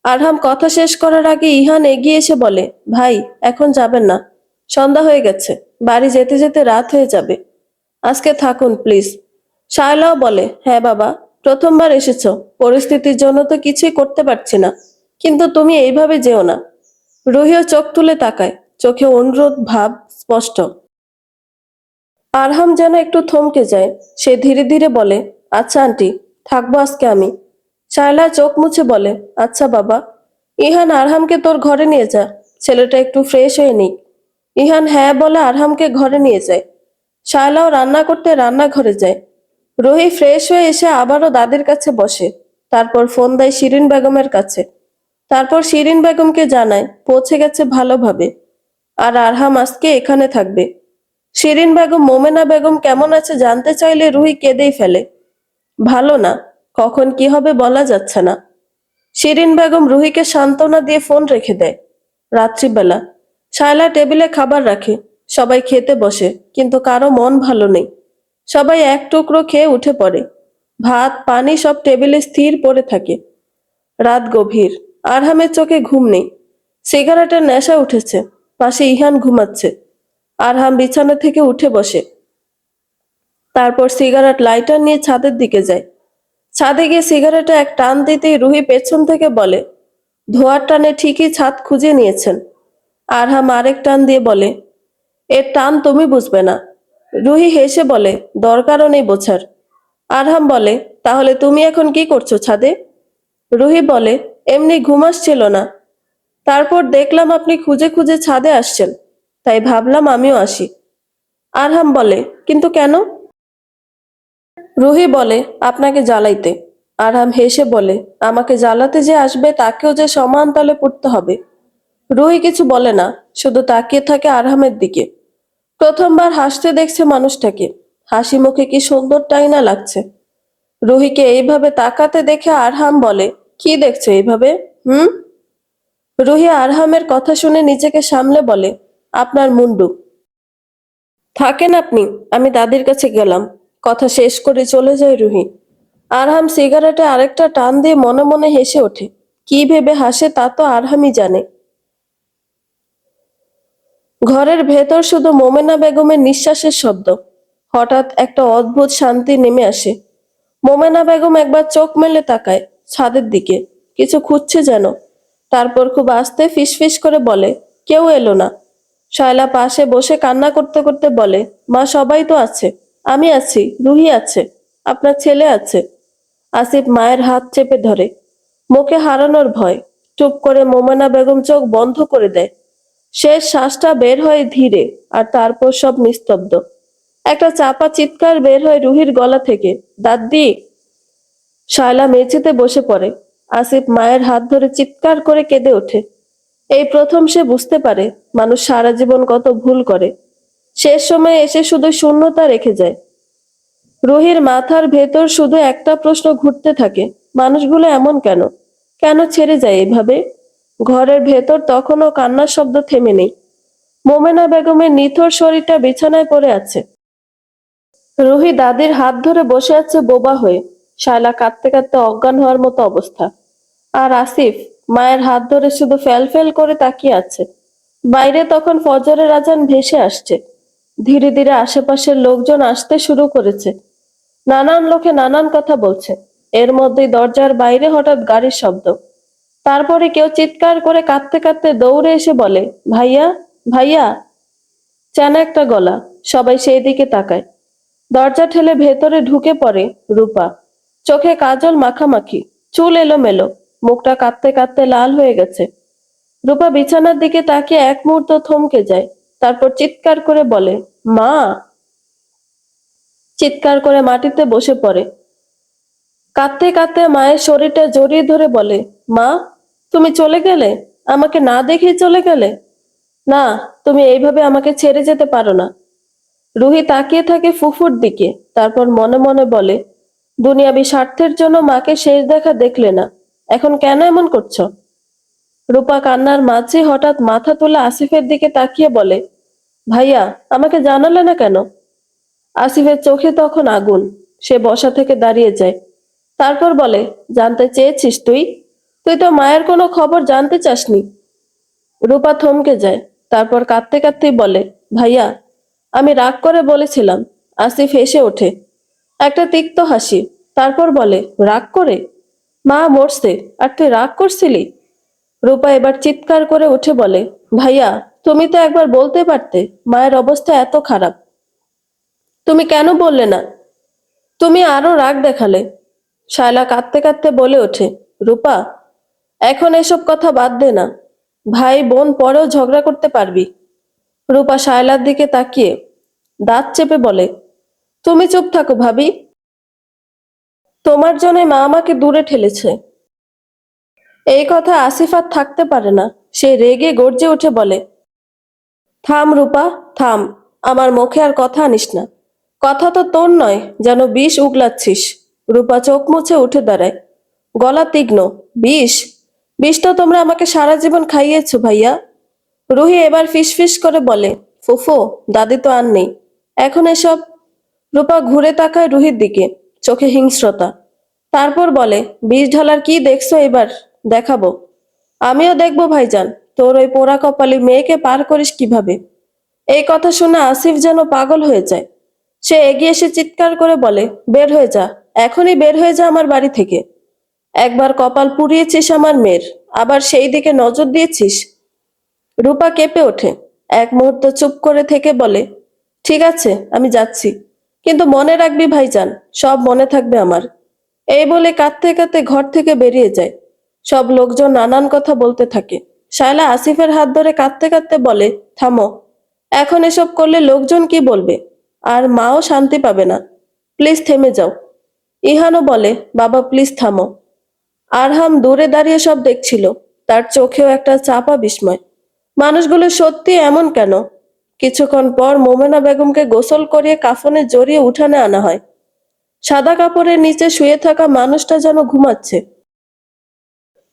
আরহাম কথা শেষ করার আগে ইহান এগিয়ে এসে বলে, ভাই, এখন যাবেন না, সন্ধ্যা হয়ে গেছে, বাড়ি যেতে যেতে রাত হয়ে যাবে, আজকে থাকুন প্লিজ। শায়লাও বলে, হ্যাঁ বাবা, প্রথমবার এসেছো, পরিস্থিতির জন্য তো কিছুই করতে পারছি না, কিন্তু তুমি এইভাবে যেও না। রুহিও চোখ তুলে তাকায়, চোখে অনুরোধ ভাব স্পষ্ট। আরহাম যেন একটু থমকে যায়, সে ধীরে ধীরে বলে, আচ্ছা আন্টি, থাকবো আজকে আমি। শায়লা চোখ মুছে বলে, আচ্ছা বাবা। ইহান, আরহামকে তোর ঘরে নিয়ে যা, ছেলেটা একটু ফ্রেশ হয়ে নিক। ইহান হ্যাঁ বলে আরহামকে ঘরে নিয়ে যায়। শায়লাও রান্না করতে রান্নাঘরে যায়। রুহি ফ্রেশ হয়ে এসে আবারও দাদির কাছে বসে, তারপর ফোন দেয় শিরিন বেগমের কাছে। তারপর শিরিন বেগমকে জানায় পৌঁছে গেছে ভালোভাবে, আর আরহাম আজকে এখানে থাকবে। শিরিন বেগম মোমেনা বেগম কেমন আছে জানতে চাইলে রুহি কেঁদেই ফেলে। ভালো না, কখন কি হবে বলা যাচ্ছে না। শিরিন বেগম রুহিকে সান্ত্বনা দিয়ে ফোন রেখে দেয়। রাত্রিবেলা শায়লা টেবিলে খাবার রাখে, সবাই খেতে বসে, কিন্তু কারো মন ভালো নেই। সবাই এক টুকরো খেয়ে উঠে পড়ে। ভাত পানি সব টেবিলে স্থির পড়ে থাকে। রাত গভীর, আরহামের চোখে ঘুম নেই, সিগারেটের নেশা উঠেছে। পাশে ইহান ঘুমাচ্ছে। আরহাম বিছানা থেকে উঠে বসে, তারপর সিগারেট লাইটার নিয়ে ছাদের দিকে যায়। ছাদে গিয়ে সিগারেটে এক টান দিতেই রুহি পেছন থেকে বলে, ধোয়ার টানে ঠিকই ছাদ খুঁজে নিয়েছেন। আরহাম আরেক টান দিয়ে বলে, এর টান তুমি বুঝবে না। রুহি হেসে বলে, দরকারও নেই বোঝার। আরহাম বলে, তাহলে তুমি এখন কি করছো ছাদে? রুহি বলে, এমনি ঘুম আসছিল না, তারপর দেখলাম আপনি খুঁজে খুঁজে ছাদে আসছেন, তাই ভাবলাম আমিও আসি। আরহাম বলে, কিন্তু কেন? রুহি বলে, আপনাকে জ্বালাইতে। আরহাম হেসে বলে, আমাকে জ্বালাতে যে আসবে তাকেও যে সমান তালে পড়তে হবে। রুহি কিছু বলে না, শুধু তাকিয়ে থাকে আরহামের দিকে। প্রথমবার হাসতে দেখছে মানুষটাকে, হাসি মুখে কি সুন্দরটাই না লাগছে। রুহিকে এইভাবে তাকাতে দেখে আরহাম বলে, কি দেখছো এইভাবে? হুম? রুহি আরহামের কথা শুনে নিজেকে সামলে বলে, আপনার মুন্ডু। থাকেন আপনি, আমি দাদির কাছে গেলাম। কথা শেষ করে চলে যায় রুহি। আরহাম সিগারেটে আরেকটা টান দিয়ে মনে মনে হেসে ওঠে। কি ভেবে হাসে তা তো আরহামই জানে। ঘরের ভেতর শুধু মোমেনা বেগমের নিঃশ্বাসের শব্দ। হঠাৎ একটা অদ্ভুত শান্তি নেমে আসে। মোমেনা বেগম একবার চোখ মেলে তাকায় ছাদের দিকে, কিছু খুঁজছে যেন। তারপর খুব আস্তে ফিসফিস করে বলে, কেউ এলো না। শায়লা পাশে বসে কান্না করতে করতে বলে, মা, সবাই তো আছে, আমি আছি, রুহি আছে, আপনার ছেলে আছে। আসিফ মায়ের হাত চেপে ধরে, মুখে হারানোর ভয়। চুপ করে মোমেনা বেগম চোখ বন্ধ করে দেয়। শেষ শ্বাসটা বের হয় ধীরে, আর তারপর সব নিস্তব্ধ। একটা চাপা চিৎকার বের হয় রুহির গলা থেকে, দাদি। শায়লা মেঝেতে বসে পড়ে। আসিফ মায়ের হাত ধরে চিৎকার করে কেঁদে ওঠে। এই প্রথম সে বুঝতে পারে মানুষ সারা জীবন কত ভুল করে, শেষ সময়ে এসে শুধু শূন্যতা রেখে যায়। রুহির মাথার ভেতর শুধু একটা প্রশ্ন ঘুরতে থাকে, মানুষগুলো এমন কেন, কেন ছেড়ে যায় এভাবে। ঘরের ভেতর তখনও কান্নার শব্দ থেমে নেই। মোমেনা বেগমের নিথর শরীরটা বিছানায় পড়ে আছে। রুহি দাদির হাত ধরে বসে আছে বোবা হয়ে। শায়লা কাঁদতে কাঁদতে অজ্ঞান হওয়ার মতো অবস্থা। আর আসিফ মায়ের হাত ধরে শুধু ফেল ফেল করে তাকিয়ে আছে। বাইরে তখন ফজরের আজান ভেসে আসছে। ধীরে ধীরে আশেপাশের লোকজন আসতে শুরু করেছে। নানান লোকে নানান কথা বলছে। এর মধ্যেই দরজার বাইরে হঠাৎ গাড়ির শব্দ। তারপরে কেউ চিৎকার করে কাঁদতে কাঁদতে দৌড়ে এসে বলে, ভাইয়া, ভাইয়া। চেনা একটা গলা। সবাই সেই দিকে তাকায়। দরজা ঠেলে ভেতরে ঢুকে পড়ে রূপা। চোখে কাজল মাখামাখি, চুল এলোমেলো, মুখটা কাঁদতে কাঁদতে লাল হয়ে গেছে। রূপা বিছানার দিকে তাকিয়ে এক মুহূর্ত থমকে যায়, তারপর চিৎকার করে বলে, মা। চিৎকার করে মাটিতে বসে পড়ে। কাঁদতে কাঁদতে মায়ের শরীরটা জড়িয়ে ধরে বলে, মা, তুমি চলে গেলে? আমাকে না দেখেই চলে গেলে? না, তুমি এইভাবে আমাকে ছেড়ে যেতে পারো না। রুহি তাকিয়ে থাকে ফুফুর দিকে, তারপর মনে মনে বলে, দুনিয়াবি স্বার্থের জন্য মাকে শেষ দেখা দেখলে না, এখন কেন এমন করছো? রূপা কান্নার মাঝে হঠাৎ মাথা তুলে আসিফের দিকে তাকিয়ে বলে, ভাইয়া, আমাকে জানালে না কেন? আসিফের চোখে তখন আগুন। সে বসা থেকে দাঁড়িয়ে যায়, তারপর বলে, জানতে চেয়েছিস তুই? তুই তো মায়ের কোনো খবর জানতে চাসনি। রূপা থমকে যায়, তারপর কাঁদতে কাঁদতেই বলে, ভাইয়া, আমি রাগ করে বলেছিলাম। আসিফ হেসে ওঠে, একটা তিক্ত হাসি, তারপর বলে, রাগ করে? মা মরছে আর তুই রাগ করছিলি? রূপা এবার চিৎকার করে উঠে বলে, ভাইয়া, তুমি তো একবার বলতে পারতে মায়ের অবস্থা এত খারাপ। তুমি কেন বললে না? তুমি আরো রাগ দেখালে। শায়লা কাঁদতে কাঁদতে বলে ওঠে, রূপা, এখন এসব কথা বাদ দে না। ভাই বোন পরেও ঝগড়া করতে পারবি। রূপা শায়লার দিকে তাকিয়ে দাঁত চেপে বলে, তুমি চুপ থাকো ভাবি। তোমার জন্য মা আমাকে দূরে ঠেলেছে। এই কথা আসিফ আর থাকতে পারে না। সে রেগে গর্জে উঠে বলে, থাম রূপা, থাম। আমার মুখে আর কথা আনিস না। কথা তো তোর নয়, যেন বিষ উগলাচ্ছিস। রূপা চোখ মুছে উঠে দাঁড়ায়, গলা তীক্ষ্ণ। বিষ? বিষ তো তোমরা আমাকে সারা জীবন খাইয়েছো ভাইয়া। রুহি এবার ফিসফিস করে বলে, ফুফু, দাদি তো আর নেই, এখন এসব? রূপা ঘুরে তাকায় রুহির দিকে, চোখে হিংস্রতা। তারপর বলে, বিষ ঢালার কি দেখছো এবার? দেখাবো। আমিও দেখবো ভাইজান, তোর ওই পোড়া কপালি মেয়েকে পার করিস কিভাবে। এই কথা শুনে আসিফ যেন পাগল হয়ে যায়। সে এগিয়ে এসে চিৎকার করে বলে, বের হয়ে যা, এখনই বের হয়ে যা আমার বাড়ি থেকে। একবার কপাল পুড়িয়েছিস আমার মেয়ের, আবার সেই দিকে নজর দিয়েছিস। রূপা কেঁপে ওঠে, এক মুহূর্ত চুপ করে থেকে বলে, ঠিক আছে, আমি যাচ্ছি, কিন্তু মনে রাখবি ভাইজান, সব মনে থাকবে আমার। এই বলে কাঁদতে কাঁদতে ঘর থেকে বেরিয়ে যায়। সব লোকজন নানান কথা বলতে থাকে। শায়লা আসিফের হাত ধরে কাঁদতে কাঁদতে বলে, থামো, এখন এসব করলে লোকজন কি বলবে? আর মাও শান্তি পাবে না। প্লিজ থেমে যাও। ইহানও বলে, বাবা প্লিজ থামো। আরহাম দূরে দাঁড়িয়ে সব দেখছিল, তার চোখেও একটা চাপা বিস্ময়। মানুষগুলো সত্যি এমন কেন? কিছুক্ষণ পর মোমেনা বেগমকে গোসল করিয়ে কাফনে জড়িয়ে উঠানে আনা হয়। সাদা কাপড়ের নিচে শুয়ে থাকা মানুষটা যেন ঘুমাচ্ছে।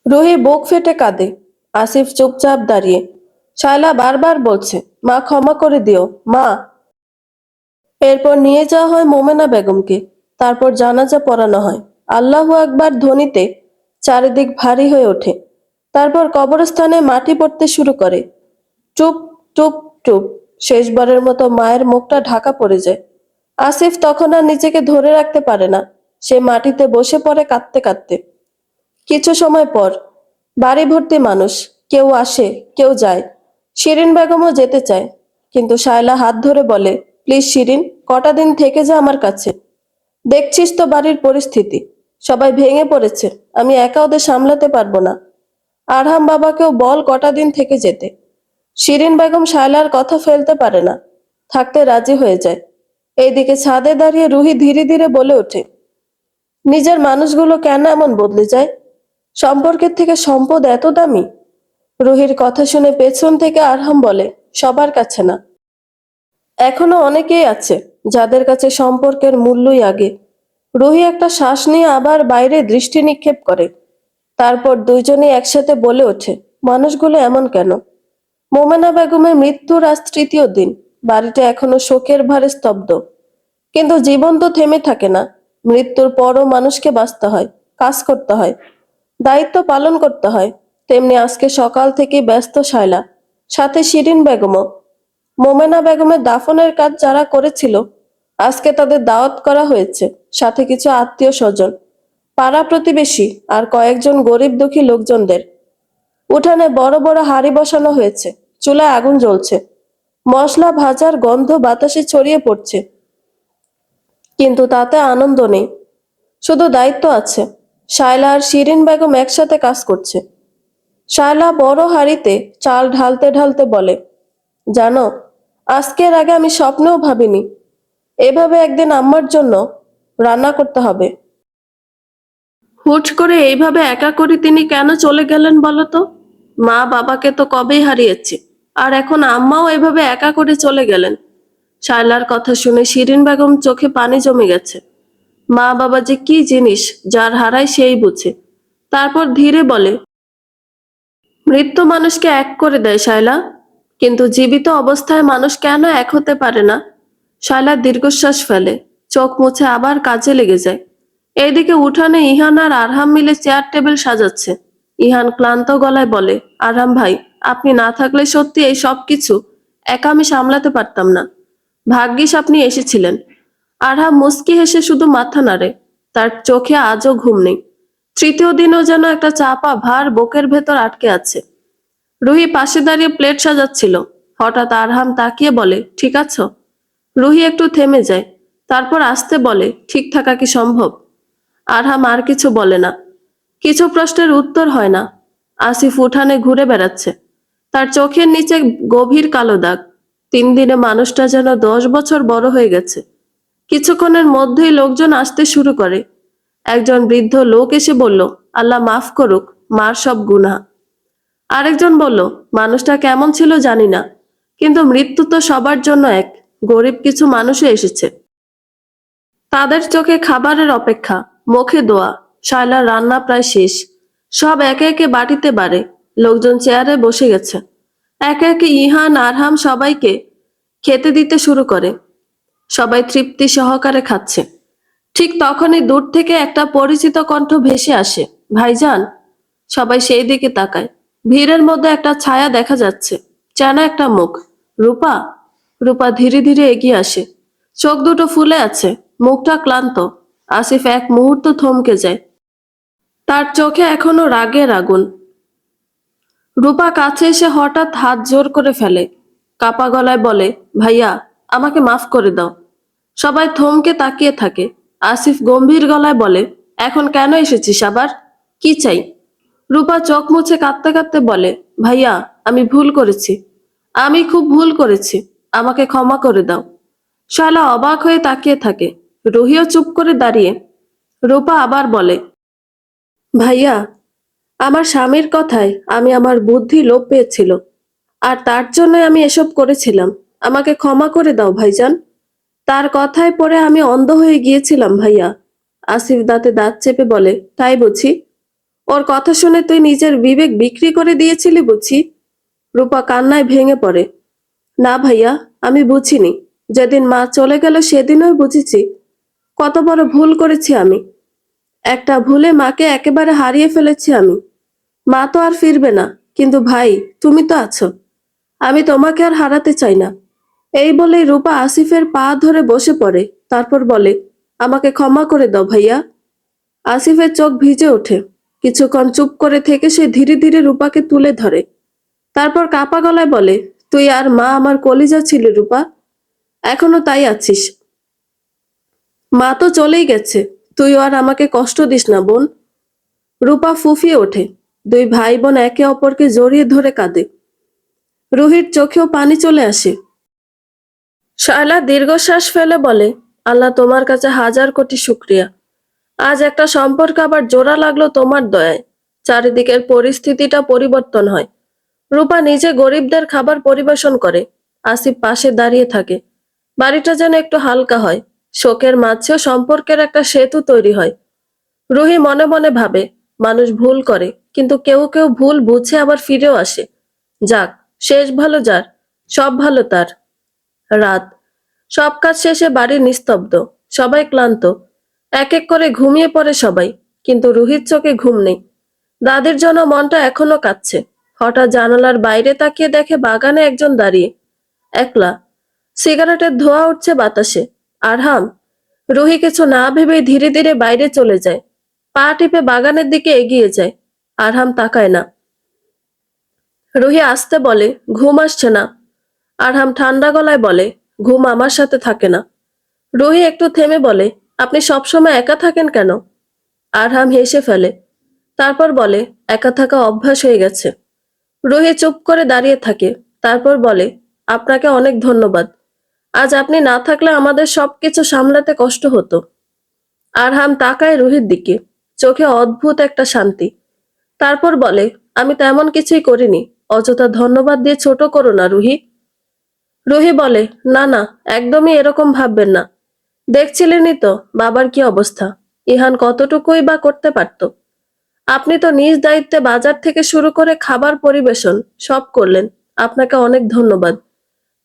রুহি বুক ফেটে কাঁদে। আসিফ চুপচাপ দাঁড়িয়ে। শায়লা বারবার বলছে, মা ক্ষমা করে দিও, মা। এরপর নিয়ে যাওয়া হয় মোমেনা বেগমকে। তারপর জানাজা পড়ানো হয়। আল্লাহু আকবার ধ্বনিতে চারিদিক ভারী হয়ে ওঠে। তারপর কবরস্থানে মাটি পড়তে শুরু করে। টুপ টুপ টুপ। শেষবারের মতো মায়ের মুখটা ঢাকা পড়ে যায়। আসিফ তখন আর নিজেকে ধরে রাখতে পারে না। সে মাটিতে বসে পড়ে কাঁদতে কাঁদতে। কিছু সময় পর বাড়ি ভর্তি মানুষ, কেউ আসে, কেউ যায়। শিরিন বেগমও যেতে চায়, কিন্তু শায়লা হাত ধরে বলে, প্লিজ শিরিন, কটা দিন থেকে যা আমার কাছে। দেখছিস তো বাড়ির পরিস্থিতি, সবাই ভেঙে পড়েছে, আমি একা ওদের সামলাতে পারবো না। আরহাম বাবাকেও বল কটা দিন থেকে যেতে। শিরিন বেগম শায়লার কথা ফেলতে পারে না, থাকতে রাজি হয়ে যায়। এইদিকে ছাদে দাঁড়িয়ে রুহি ধীরে ধীরে বলে ওঠে, নিজের মানুষগুলো কেন এমন বদলে যায়? সম্পর্কের থেকে সম্পদ এত দামি? রুহির কথা শুনে পেছন থেকে আরহাম বলে, সবার কাছে না। এখনো অনেকেই আছে যাদের কাছে সম্পর্কের মূল্যই আগে। রুহি একটা শ্বাস নিয়ে আবার বাইরে দৃষ্টি নিক্ষেপ করে। তারপর দুইজনেই একসাথে বলে ওঠে, মানুষগুলো এমন কেন? মোমেনা বেগমের মৃত্যুর আজ তৃতীয় দিন। বাড়িটা এখনো শোকের ভারে স্তব্ধ। কিন্তু জীবন তো থেমে থাকে না। মৃত্যুর পরও মানুষকে বাঁচতে হয়, কাজ করতে হয়, দায়িত্ব পালন করতে হয়। তেমনি আজকে সকাল থেকে ব্যস্ত শায়লা, সাথে শিরিন বেগমও। মোমেনা বেগমের দাফনের কাজ যারা করেছিল, আজকে তাদের দাওয়াত করা হয়েছে, সাথে কিছু আত্মীয় স্বজন, পাড়া প্রতিবেশী আর কয়েকজন গরিব দুঃখী লোকজনদের। উঠানে বড় বড় হাঁড়ি বসানো হয়েছে, চুলায় আগুন জ্বলছে, মশলা ভাজার গন্ধ বাতাসে ছড়িয়ে পড়ছে। কিন্তু তাতে আনন্দ নেই, শুধু দায়িত্ব আছে। শায়লা আর শিরিন বেগম একসাথে কাজ করছে। শায়লা বড় হাঁড়িতে চাল ঢালতে ঢালতে বলে, জানো, আজকের আগে আমি স্বপ্নেও ভাবিনি এভাবে একদিন আম্মার জন্য রান্না করতে হবে। হুট করে এইভাবে একা করে তিনি কেন চলে গেলেন বলো তো? মা বাবাকে তো কবেই হারিয়েছি, আর এখন আম্মাও এভাবে একা করে চলে গেলেন। শায়লার কথা শুনে শিরিন বেগম চোখে পানি জমে গেছে। মা বাবা যে কি জিনিস, যার হারায় সেই বুঝে। তারপর ধীরে বলে, মৃত্যু মানুষকে এক করে দেয় শায়লা, কিন্তু জীবিত অবস্থায় মানুষ কেন এক হতে পারে না? শায়লা দীর্ঘশ্বাস ফেলে, চোখ মুছে আবার কাজে লেগে যায়। এইদিকে উঠানে ইহান আর আরহাম মিলে চেয়ার টেবিল সাজাচ্ছে। ইহান ক্লান্ত গলায় বলে, আরহাম ভাই, আপনি না থাকলে সত্যি এই সব কিছু একা আমি সামলাতে পারতাম না। ভাগ্যিস আপনি এসেছিলেন। আরহাম মুচকি হেসে শুধু মাথা নাড়ে। তার চোখে আজও ঘুম নেই। তৃতীয় দিনও যেন একটা চাপা ভার বুকের ভেতর আটকে আছে। রুহি পাশে দাঁড়িয়ে প্লেট সাজাচ্ছিল। হঠাৎ আরহাম তাকিয়ে বলে, ঠিক আছো? রুহি একটু থেমে যায়। তারপর আস্তে বলে, ঠিক থাকা কি সম্ভব? আরহাম আর কিছু বলে না। কিছু প্রশ্নের উত্তর হয় না। আসিফ উঠানে ঘুরে বেড়াচ্ছে। তার চোখের নিচে গভীর কালো দাগ। 3 দিনে মানুষটা যেন 10 বছর বড় হয়ে গেছে। কিছুক্ষণের মধ্যেই লোকজন আসতে শুরু করে। একজন বৃদ্ধ লোক এসে বলল, আল্লাহ মাফ করুক মার সব গুনাহ। আরেকজন বলল, মানুষটা কেমন ছিল জানি না, কিন্তু মৃত্যু তো সবার জন্য এক। গরিব কিছু মানুষও এসেছে। তাদের চোখে খাবারের অপেক্ষা, মুখে দোয়া। শায়লার রান্না প্রায় শেষ। সব একে একে বাটিতে বাড়ে। লোকজন চেয়ারে বসে গেছে। একে একে ইহান আরহাম সবাইকে খেতে দিতে শুরু করে। সবাই তৃপ্তি সহকারে খাচ্ছে। ঠিক তখনই দূর থেকে একটা পরিচিত কণ্ঠ ভেসে আসে, ভাইজান। সবাই সেই দিকে তাকায়। ভিড়ের মধ্যে একটা ছায়া দেখা যাচ্ছে, চেনা একটা মুখ। রূপা। রূপা ধীরে ধীরে এগিয়ে আসে। চোখ দুটো ফুলে আছে, মুখটা ক্লান্ত। আসিফ এক মুহূর্ত থমকে যায়। তার চোখে এখনো রাগের আগুন। রূপা কাছে এসে হঠাৎ হাত জোর করে ফেলে। কাপা গলায় বলে, ভাইয়া, আমাকে মাফ করে দাও। সবাই থমকে তাকিয়ে থাকে। আসিফ গম্ভীর গলায় বলে, এখন কেন এসেছিস আবার? কি চাই? রূপা চোখ মুছে কাঁদতে কাঁদতে বলে, ভাইয়া, আমি ভুল করেছি। আমি খুব ভুল করেছি। আমাকে ক্ষমা করে দাও। শালা অবাক হয়ে তাকিয়ে থাকে। রুহিও চুপ করে দাঁড়িয়ে। রূপা আবার বলে, ভাইয়া, আমার স্বামীর কথায় আমি আমার বুদ্ধি লোপ পেয়েছিল, আর তার জন্য আমি এসব করেছিলাম। আমাকে ক্ষমা করে দাও ভাইজান। তার কথায় পড়ে আমি অন্ধ হয়ে গিয়েছিলাম ভাইয়া। আসিফ দাঁতে দাঁত চেপে বলে, তাই বুঝি? ওর কথা শুনে তুই নিজের বিবেক বিক্রি করে দিয়েছিলি বুঝি? রূপা কান্নায় ভেঙে পড়ে। না ভাইয়া, আমি বুঝিনি। যেদিন মা চলে গেল সেদিনই বুঝেছি কত বড় ভুল করেছি আমি। একটা ভুলে মাকে একেবারে হারিয়ে ফেলেছি আমি। মা তো আর ফিরবে না, কিন্তু ভাই, তুমি তো আছো। আমি তোমাকে আর হারাতে চাই না। এই বলেই রূপা আসিফের পা ধরে বসে পড়ে। তারপর বলে, আমাকে ক্ষমা করে দাও ভাইয়া। আসিফের চোখ ভিজে ওঠে। কিছুক্ষণ চুপ করে থেকে সে ধীরে ধীরে রূপাকে তুলে ধরে। তারপর কাপা গলায় বলে, তুই আর মা আমার কলিজা ছিলি রূপা। এখনো তাই আছিস। মা তো চলেই গেছে, তুইও আর আমাকে কষ্ট দিস না বোন। রূপা ফুফিয়ে ওঠে। দুই ভাই বোন একে অপরকে জড়িয়ে ধরে কাঁদে। রুহির চোখেও পানি চলে আসে। শায়লা দীর্ঘশ্বাস ফেলে বলে, আল্লাহ তোমার কাছে হাজার কোটি শুক্রিয়া। আজ একটা সম্পর্ক আবার জোড়া লাগলো তোমার দয়ায়। চারিদিকের পরিস্থিতিটা পরিবর্তন হয়। রূপা নিজে গরিবদের খাবার পরিবেশন করে। আসিফ পাশে দাঁড়িয়ে থাকে। বাড়িটা যেন একটু হালকা হয়। শোকের মাঝেও সম্পর্কের একটা সেতু তৈরি হয়। রুহি মনে মনে ভাবে, মানুষ ভুল করে, কিন্তু কেউ কেউ ভুল বুঝে আবার ফিরেও আসে। যাক, শেষ ভালো যার, সব ভালো তার। রাত। সব কাজ শেষে বাড়ি নিস্তব্ধ। সবাই ক্লান্ত। এক এক করে ঘুমিয়ে পড়ে সবাই। কিন্তু রুহির চোখে ঘুম নেই। দাদির জন্য মনটা এখনো কাঁদছে। হঠাৎ জানালার বাইরে তাকিয়ে দেখে বাগানে একজন দাঁড়িয়ে। একলা। সিগারেটের ধোঁয়া উঠছে বাতাসে। আরহাম। রুহি কিছু না ভেবেই ধীরে ধীরে বাইরে চলে যায়। পা টিপে বাগানের দিকে এগিয়ে যায়। আরহাম তাকায় না। রুহি আস্তে বলে, ঘুম আসছে না। আরহাম ঠান্ডা গলায় বলে, ঘুম আমার সাথে থাকে না। রুহি একটু থেমে বলে, আপনি সবসময় একা থাকেন কেন? আরহাম হেসে ফেলে। তারপর বলে, একা থাকা অভ্যাস হয়ে গেছে। রুহি চুপ করে দাঁড়িয়ে থাকে। তারপর বলে, আপনাকে অনেক ধন্যবাদ। আজ আপনি না থাকলে আমাদের সবকিছু সামলাতে কষ্ট হতো। আরহাম তাকায় রুহির দিকে। চোখে অদ্ভুত একটা শান্তি। তারপর বলে, আমি তেমন কিছুই করিনি, অযথা ধন্যবাদ দিয়ে ছোট করো না রুহি। রুহি বলে, না না, একদমই এরকম ভাববেন না। দেখছিলেনই তো বাবার কি অবস্থা, ইহান কতটুকুই বা করতে পারত। আপনি তো নিজ দায়িত্বে বাজার থেকে শুরু করে খাবার পরিবেশন সব করলেন, আপনাকে অনেক ধন্যবাদ।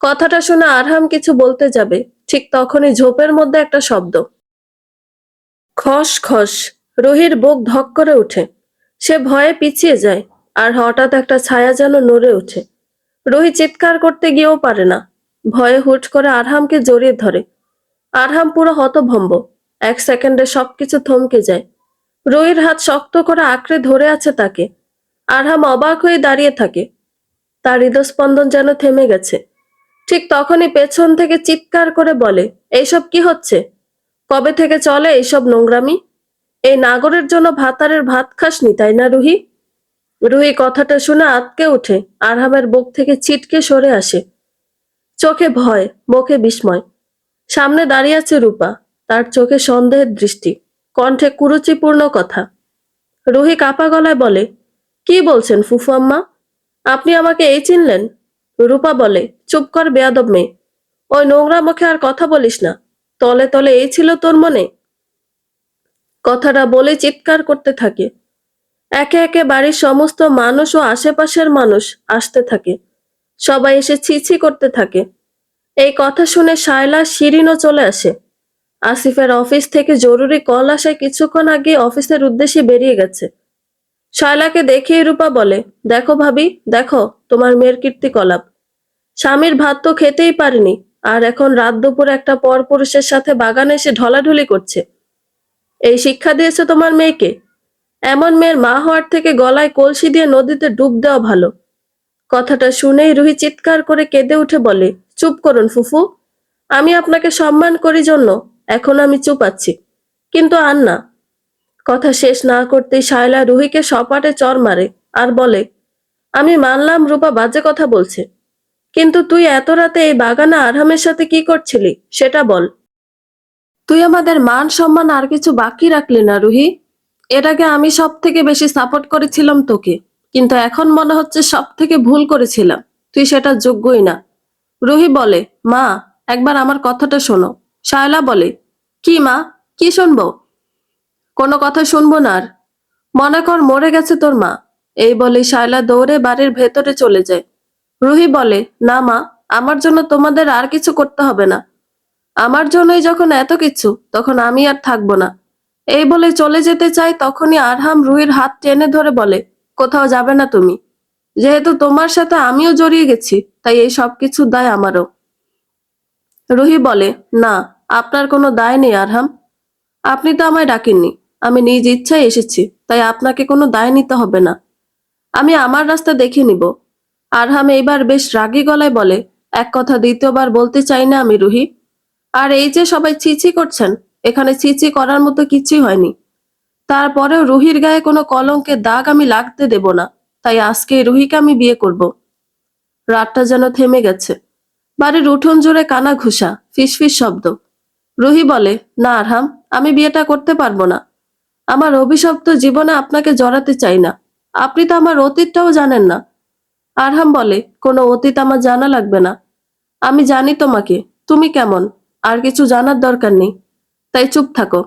কথাটা শুনে আরহাম কিছু বলতে যাবে, ঠিক তখনই ঝোপের মধ্যে একটা শব্দ, খস খস। রুহির বুক ধক করে ওঠে। সে ভয়ে পিছিয়ে যায়, আর হঠাৎ একটা ছায়া যেন নড়ে ওঠে। রুহি চিৎকার করতে গিয়েও পারে না, ভয়ে হুট করে আরহামকে জড়িয়ে ধরে। আরহাম পুরো হতভম্ব, 1 সেকেন্ডে সবকিছু থমকে যায়। রুহির হাত শক্ত করে আঁকড়ে ধরে আছে তাকে। আরহাম অবাক হয়ে দাঁড়িয়ে থাকে, তার হৃদস্পন্দন যেন থেমে গেছে। ঠিক তখনই পেছন থেকে চিৎকার করে বলে, এইসব কি হচ্ছে? কবে থেকে চলে এইসব নোংরামি? এই নাগরের জন্য ভাতারের ভাত খাসনি তাই না রুহি? রুহি কথাটা শুনে আঁতকে উঠে, আরহামের বুক থেকে ছিটকে সরে আসে। চোখে ভয়, মুখে বিস্ময়। সামনে দাঁড়িয়ে আছে রূপা, তার চোখে সন্দেহের দৃষ্টি, কণ্ঠে কুরুচিপূর্ণ কথা। রুহি কাপা গলায় বলে, কি বলছেন ফুফু আম্মা? আপনি আমাকে এই চিনলেন? রূপা বলে, চুপ কর বেয়াদব মেয়ে, ওই নোংরা মুখে আর কথা বলিস না। তলে তলে এই ছিল তোর মনে? কথাটা বলে চিৎকার করতে থাকে। একে একে বাড়ির সমস্ত মানুষ ও আশেপাশের মানুষ আসতে থাকে। সবাই এসে ছি ছি করতে থাকে। এই কথা শুনে শায়লা শিরিনও চলে আসে। আসিফের অফিস থেকে জরুরি কল আসায় কিছুক্ষণ আগে অফিসের উদ্দেশ্যে বেরিয়ে গেছে। শায়লাকে দেখেই রূপা বলে, দেখো ভাবি, দেখো তোমার মেয়ের কীর্তিকলাপ। স্বামীর ভাত তো খেতেই পারেনি, আর এখন রাত দুপুরে একটা পরপুরুষের সাথে বাগানে এসে ঢলাঢুলি করছে। এই শিক্ষা দিয়েছে তোমার মেয়েকে? এমন মেয়ের মা হওয়ার থেকে গলায় কলসি দিয়ে নদীতে ডুব দেওয়া ভালো। কথাটা শুনেই রুহি চিৎকার করে কেঁদে উঠে বলে, চুপ করুন ফুফু, আমি আপনাকে সম্মান করি জন্য এখন আমি চুপ আছি, কিন্তু আর না। কথা শেষ না করতেই শায়লা রুহিকে সপাটে চড় মারে আর বলে, আমি মানলাম রূপা বাজে কথা বলছে, কিন্তু তুই এত রাতে এই বাগানে আরহামের সাথে কি করছিলি সেটা বল। তুই আমাদের মান সম্মান আর কিছু বাকি রাখলি না রুহি। এর আগে আমি সব থেকে বেশি সাপোর্ট করেছিলাম তোকে, কিন্তু এখন মনে হচ্ছে সব থেকে ভুল করেছিলাম, তুই সেটা যোগ্যই না। রুহি বলে, মা, একবার আমার কথাটা শোনো। শায়লা বলে, কি মা, কি শুনবো? কোনো কথা শুনবো না আর। মনে কর মরে গেছে তোর মা। এই বলে শায়লা দৌড়ে বাড়ির ভেতরে চলে যায়। রুহি বলে, না মা, আমার জন্য তোমাদের আর কিছু করতে হবে না। আমার জন্যই যখন এত কিছু, তখন আমি আর থাকবো না। এই বলে চলে যেতে চাই, তখনই আরহাম রুহির হাত টেনে ধরে বলে, কোথাও যাবে না তুমি। যেহেতু তোমার সাথে আমিও জড়িয়ে গেছি, তাই এই সব কিছুর দায় আমারও। রুহি বলে, না, আপনার কোনো দায় নেই আরহাম। আপনি তো আমায় ডাকেননি, আমি নিজ ইচ্ছায় এসেছি, তাই আপনাকে কোনো দায় নিতে হবে না। আমি আমার রাস্তা দেখে নিব। আরহাম এইবার বেশ রাগী গলায় বলে, এক কথা দ্বিতীয়বার বলতে চাই না আমি রুহি। আর এই যে সবাই ছিছি করছেন, এখানে ছিছি করার মতো কিছুই হয়নি। তারপরেও রুহির গায়ে কোনো কলঙ্কের দাগ আমি লাগতে দেব না, তাই আজকে রুহিকে আমি বিয়ে করব। রাতটা যেন থেমে গেছে। বাড়ির উঠোন জুড়ে কানা ঘুষা, ফিসফিস শব্দ। রুহি বলে, না আরহাম, আমি বিয়েটা করতে পারবো না। আমার অভিশপ্ত জীবনে আপনাকে জড়াতে চাই না। আপনি তো আমার অতীতটাও জানেন না। আরহাম বলে, কোনো অতীত আমার জানা লাগবে না। আমি জানি তোমাকে, তুমি কেমন, আর কিছু জানার দরকার নেই। তাই চুপ থাকো।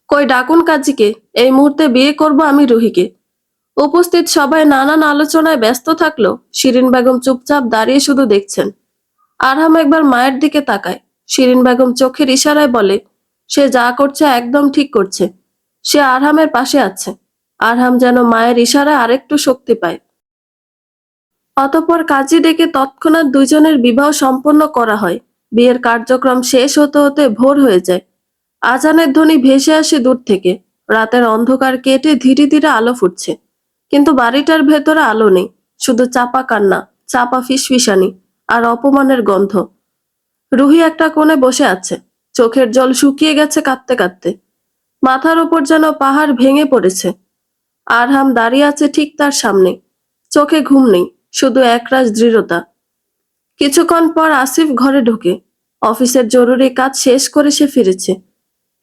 কই ডাকুন কাজীকে, এই মুহূর্তে বিয়ে করব আমি রুহিকে। উপস্থিত সবাই নানান আলোচনায় ব্যস্ত থাকলো, শিরিন বেগম চুপচাপ দাঁড়িয়ে শুধু দেখছেন। আরহাম একবার মায়ের দিকে তাকায়। শিরিন বেগম চোখের ইশারায় বলে, সে যা করছে একদম ঠিক করছে। সে আরহামের পাশে আছে। আরহাম যেন মায়ের ইশারায় আরেকটু শক্তি পায়। অতঃপর কাজী ডেকে তৎক্ষণাৎ দুইজনের বিবাহ সম্পন্ন করা হয়। বিয়ের কার্যক্রম শেষ হতে হতে ভোর হয়ে যায়। আজানের ধ্বনি ভেসে আসে দূর থেকে। রাতের অন্ধকার কেটে ধীরে ধীরে আলো ফুটছে, কিন্তু বাড়িটার ভেতরে আলো নেই। শুধু চাপা কান্না, চাপা ফিসফিসানি, আর অপমানের গন্ধ। রুহি একটা কোণে বসে আছে, চোখের জল শুকিয়ে গেছে কাঁদতে কাঁদতে। মাথার উপর যেন পাহাড় ভেঙে পড়েছে। আরহাম দাঁড়িয়ে আছে ঠিক তার সামনে। চোখে ঘুম নেই, শুধু একরাশ দৃঢ়তা। কিছুক্ষণ পর আসিফ ঘরে ঢোকে। অফিসের জরুরি কাজ শেষ করে সে ফিরেছে,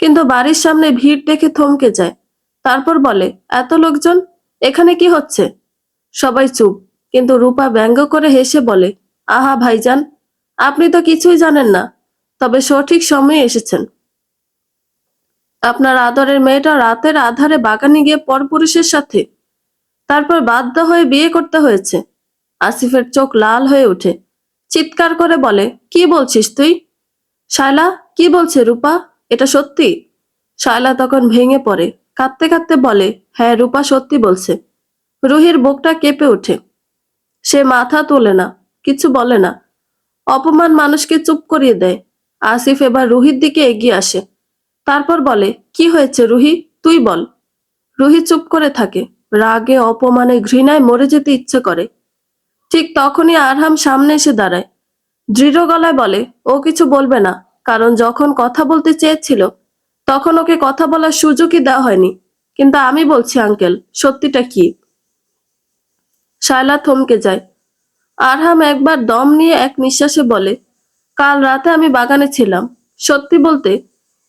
কিন্তু বাড়ির সামনে ভিড় দেখে থমকে যায়। তারপর বলে, এত লোকজন, এখানে কি হচ্ছে? সবাই চুপ, কিন্তু রূপা ব্যঙ্গ করে হেসে বলে, আহা ভাইজান, আপনি তো কিছুই জানেন না, তবে সঠিক সময়ে এসেছেন। আপনার আদরের মেয়েটা রাতের আধারে বাগানে গিয়ে পরপুরুষের সাথে, তারপর বাধ্য হয়ে বিয়ে করতে হয়েছে। আসিফের চোখ লাল হয়ে ওঠে, চিৎকার করে বলে, কি বলছিস তুই? শায়লা, কি বলছে রূপা? এটা সত্যি? শায়লা তখন ভেঙে পড়ে, কাঁদতে কাঁদতে বলে, হ্যাঁ রূপা সত্যি বলছে। রুহির বুকটা কেঁপে ওঠে। সে মাথা তোলে না, কিছু বলে না। অপমান মানুষকে চুপ করিয়ে দেয়। আসিফ এবার রুহির দিকে এগিয়ে আসে। তারপর বলে, কি হয়েছে রুহি, তুই বল। রুহি চুপ করে থাকে, রাগে অপমানে ঘৃণায় মরে যেতে ইচ্ছে করে। ঠিক তখনই আরহাম সামনে এসে দাঁড়ায়, দৃঢ় গলায় বলে, ও কিছু বলবে না, কারণ যখন কথা বলতে চেয়েছিল তখন ওকে কথা বলার সুযোগই দেওয়া হয়নি। কিন্তু আমি বলছি আঙ্কেল, সত্যিটা কি? শায়লা থমকে যায়। আরহাম একবার দম নিয়ে এক নিঃশ্বাসে বলে, কাল রাতে আমি বাগানে ছিলাম, সত্যি বলতে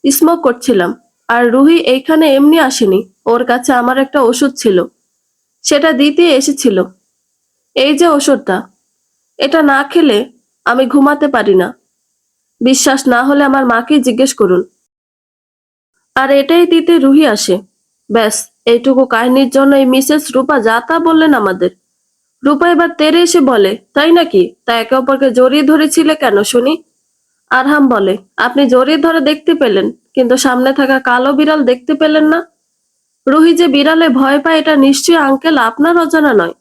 স্মোক করছিলাম। আর রুহি এইখানে এমনি আসেনি, ওর কাছে আমার একটা ওষুধ ছিল, সেটা দিতে এসেছিল। এই যে ওষুধটা, এটা না খেলে আমি ঘুমাতে পারি না। বিশ্বাস না হলে আমার মাকেই জিজ্ঞেস করুন। আর এটাই দিতে রুহি আসে। ব্যাস, এইটুকু কাহিনীর জন্য এই মিসেস রূপা যা তা বললেন আমাদের। রূপা এবার তেড়ে এসে বলে, তাই নাকি? তা একে অপরকে জড়িয়ে ধরেছিলে কেন শুনি? আরহাম বলে, আপনি জড়িয়ে ধরে দেখতে পেলেন, কিন্তু সামনে থাকা কালো বিড়াল দেখতে পেলেন না। রুহি যে বিড়ালে ভয় পায় এটা নিশ্চয়ই আঙ্কেল আপনার অজানা নয়।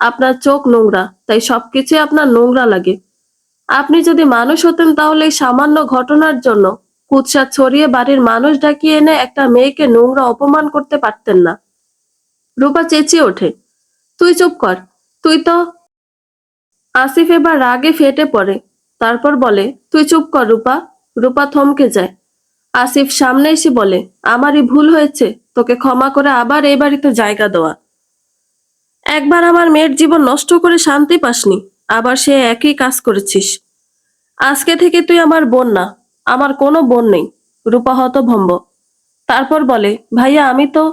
আপনার চোখ নোংরা, তাই সবকিছুই আপনার নোংরা লাগে। আপনি যদি মানুষ হতেন তাহলে এই সামান্য ঘটনার জন্য কুৎসা ছড়িয়ে বাড়ির মানুষ ডাকিয়ে এনে একটা মেয়েকে নোংরা অপমান করতে পারতেন না। রূপা চেঁচিয়ে ওঠে, তুই চুপ কর, তুই তো। আসিফ এবার রাগে ফেটে পড়ে। তারপর বলে, তুই চুপ কর রূপা। রূপা থমকে যায়। আসিফ সামনে এসে বলে, আমারই ভুল হয়েছে তোকে ক্ষমা করে আবার এই বাড়িতে জায়গা দেওয়া। একবার আমার মেয়ের জীবন নষ্ট করে শান্তি পাসনি, আবার সে একই কাজ করেছিস। আজকে থেকে তুই আমার বোন না, আমার কোনো বোন নেই। রূপা হতভম্ব। তারপর বলে, ভাইয়া আমি তো।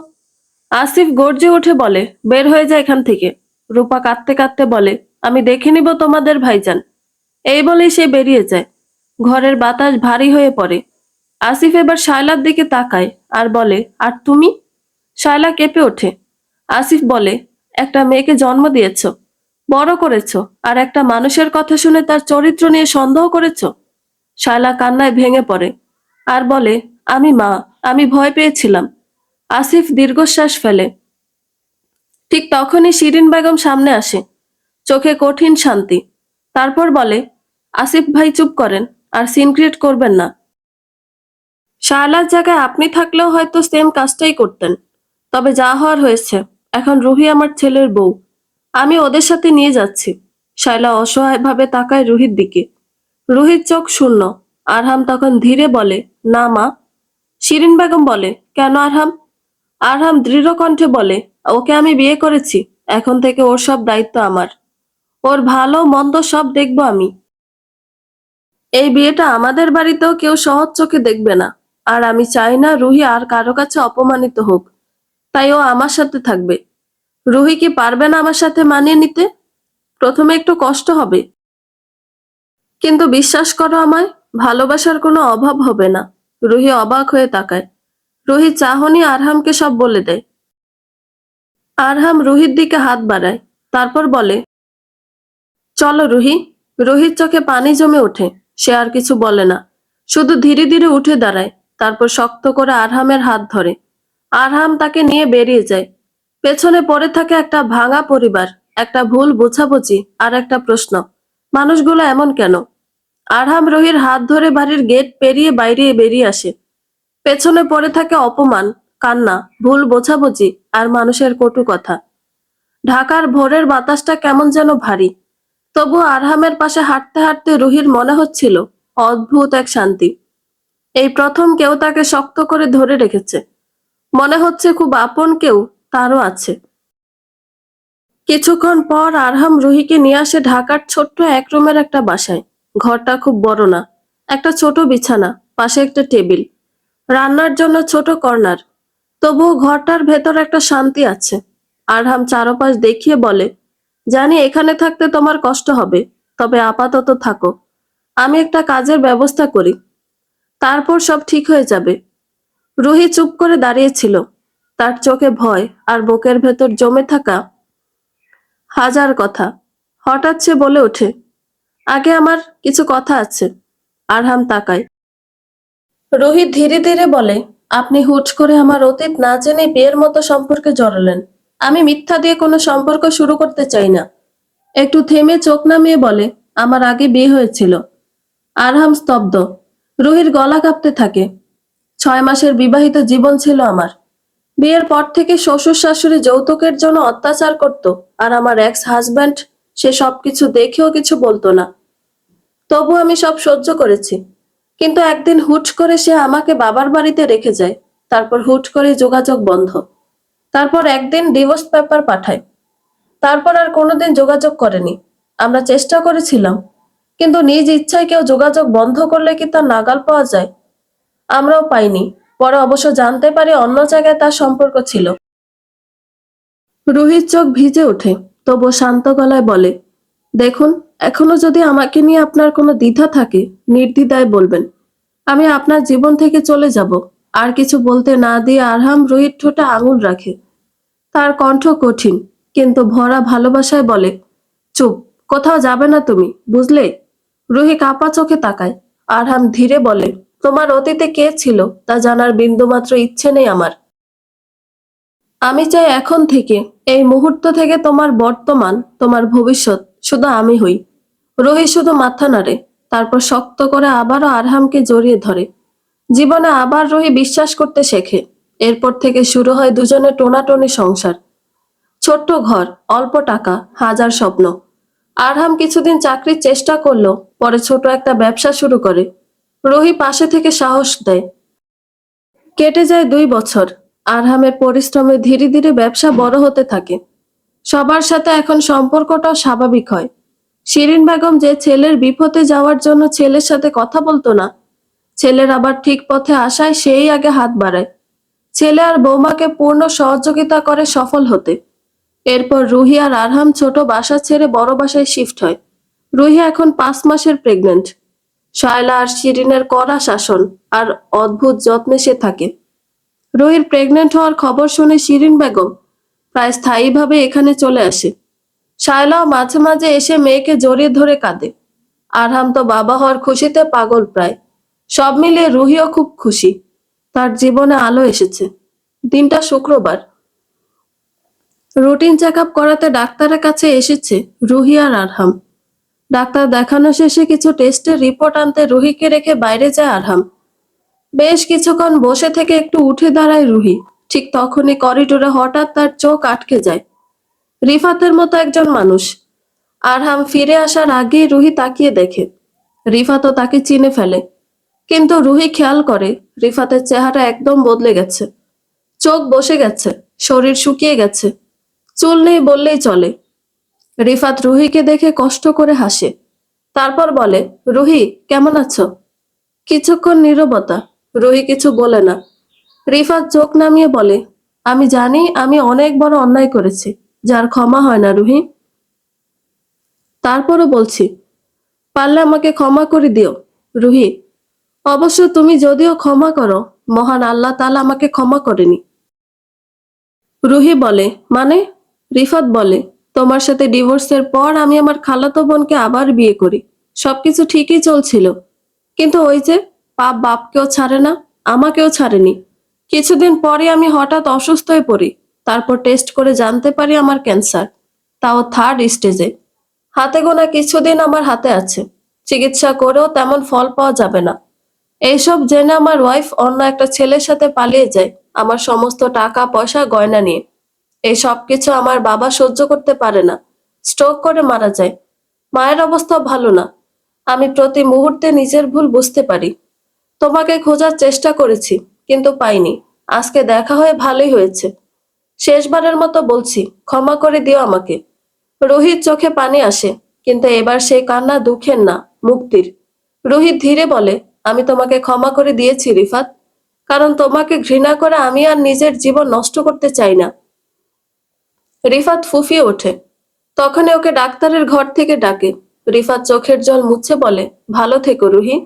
আসিফ গর্জে উঠে বলে, বের হয়ে যায় এখান থেকে। রূপা কাঁদতে কাঁদতে বলে, আমি দেখে নিব তোমাদের ভাইজান। এই বলেই সে বেরিয়ে যায়। ঘরের বাতাস ভারী হয়ে পড়ে। আসিফ এবার শায়লার দিকে তাকায় আর বলে, আর তুমি? শায়লা কেঁপে ওঠে। আসিফ বলে, একটা মেয়েকে জন্ম দিয়েছ, বড় করেছো, আর একটা মানুষের কথা শুনে তার চরিত্র নিয়ে সন্দেহ করেছো। শায়লা কান্নায় ভেঙে পড়ে আর বলে, আমি মা, আমি ভয় পেয়েছিলাম। আসিফ দীর্ঘশ্বাস ফেলে। ঠিক তখনই শিরিন বেগম সামনে আসে, চোখে কঠিন শান্তি। তারপর বলে, আসিফ ভাই চুপ করেন, আর সিন ক্রিয়েট করবেন না। শায়লার জায়গায় আপনি থাকলেও হয়তো সেম কাজটাই করতেন। তবে যা হওয়ার হয়েছে, এখন রুহি আমার ছেলের বউ, আমি ওদের সাথে নিয়ে যাচ্ছি। শায়লা অসহায়ভাবে তাকায় রুহির দিকে। রুহির চোখ শূন্য। আরহাম তখন ধীরে বলে, না মা। শিরিন বেগম বলে, কেন আরহাম? আরহাম দৃঢ় কণ্ঠে বলে, ওকে আমি বিয়ে করেছি, এখন থেকে ওর সব দায়িত্ব আমার। ওর ভালো মন্দ সব দেখব আমি। এই বিয়েটা আমাদের বাড়িতেও কেউ সহজ চোখে দেখবে না। আর আমি চাই না রুহি আর কারো কাছে অপমানিত হোক, তাই ও আমার সাথে থাকবে। রুহি কি পারবে না আমার সাথে মানিয়ে নিতে? প্রথমে একটু কষ্ট হবে, কিন্তু বিশ্বাস করো আমায়, ভালোবাসার কোনো অভাব হবে না। রুহি অবাক হয়ে তাকায়। রুহি চাহনি আরহামকে সব বলে দেয়। আরহাম রুহির দিকে হাত বাড়ায়, তারপর বলে, চলো রুহি। রুহির চোখে পানি জমে ওঠে। সে আর কিছু বলে না, শুধু ধীরে ধীরে উঠে দাঁড়ায়। তারপর শক্ত করে আরহামের হাত ধরে। আরহাম তাকে নিয়ে বেরিয়ে যায়। পেছনে পড়ে থাকে একটা ভাঙা পরিবার, একটা ভুল বোঝাবুঝি, আর একটা প্রশ্ন, মানুষগুলো এমন কেন? আরহাম রুহির হাত ধরে বাড়ির গেট পেরিয়ে বাইরে বেরিয়ে আসে। পেছনে পড়ে থাকে অপমান, কান্না, ভুল বোঝাবুঝি, আর মানুষের কটু কথা। ঢাকার ভোরের বাতাসটা কেমন যেন ভারী। তবু আরহামের পাশে হাঁটতে হাঁটতে রুহির মনে হচ্ছিল অদ্ভুত এক শান্তি। এই প্রথম কেউ তাকে শক্ত করে ধরে রেখেছে। মনে হচ্ছে খুব আপন কেউ তারও আছে। কিছুক্ষণ পর আরহাম রুহিকে নিয়ে আসে ঢাকার ছোট্ট এক রুমের একটা বাসায়। ঘরটা খুব বড় না, একটা ছোট বিছানা, পাশে একটা টেবিল, রান্নার জন্য ছোট কর্নার। তবুও ঘরটার ভেতর একটা শান্তি আছে। আরহাম চারপাশ দেখিয়ে বলে, জানি এখানে থাকতে তোমার কষ্ট হবে, তবে আপাতত থাকো। আমি একটা কাজের ব্যবস্থা করি, তারপর সব ঠিক হয়ে যাবে। রুহি চুপ করে দাঁড়িয়েছিল। তার চোখে ভয় আর বুকের ভেতর জমে থাকা হাজার কথা। হঠাৎ সে বলে ওঠে, আগে আমার কিছু কথা আছে। আরহাম তাকায়। রুহি ধীরে ধীরে বলে, আপনি হুট করে আমার অতীত না জেনে বিয়ের মতো সম্পর্কে জড়ালেন। আমি মিথ্যা দিয়ে কোনো সম্পর্ক শুরু করতে চাই না। একটু থেমে চোখ নামিয়ে বলে, আমার আগে বিয়ে হয়েছিল। আরহাম স্তব্ধ। রুহির গলা কাঁপতে থাকে। 6 মাসের বিবাহিত জীবন ছিল আমার। বিয়ের পর থেকে শ্বশুর শাশুড়ি যৌতুকের জন্য অত্যাচার করত, আর আমার এক্স হাজব্যান্ড সে সবকিছু দেখেও কিছু বলতো না। তবু আমি সব সহ্য করেছি। কিন্তু একদিন হুট করে সে আমাকে বাবার বাড়িতে রেখে যায়। তারপর হুট করে যোগাযোগ বন্ধ। তারপর একদিন ডিভোর্স পেপার পাঠায়। তারপর আর কোনোদিন যোগাযোগ করেনি। আমরা চেষ্টা করেছিলাম, কিন্তু নিজ ইচ্ছায় কেউ যোগাযোগ বন্ধ করলে কি তার নাগাল পাওয়া যায়? আমরাও পাইনি। পরে অবশ্য জানতে পারি অন্য জায়গায় তার সম্পর্ক ছিল। রুহির চোখ ভিজে ওঠে, তবু শান্ত গলায় বলে, দেখুন, এখনো যদি আমাকে নিয়ে আপনার কোনো দ্বিধা থাকে, নির্দ্বিধায় বলবেন। আমি আপনার জীবন থেকে চলে যাব। আর কিছু বলতে না দিয়ে আরহাম রুহির ঠোঁটে আঙুল রাখে। তার কণ্ঠ কঠিন, কিন্তু ভরা ভালোবাসায় বলে, চুপ, কোথাও যাবে না তুমি, বুঝলে? রুহি কাঁপা চোখে তাকায়। আরহাম ধীরে বলে, তোমার অতীতে কে ছিল তা জানার বিন্দুমাত্র ইচ্ছে নেই আমার। আমি চাই এখন থেকে, এই মুহূর্ত থেকে তোমার বর্তমান, তোমার ভবিষ্যৎ শুধু আমি হই। রুহি শুধু মাথা নাড়ে, তারপর শক্ত করে আবারও আরহামকে জড়িয়ে ধরে। জীবনে আবার রুহি বিশ্বাস করতে শেখে। এরপর থেকে শুরু হয় দুজনের টোনাটনি সংসার। ছোট্ট ঘর, অল্প টাকা, হাজার স্বপ্ন। আরহাম কিছুদিন চাকরির চেষ্টা করলো, পরে ছোট একটা ব্যবসা শুরু করে। রুহি পাশে থেকে সাহস দেয়। কেটে যায় 2 বছর। আরহামের পরিশ্রমে ধীরে ধীরে ব্যবসা বড় হতে থাকে। সবার সাথে এখন সম্পর্কটাও স্বাভাবিক হয়। শিরিন বেগম যে ছেলের বিপথে যাওয়ার জন্য ছেলের সাথে কথা বলতো না, ছেলের আবার ঠিক পথে আসায় সেই আগে হাত বাড়ায়। ছেলে আর বৌমাকে পূর্ণ সহযোগিতা করে সফল হতে। এরপর রুহি আর আরহাম ছোট বাসা ছেড়ে বড় বাসায় শিফট হয়। রুহি এখন 5 মাসের প্রেগনেন্ট। শায়লা আর শিরিনের কড়া শাসন আর অদ্ভুত যত্নে সে থাকে। রুহির প্রেগনেন্ট হওয়ার খবর শুনে শিরিন বেগম প্রায় স্থায়ীভাবে এখানে চলে আসে। শায়লাও মাঝে মাঝে এসে মেয়েকে জড়িয়ে ধরে কাঁদে। আরহাম তো বাবা হওয়ার খুশিতে পাগল প্রায়। সব মিলিয়ে রুহিও খুব খুশি। তার জীবনে আলো এসেছে। দিনটা শুক্রবার। রুটিন চেক আপ করাতে ডাক্তারের কাছে এসেছে রুহি আর আরহাম। ডাক্তার দেখানো শেষে কিছু টেস্টের রিপোর্ট আনতে রুহিকে রেখে বাইরে যায় আরহাম। বেশ কিছুক্ষণ বসে থেকে একটু উঠে দাঁড়ায় রুহি। ঠিক তখনই করিডোরে হঠাৎ তার চোখ আটকে যায়। রিফাতের মতো একজন মানুষ। আরহাম ফিরে আসার আগেই রুহি তাকিয়ে দেখে রিফাতও তাকে চিনে ফেলে। কিন্তু রুহি খেয়াল করে রিফাতের চেহারা একদম বদলে গেছে। চোখ বসে গেছে, শরীর শুকিয়ে গেছে, চুল নেই বললেই চলে। রিফাত রুহিকে দেখে কষ্ট করে হাসে। তারপর বলে, রুহি, কেমন আছো? কিছুক্ষণ নীরবতা। রুহি কিছু বলে না। রিফাত চোখ নামিয়ে বলে, আমি জানি আমি অনেক বড় অন্যায় করেছি, যার ক্ষমা হয় না রুহি। তারপরও বলছি, পারলে আমাকে ক্ষমা করে দিও রুহি। অবশ্য তুমি যদিও ক্ষমা করো, মহান আল্লাহ তাআলা আমাকে ক্ষমা করেনি। রুহি বলে, মানে? রিফাত বলে, তোমার সাথে ডিভোর্সের পর আমি আমার খালাতো বোনকে আবার বিয়ে করি। সবকিছু ঠিকই চলছিল, কিন্তু ওই যে পাপ বাপকেও ছাড়ে না, আমাকেও ছাড়েনি। কিছুদিন পরে আমি হঠাৎ অসুস্থ হয়ে পড়ি। তারপর টেস্ট করে জানতে পারি আমার ক্যান্সার, তাও 3rd স্টেজে। হাতে গোনা কিছুদিন আমার হাতে আছে। চিকিৎসা করেও তেমন ফল পাওয়া যাবে না। এইসব জেনে আমার ওয়াইফ অন্য একটা ছেলের সাথে পালিয়ে যায়, আমার সমস্ত টাকা পয়সা গয়না নিয়ে। এই সব কিছু আমার বাবা সহ্য করতে পারে না, স্ট্রোক করে মারা যায়। মায়ের অবস্থা ভালো না। আমি প্রতি মুহূর্তে নিজের ভুল বুঝতে পারি। তোমাকে খোঁজার চেষ্টা করেছি, কিন্তু পাইনি। আজকে দেখা হয়ে ভালোই হয়েছে। শেষবারের মতো বলছি, ক্ষমা করে দিও আমাকে। রোহিত চোখে পানি আসে, কিন্তু এবার সেই কান্না দুঃখের না, মুক্তির। রোহিত ধীরে বলে, আমি তোমাকে ক্ষমা করে দিয়েছি রিফাত। কারণ তোমাকে ঘৃণা করে আমি আর নিজের জীবন নষ্ট করতে চাই না। রিফাত ফুঁফিয়ে ওঠে। তখনই ওকে ডাক্তারের ঘর থেকে ডাকে। রিফাত চোখের জল মুছে বলে, ভালো থেকো রুহি।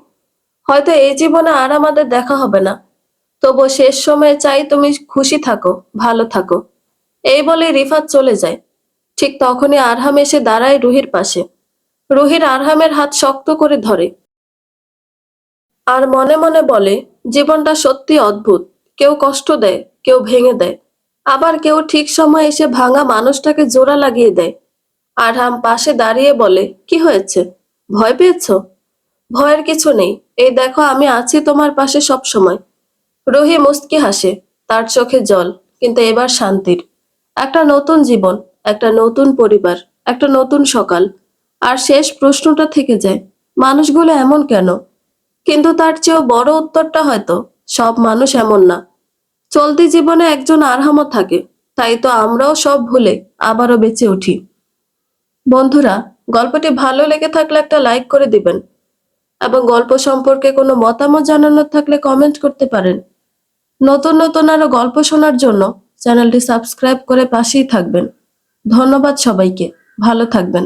হয়তো এই জীবনে আর আমাদের দেখা হবে না, তবু শেষ সময়ে চাই তুমি খুশি থাকো, ভালো থাকো। এই বলে রিফাত চলে যায়। ঠিক তখনই আরহাম এসে দাঁড়ায় রুহির পাশে। রুহির আরহামের হাত শক্ত করে ধরে আর মনে মনে বলে, জীবনটা সত্যি অদ্ভুত। কেউ কষ্ট দেয়, কেউ ভেঙে দেয়, আবার কেউ ঠিক সময় এসে ভাঙা মানুষটাকে জোড়া লাগিয়ে দেয়। আরহাম পাশে দাঁড়িয়ে বলে, কি হয়েছে, ভয় পেয়েছো? ভয়ের কিছু নেই, এই দেখো আমি আছি তোমার পাশে সব সময়। রুহি মুচকি হাসে, তার চোখে জল, কিন্তু এবার শান্তির। একটা নতুন জীবন, একটা নতুন পরিবার, একটা নতুন সকাল। আর শেষ প্রশ্নটা থেকে যায়, মানুষগুলো এমন কেন? কিন্তু তার চেয়েও বড় উত্তরটা হয়তো, সব মানুষ এমন না। চলতি জীবনে একজন আরহামও থাকে, তাই তো আমরাও সব ভুলে আবারও বেঁচে উঠি। বন্ধুরা, গল্পটি ভালো লেগে থাকলে একটা লাইক করে দিবেন, এবং গল্প সম্পর্কে কোনো মতামত জানানোর থাকলে কমেন্ট করতে পারেন। নতুন নতুন আরো গল্প শোনার জন্য চ্যানেলটি সাবস্ক্রাইব করে পাশেই থাকবেন। ধন্যবাদ সবাইকে, ভালো থাকবেন।